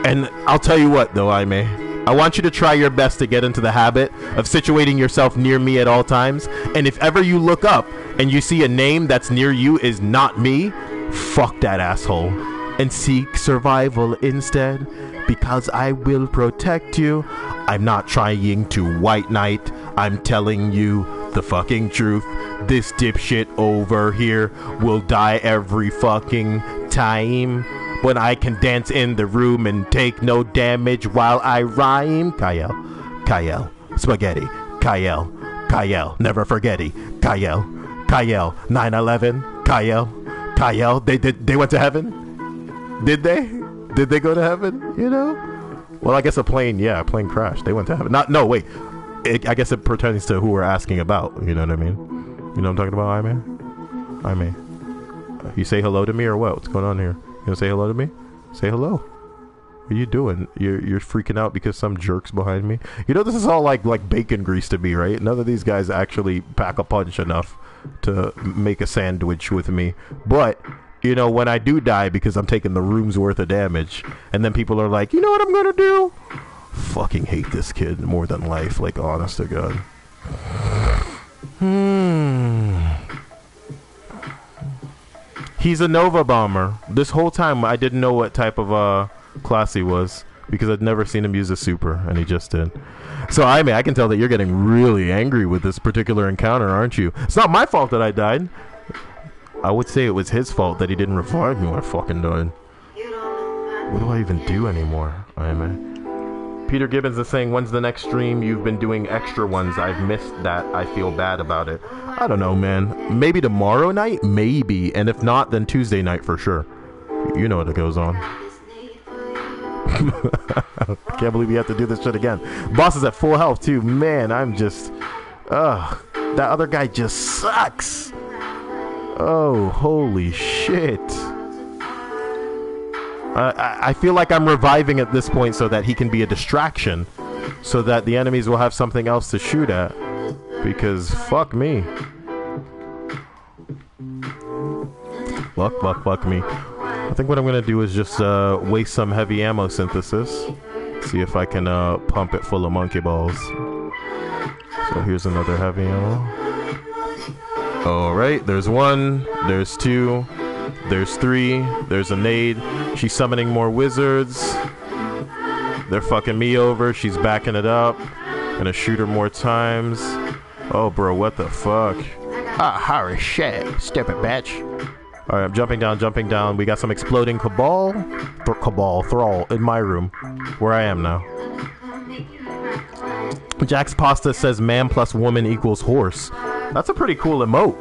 And I'll tell you what, though, Aime. I want you to try your best to get into the habit of situating yourself near me at all times. And if ever you look up and you see a name that's near you is not me, fuck that asshole and seek survival instead, because I will protect you. I'm not trying to white knight. I'm telling you the fucking truth. This dipshit over here will die every fucking time. When I can dance in the room and take no damage while I rhyme. Cyael, spaghetti. Cyael, never forgetty. Cyael, 9/11. Cyael, they went to heaven? Did they? Did they go to heaven? You know? Well, I guess a plane crashed. They went to heaven. Wait. I guess it pertains to who we're asking about. You know what I mean? You know what I'm talking about, Aime? You say hello to me or what? What's going on here? You gonna say hello to me? Say hello. What are you doing? You're freaking out because some jerk's behind me? You know, this is all like bacon grease to me, right? None of these guys actually pack a punch enough to make a sandwich with me. But, you know, when I do die because I'm taking the room's worth of damage, and then people are like, you know what I'm gonna do? Fucking hate this kid more than life, like, honest to God. He's a Nova bomber. This whole time I didn't know what type of class he was because I'd never seen him use a super, and he just did. So I can tell that you're getting really angry with this particular encounter, aren't you? It's not my fault that I died. I would say it was his fault that he didn't revive me when I fucking died. What do I even do anymore? Peter Gibbons is saying, when's the next stream? You've been doing extra ones. I've missed that. I feel bad about it. I don't know, man. Maybe tomorrow night? Maybe. And if not, then Tuesday night for sure. You know what goes on. Can't believe we have to do this shit again. Boss is at full health too. Man, I'm just... Ugh. That other guy just sucks. Oh, holy shit. I feel like I'm reviving at this point so that he can be a distraction, so that the enemies will have something else to shoot at. Because fuck me. Fuck me. I think what I'm gonna do is just waste some heavy ammo synthesis. See if I can pump it full of monkey balls. So here's another heavy ammo. Alright, there's one, there's two, there's three, there's a nade. She's summoning more wizards. They're fucking me over. She's backing it up. Gonna shoot her more times. Oh, bro, what the fuck? Ah, holy shit. Stupid bitch. Alright, I'm jumping down. We got some exploding cabal thrall in my room, where I am now. Jack's Pasta says man plus woman equals horse. That's a pretty cool emote.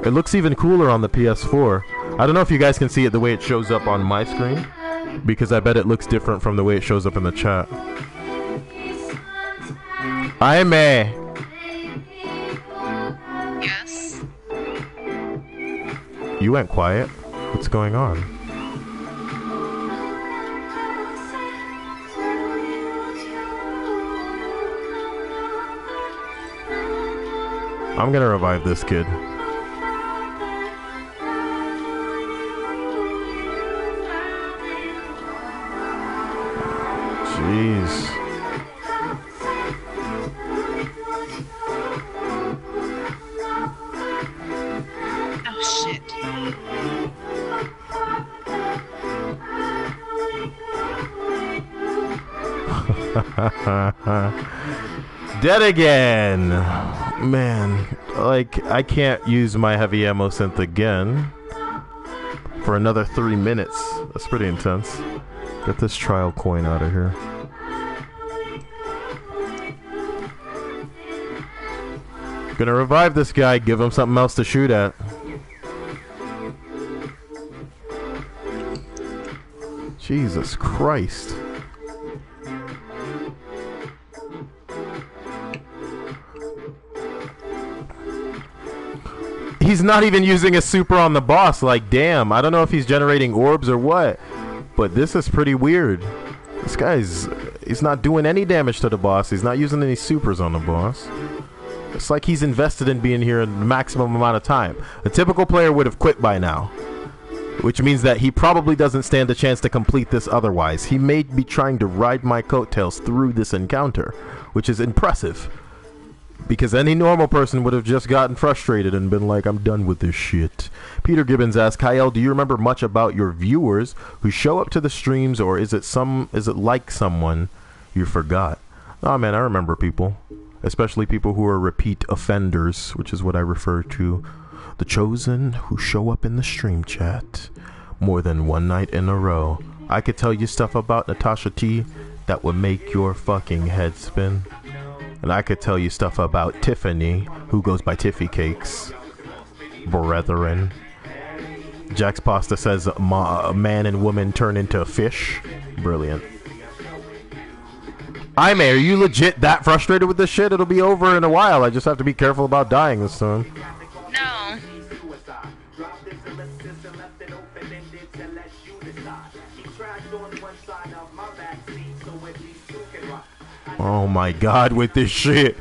It looks even cooler on the PS4. I don't know if you guys can see it the way it shows up on my screen, because I bet it looks different from the way it shows up in the chat. Yes. You went quiet. What's going on? I'm gonna revive this kid. Jeez. Oh shit. Dead again. Man, like, I can't use my heavy ammo synth again for another 3 minutes. That's pretty intense. Get this trial coin out of here. Gonna revive this guy, give him something else to shoot at. Jesus Christ. He's not even using a super on the boss. Like, damn, I don't know if he's generating orbs or what, but this is pretty weird. This he's not doing any damage to the boss. He's not using any supers on the boss. It's like he's invested in being here a maximum amount of time. A typical player would have quit by now, which means that he probably doesn't stand a chance to complete this otherwise. He may be trying to ride my coattails through this encounter, which is impressive. Because any normal person would have just gotten frustrated and been like, I'm done with this shit. Peter Gibbons asks, Cyael, do you remember much about your viewers who show up to the streams, or is it like someone you forgot? Oh man, I remember people. Especially people who are repeat offenders, which is what I refer to. The chosen who show up in the stream chat more than one night in a row. I could tell you stuff about Natasha T that would make your fucking head spin. And I could tell you stuff about Tiffany, who goes by Tiffy Cakes. Brethren. Jack's Pasta says man and woman turn into fish. Brilliant. Aime, are you legit that frustrated with this shit? It'll be over in a while. I just have to be careful about dying this time. No. Oh my god, with this shit.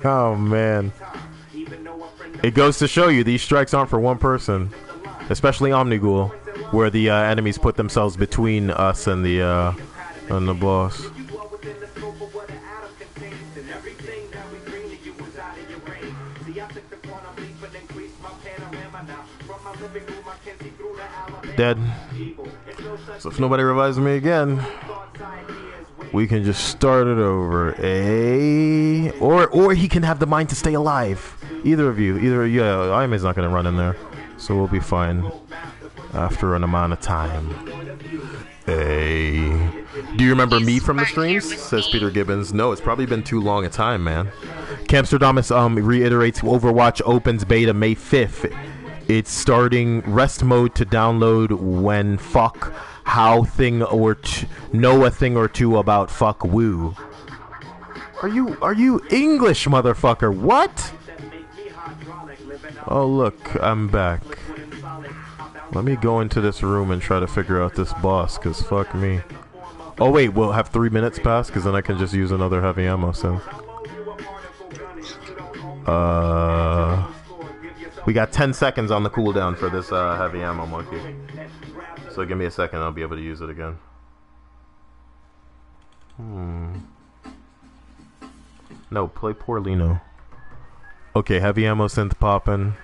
Oh man. It goes to show you these strikes aren't for one person. Especially Omnigul, where the enemies put themselves between us and the boss. dead. So if nobody revives me again, we can just start it over. Or he can have the mind to stay alive. Either of you. Yeah, Aime's not going to run in there. So we'll be fine after an amount of time. Do you remember me from the streams? Says Peter Gibbons. No, it's probably been too long a time, man. Camsterdamus reiterates Overwatch opens beta May 5th. It's starting rest mode to download when know a thing or two about fuck woo. Are you English, motherfucker? What? Oh look, I'm back. Let me go into this room and try to figure out this boss, cause fuck me. Oh wait, we'll have 3 minutes pass, cause then I can just use another heavy ammo soon. We got 10 seconds on the cooldown for this heavy ammo monkey. So give me a second, I'll be able to use it again. No, play Porlino. Okay, heavy ammo synth popping.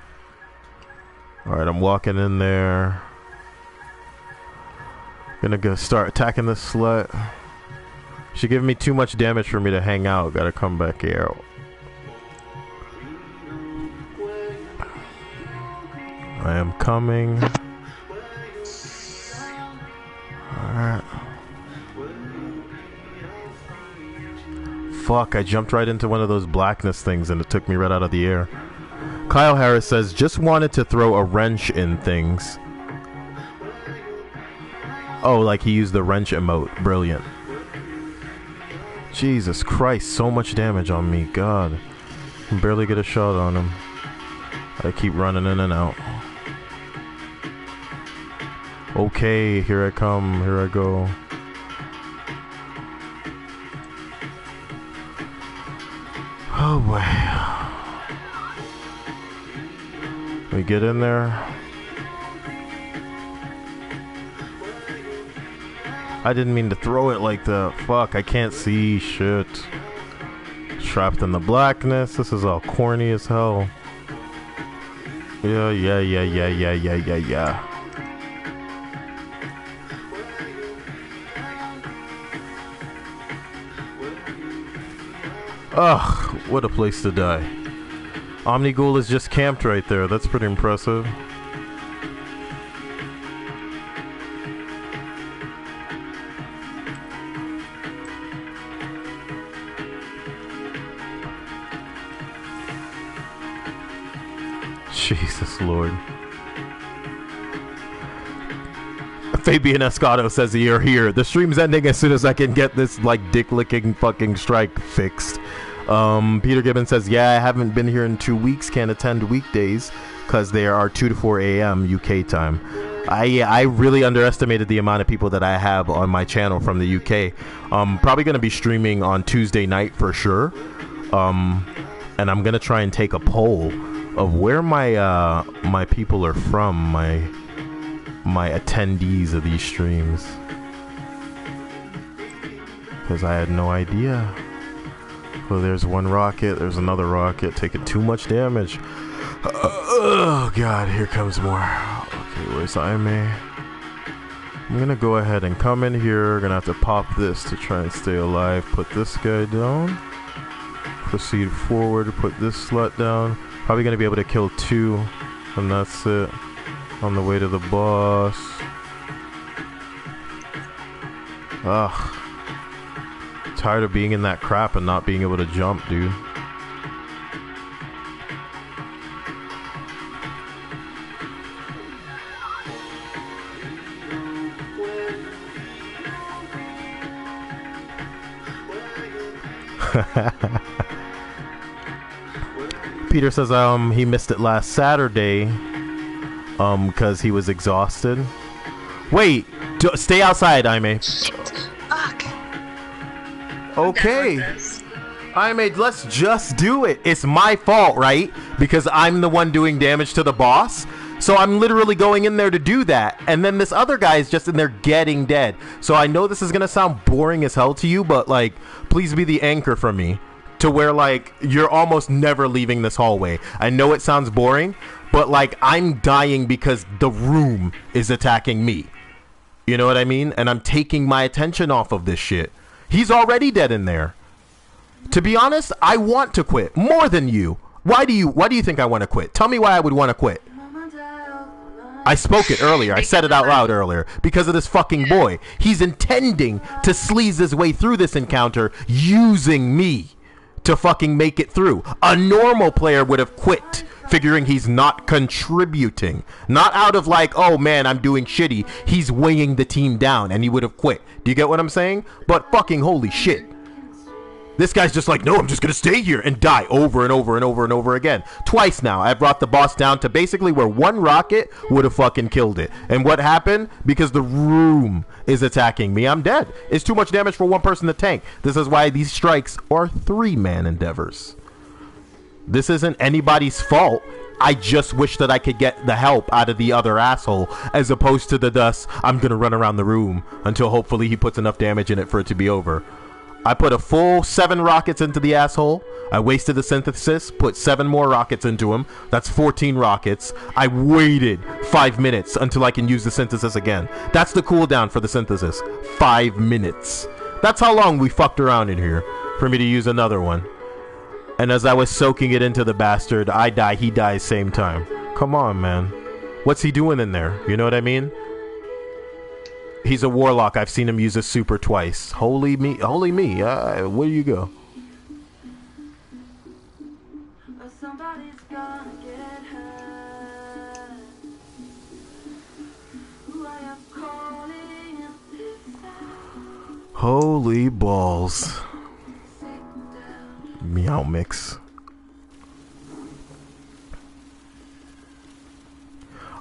Alright, I'm walking in there. Gonna go start attacking this slut. She giving me too much damage for me to hang out. Gotta come back here. I am coming. Alright. Fuck, I jumped right into one of those blackness things and it took me right out of the air. Kyle Harris says, just wanted to throw a wrench in things. Oh, like he used the wrench emote. Brilliant. Jesus Christ, so much damage on me. God. I can barely get a shot on him. I keep running in and out. Okay, here I come. Here I go. Oh boy. We get in there. I didn't mean to throw it like that. Fuck, I can't see shit. Trapped in the blackness. This is all corny as hell. Yeah. Ugh, what a place to die. Omnighoul is just camped right there. That's pretty impressive. Jesus Lord. Fabian Escato says you're here. The stream's ending as soon as I can get this like dick-licking fucking strike fixed. Peter Gibbons says, yeah, I haven't been here in 2 weeks. Can't attend weekdays because they are 2 to 4 a.m. UK time. I really underestimated the amount of people that I have on my channel from the UK. Probably going to be streaming on Tuesday night for sure. And I'm going to try and take a poll of where my my people are from, my attendees of these streams, because I had no idea. Well, there's one rocket, there's another rocket, taking too much damage. Oh god, here comes more. Okay, where's Aime? I'm gonna go ahead and come in here. Gonna have to pop this to try and stay alive. Put this guy down. Proceed forward, put this slut down. Probably gonna be able to kill 2, and that's it. On the way to the boss. Ugh. Tired of being in that crap and not being able to jump, dude. Peter says he missed it last Saturday because he was exhausted. Wait, stay outside, Aime. Fuck. Okay. Aime, let's just do it. It's my fault, right? Because I'm the one doing damage to the boss. So I'm literally going in there to do that. And then this other guy is just in there getting dead. So I know this is going to sound boring as hell to you, but like, please be the anchor for me. to where like you're almost never leaving this hallway. I know it sounds boring, but like I'm dying because the room is attacking me. You know what I mean? And I'm taking my attention off of this shit. He's already dead in there. To be honest, I want to quit more than you. Why do you think I want to quit? Tell me why I would want to quit. I spoke it earlier. I said it out loud earlier. Because of this fucking boy. He's intending to sleaze his way through this encounter using me to fucking make it through. A normal player would have quit, figuring he's not contributing. Not out of like, oh man, I'm doing shitty. He's weighing the team down, and he would have quit. Do you get what I'm saying? But fucking holy shit. This guy's just like, no, I'm just going to stay here and die over and over and over and over again. Twice now, I brought the boss down to basically where one rocket would have fucking killed it. And what happened? Because the room is attacking me, I'm dead. It's too much damage for one person to tank. This is why these strikes are 3-man endeavors. This isn't anybody's fault. I just wish that I could get the help out of the other asshole, as opposed to the dust. I'm going to run around the room until hopefully he puts enough damage in it for it to be over. I put a full 7 rockets into the asshole. I wasted the synthesis, put 7 more rockets into him. That's 14 rockets. I waited 5 minutes until I can use the synthesis again. That's the cooldown for the synthesis. 5 minutes. That's how long we fucked around in here for me to use another one. And as I was soaking it into the bastard, I die, he dies same time. Come on, man. What's he doing in there? You know what I mean? He's a warlock. I've seen him use a super twice. Holy me. Holy me. Where do you go? Holy balls. Meow mix.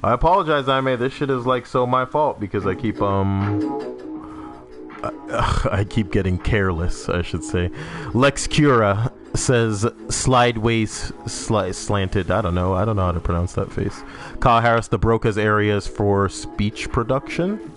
I apologize, I made this shit is like so my fault because I keep I keep getting careless, I should say. Lex Cura says slideways slanted. I don't know how to pronounce that face. Kyle Harris, the Broca's areas for speech production.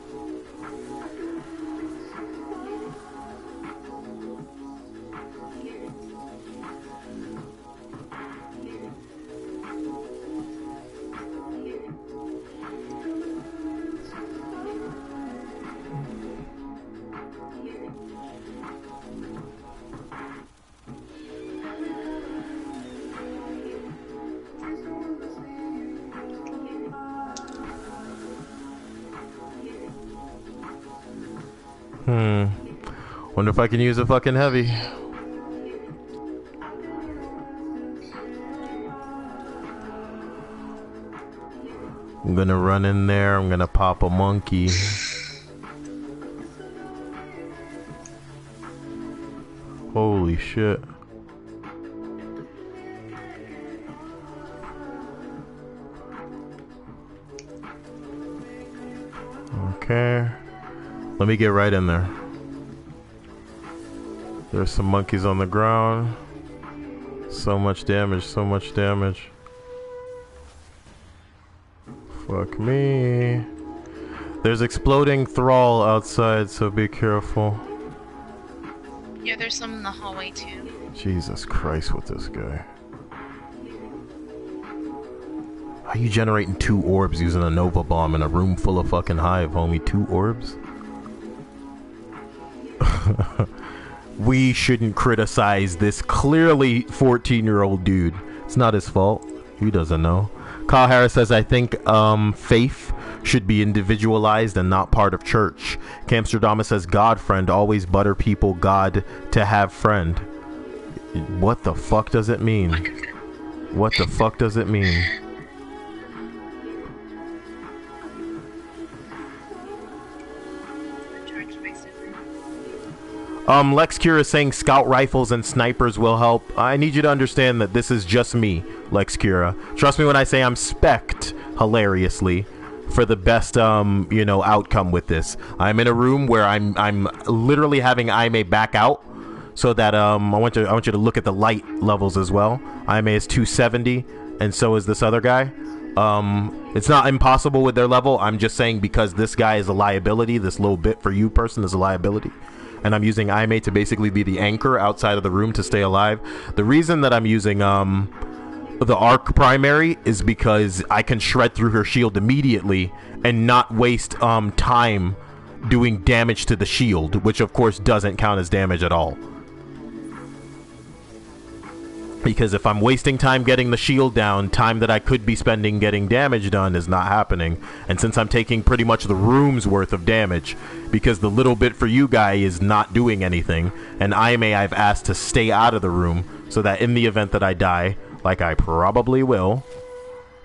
Wonder if I can use a fucking heavy. I'm gonna run in there. I'm gonna pop a monkey. Holy shit. Okay. Let me get right in there. There's some monkeys on the ground. So much damage, so much damage. Fuck me. There's exploding thrall outside, so be careful. Yeah, there's some in the hallway too. Jesus Christ with this guy. How you generating 2 orbs using a Nova Bomb in a room full of fucking hive, homie? 2 orbs? We shouldn't criticize this clearly 14-year-old dude. It's not his fault. He doesn't know. Kyle Harris says, I think faith should be individualized and not part of church. Camsterdama says, God friend, always butter people God to have friend. What the fuck does it mean? What the fuck does it mean? Lex Cure is saying scout rifles and snipers will help. I need you to understand that this is just me, Lex Cura. Trust me when I say I'm spec'd hilariously for the best, you know, outcome with this. I'm in a room where I'm literally having Aime back out so that I want you to look at the light levels as well. Aime is 270, and so is this other guy. It's not impossible with their level. I'm just saying because this guy is a liability. This little bit for you person is a liability. and I'm using Aime to basically be the anchor outside of the room to stay alive. The reason that I'm using the arc primary is because I can shred through her shield immediately and not waste time doing damage to the shield, which of course doesn't count as damage at all. Because if I'm wasting time getting the shield down, time that I could be spending getting damage done is not happening. And since I'm taking pretty much the room's worth of damage, because the little bit for you guy is not doing anything, and I've asked to stay out of the room so that in the event that I die, like I probably will,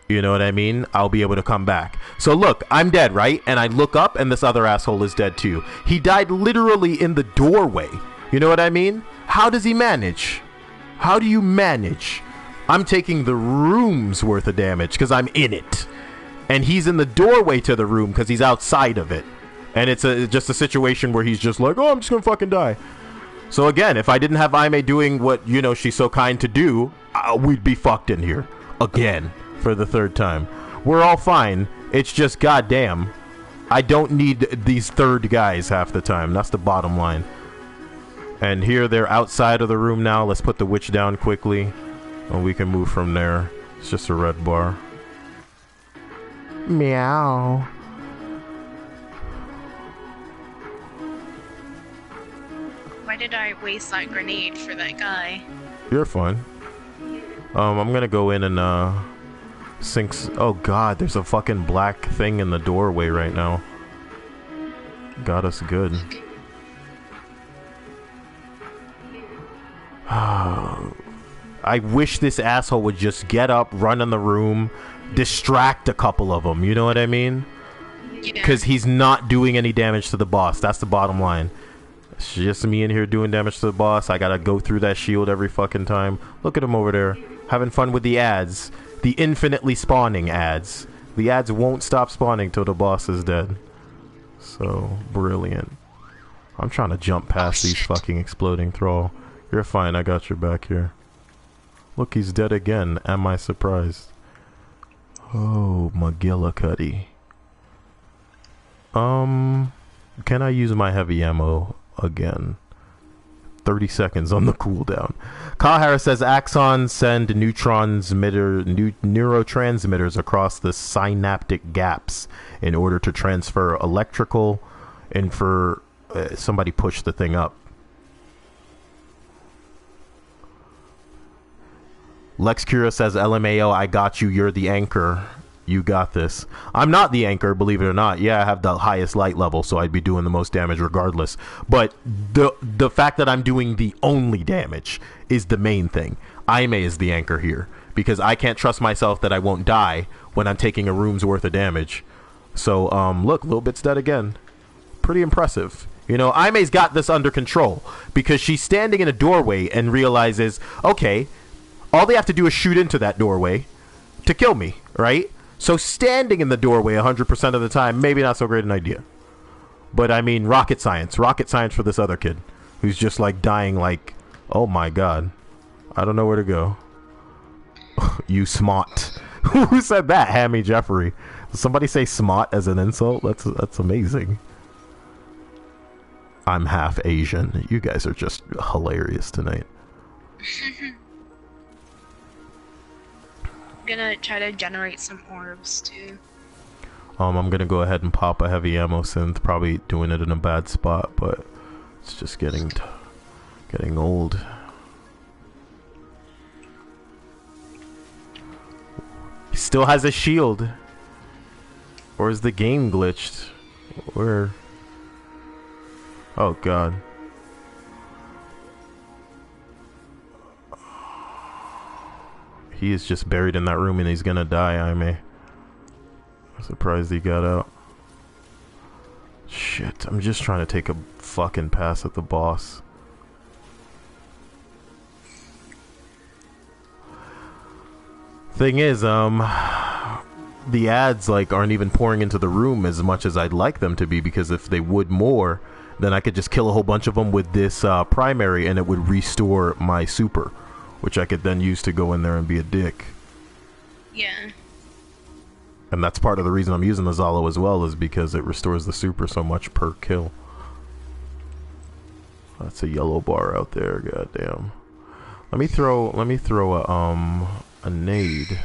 you know what I mean, I'll be able to come back. So look, I'm dead, right? And I look up and this other asshole is dead too. He died literally in the doorway. You know what I mean? How does he manage? How do you manage? I'm taking the room's worth of damage because I'm in it. And he's in the doorway to the room because he's outside of it. And it's just a situation where he's just like, oh, I'm just going to fucking die. So again, if I didn't have Aime doing what, you know, she's so kind to do, we'd be fucked in here. Again. For the third time. We're all fine. It's just goddamn. I don't need these third guys half the time. That's the bottom line. And here they're outside of the room now. Let's put the witch down quickly. And we can move from there. It's just a red bar. Meow. Why did I waste that grenade for that guy? You're fine. I'm gonna go in and sinks. Oh god, there's a fucking black thing in the doorway right now. Got us good. I wish this asshole would just get up, run in the room, distract a couple of them, you know what I mean? Because he's not doing any damage to the boss. That's the bottom line. It's just me in here doing damage to the boss. I gotta go through that shield every fucking time. Look at him over there, having fun with the ads. The infinitely spawning ads. The ads won't stop spawning till the boss is dead. So, brilliant. I'm trying to jump past these fucking exploding thrall. You're fine, I got your back here. Look, he's dead again. Am I surprised? Oh, McGillicuddy. Can I use my heavy ammo again? 30 seconds on the cooldown. Kyle Harris says axons send neurotransmitters across the synaptic gaps in order to transfer electrical and for somebody push the thing up. Lex Cura says LMAO, I got you, you're the anchor. You got this. I'm not the anchor, believe it or not. Yeah, I have the highest light level, so I'd be doing the most damage regardless. But the fact that I'm doing the only damage is the main thing. Aime is the anchor here, because I can't trust myself that I won't die when I'm taking a room's worth of damage. So, look, Little Bit's dead again. Pretty impressive. You know, Aime's got this under control, because she's standing in a doorway and realizes, okay, all they have to do is shoot into that doorway to kill me, right? So standing in the doorway 100% of the time, maybe not so great an idea. But I mean, rocket science for this other kid who's just like dying like, oh my god, I don't know where to go. You smart. Who said that? Hammy Jeffrey. Did somebody say smart as an insult? That's amazing. I'm half Asian. You guys are just hilarious tonight. I'm gonna try to generate some orbs too. I'm gonna go ahead and pop a heavy ammo synth. Probably doing it in a bad spot, but it's just getting old. He still has a shield. Or is the game glitched? Where? Oh god. He is just buried in that room and he's gonna die, I'm surprised he got out. Shit, I'm just trying to take a fucking pass at the boss. Thing is, the ads like aren't even pouring into the room as much as I'd like them to be, because if they would more, then I could just kill a whole bunch of them with this primary and it would restore my super, which I could then use to go in there and be a dick. Yeah. And that's part of the reason I'm using the Zalo as well, is because it restores the super so much per kill. That's a yellow bar out there. Goddamn. Let me throw a nade,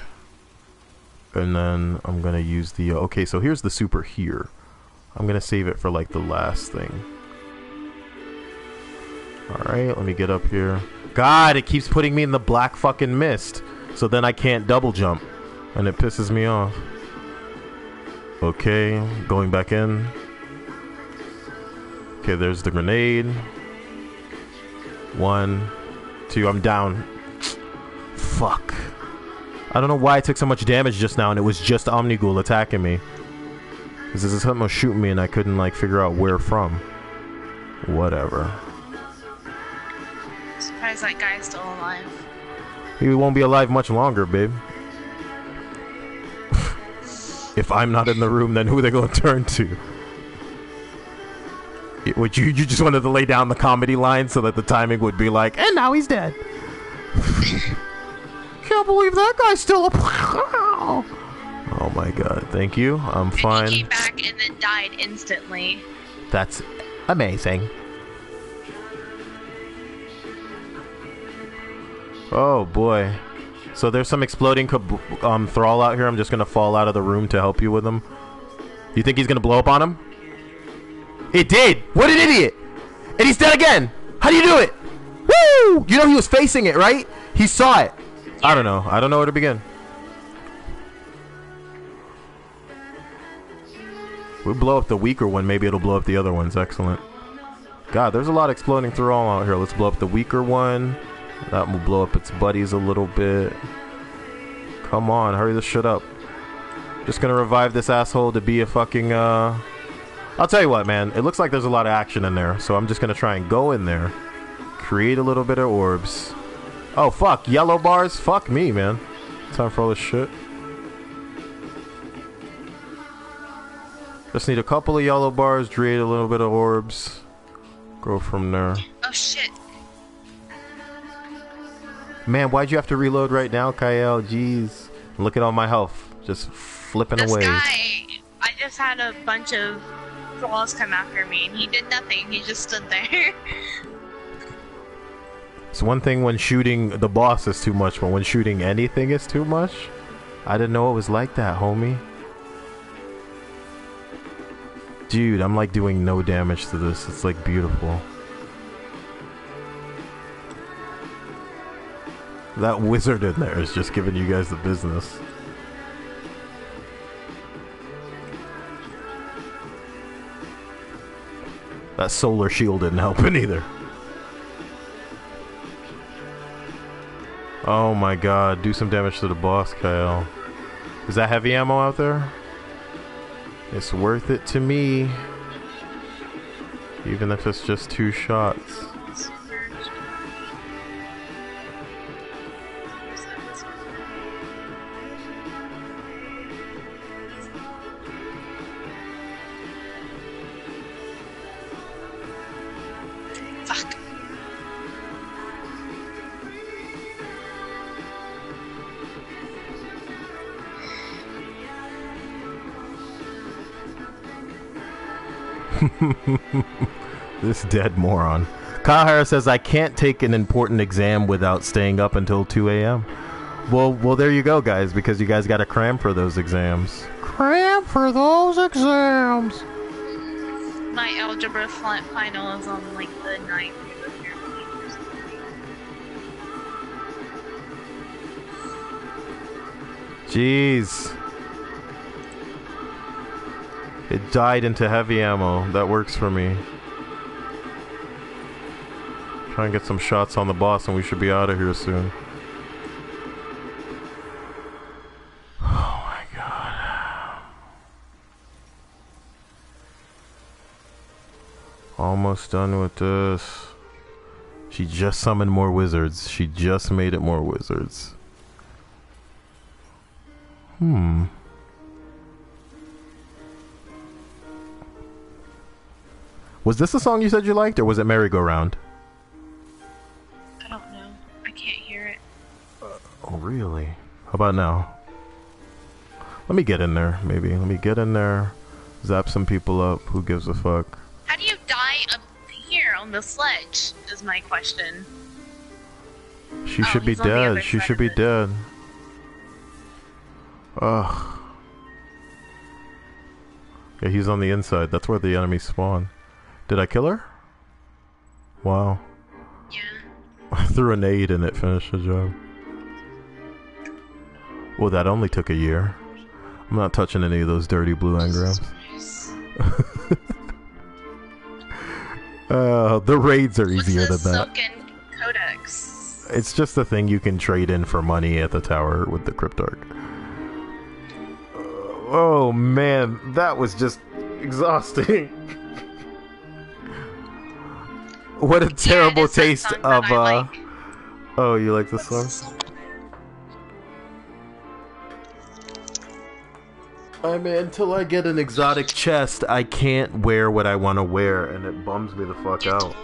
and then I'm gonna use the. Okay, so here's the super here. I'm gonna save it for like the last thing. All right, let me get up here. God, it keeps putting me in the black fucking mist, so then I can't double jump, and it pisses me off. Okay, going back in. Okay, there's the grenade. 1, 2, I'm down. Fuck. I don't know why I took so much damage just now, and it was just Omnighoul attacking me. Because this is something was shooting me, and I couldn't like figure out where from. Whatever. Surprised that guy's still alive. He won't be alive much longer, babe. If I'm not in the room, then who are they gonna turn to? Would you just wanted to lay down the comedy line so that the timing would be like, and now he's dead. Can't believe that guy's still up. Oh my god, thank you. I'm fine. He came back and then died instantly. That's amazing. Oh boy. So there's some exploding thrall out here. I'm just gonna fall out of the room to help you with him. You think he's gonna blow up on him? It did! What an idiot! And he's dead again! How do you do it? Woo! You know he was facing it, right? He saw it. I don't know. I don't know where to begin. We blow up the weaker one, maybe it'll blow up the other ones. Excellent. God, there's a lot exploding thrall out here. Let's blow up the weaker one. That will blow up its buddies a little bit. Come on, hurry this shit up. Just gonna revive this asshole to be a fucking, I'll tell you what, man. It looks like there's a lot of action in there, so I'm just gonna try and go in there. Create a little bit of orbs. Oh, fuck. Yellow bars? Fuck me, man. Time for all this shit. Just need a couple of yellow bars, create a little bit of orbs. Go from there. Oh, shit. Man, why'd you have to reload right now, Cyael? Jeez. Look at all my health. Just flipping away. This guy, I just had a bunch of thralls come after me, and he did nothing. He just stood there. It's one thing when shooting the boss is too much, but when shooting anything is too much? I didn't know it was like that, homie. Dude, I'm like doing no damage to this. It's like beautiful. That wizard in there is just giving you guys the business. That solar shield didn't help it either. Oh my god, do some damage to the boss, Cyael. Is that heavy ammo out there? It's worth it to me. Even if it's just 2 shots. Fuck. This dead moron. Kyle Harris says, I can't take an important exam without staying up until 2 a.m. Well, there you go, guys, because you guys got to cram for those exams. Cram for those exams. My algebra final is on like the 9th. Jeez. It died into heavy ammo. That works for me. Try and get some shots on the boss and we should be out of here soon. Oh my god. Almost done with this. She just summoned more wizards. She just made it more wizards. Was this a song you said you liked, or was it Merry Go Round? I don't know. I can't hear it. Oh, really? How about now? Let me get in there, maybe. Let me get in there, zap some people up. Who gives a fuck? How do you die up here? on the sledge? Is my question. She should be dead. She should be dead. Ugh. Yeah, he's on the inside. That's where the enemies spawn. Did I kill her? Wow. Yeah. I threw a nade and it finished the job. Well, that only took a year. I'm not touching any of those dirty blue engrams. The raids are easier than that. Silken Codex? It's just a thing you can trade in for money at the tower with the Cryptarch. Oh man, that was just exhausting. What a terrible taste of Oh, you like this song? I mean, until I get an exotic chest, I can't wear what I want to wear, and it bums me the fuck out.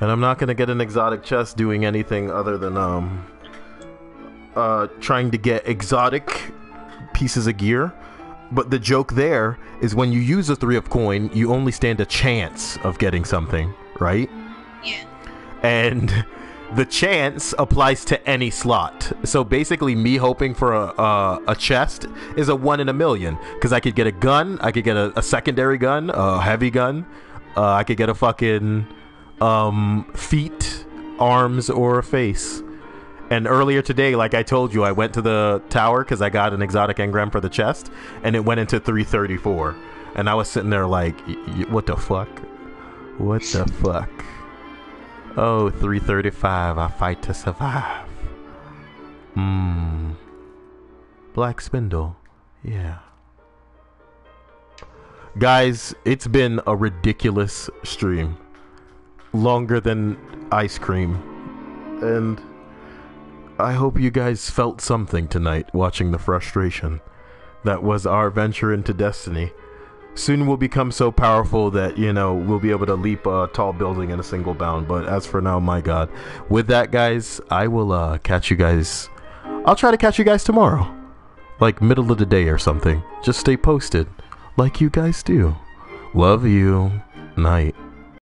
And I'm not gonna get an exotic chest doing anything other than trying to get exotic pieces of gear. But the joke there is when you use a 3 of coin, you only stand a chance of getting something, right? Yeah. And the chance applies to any slot. So basically me hoping for a chest is a 1 in a million. Because I could get a gun, I could get a secondary gun, a heavy gun, I could get a fucking feet, arms, or a face. And earlier today, like I told you, I went to the tower because I got an exotic engram for the chest, and it went into 334. And I was sitting there like, what the fuck? What the fuck? Oh, 335, I fight to survive. Black Spindle. Yeah. Guys, it's been a ridiculous stream. Longer than ice cream. And I hope you guys felt something tonight watching the frustration that was our venture into Destiny. Soon we'll become so powerful that, you know, we'll be able to leap a tall building in a single bound. But as for now, my god. With that, guys, I will catch you guys. I'll try to catch you guys tomorrow. Like middle of the day or something. Just stay posted like you guys do. Love you. Night.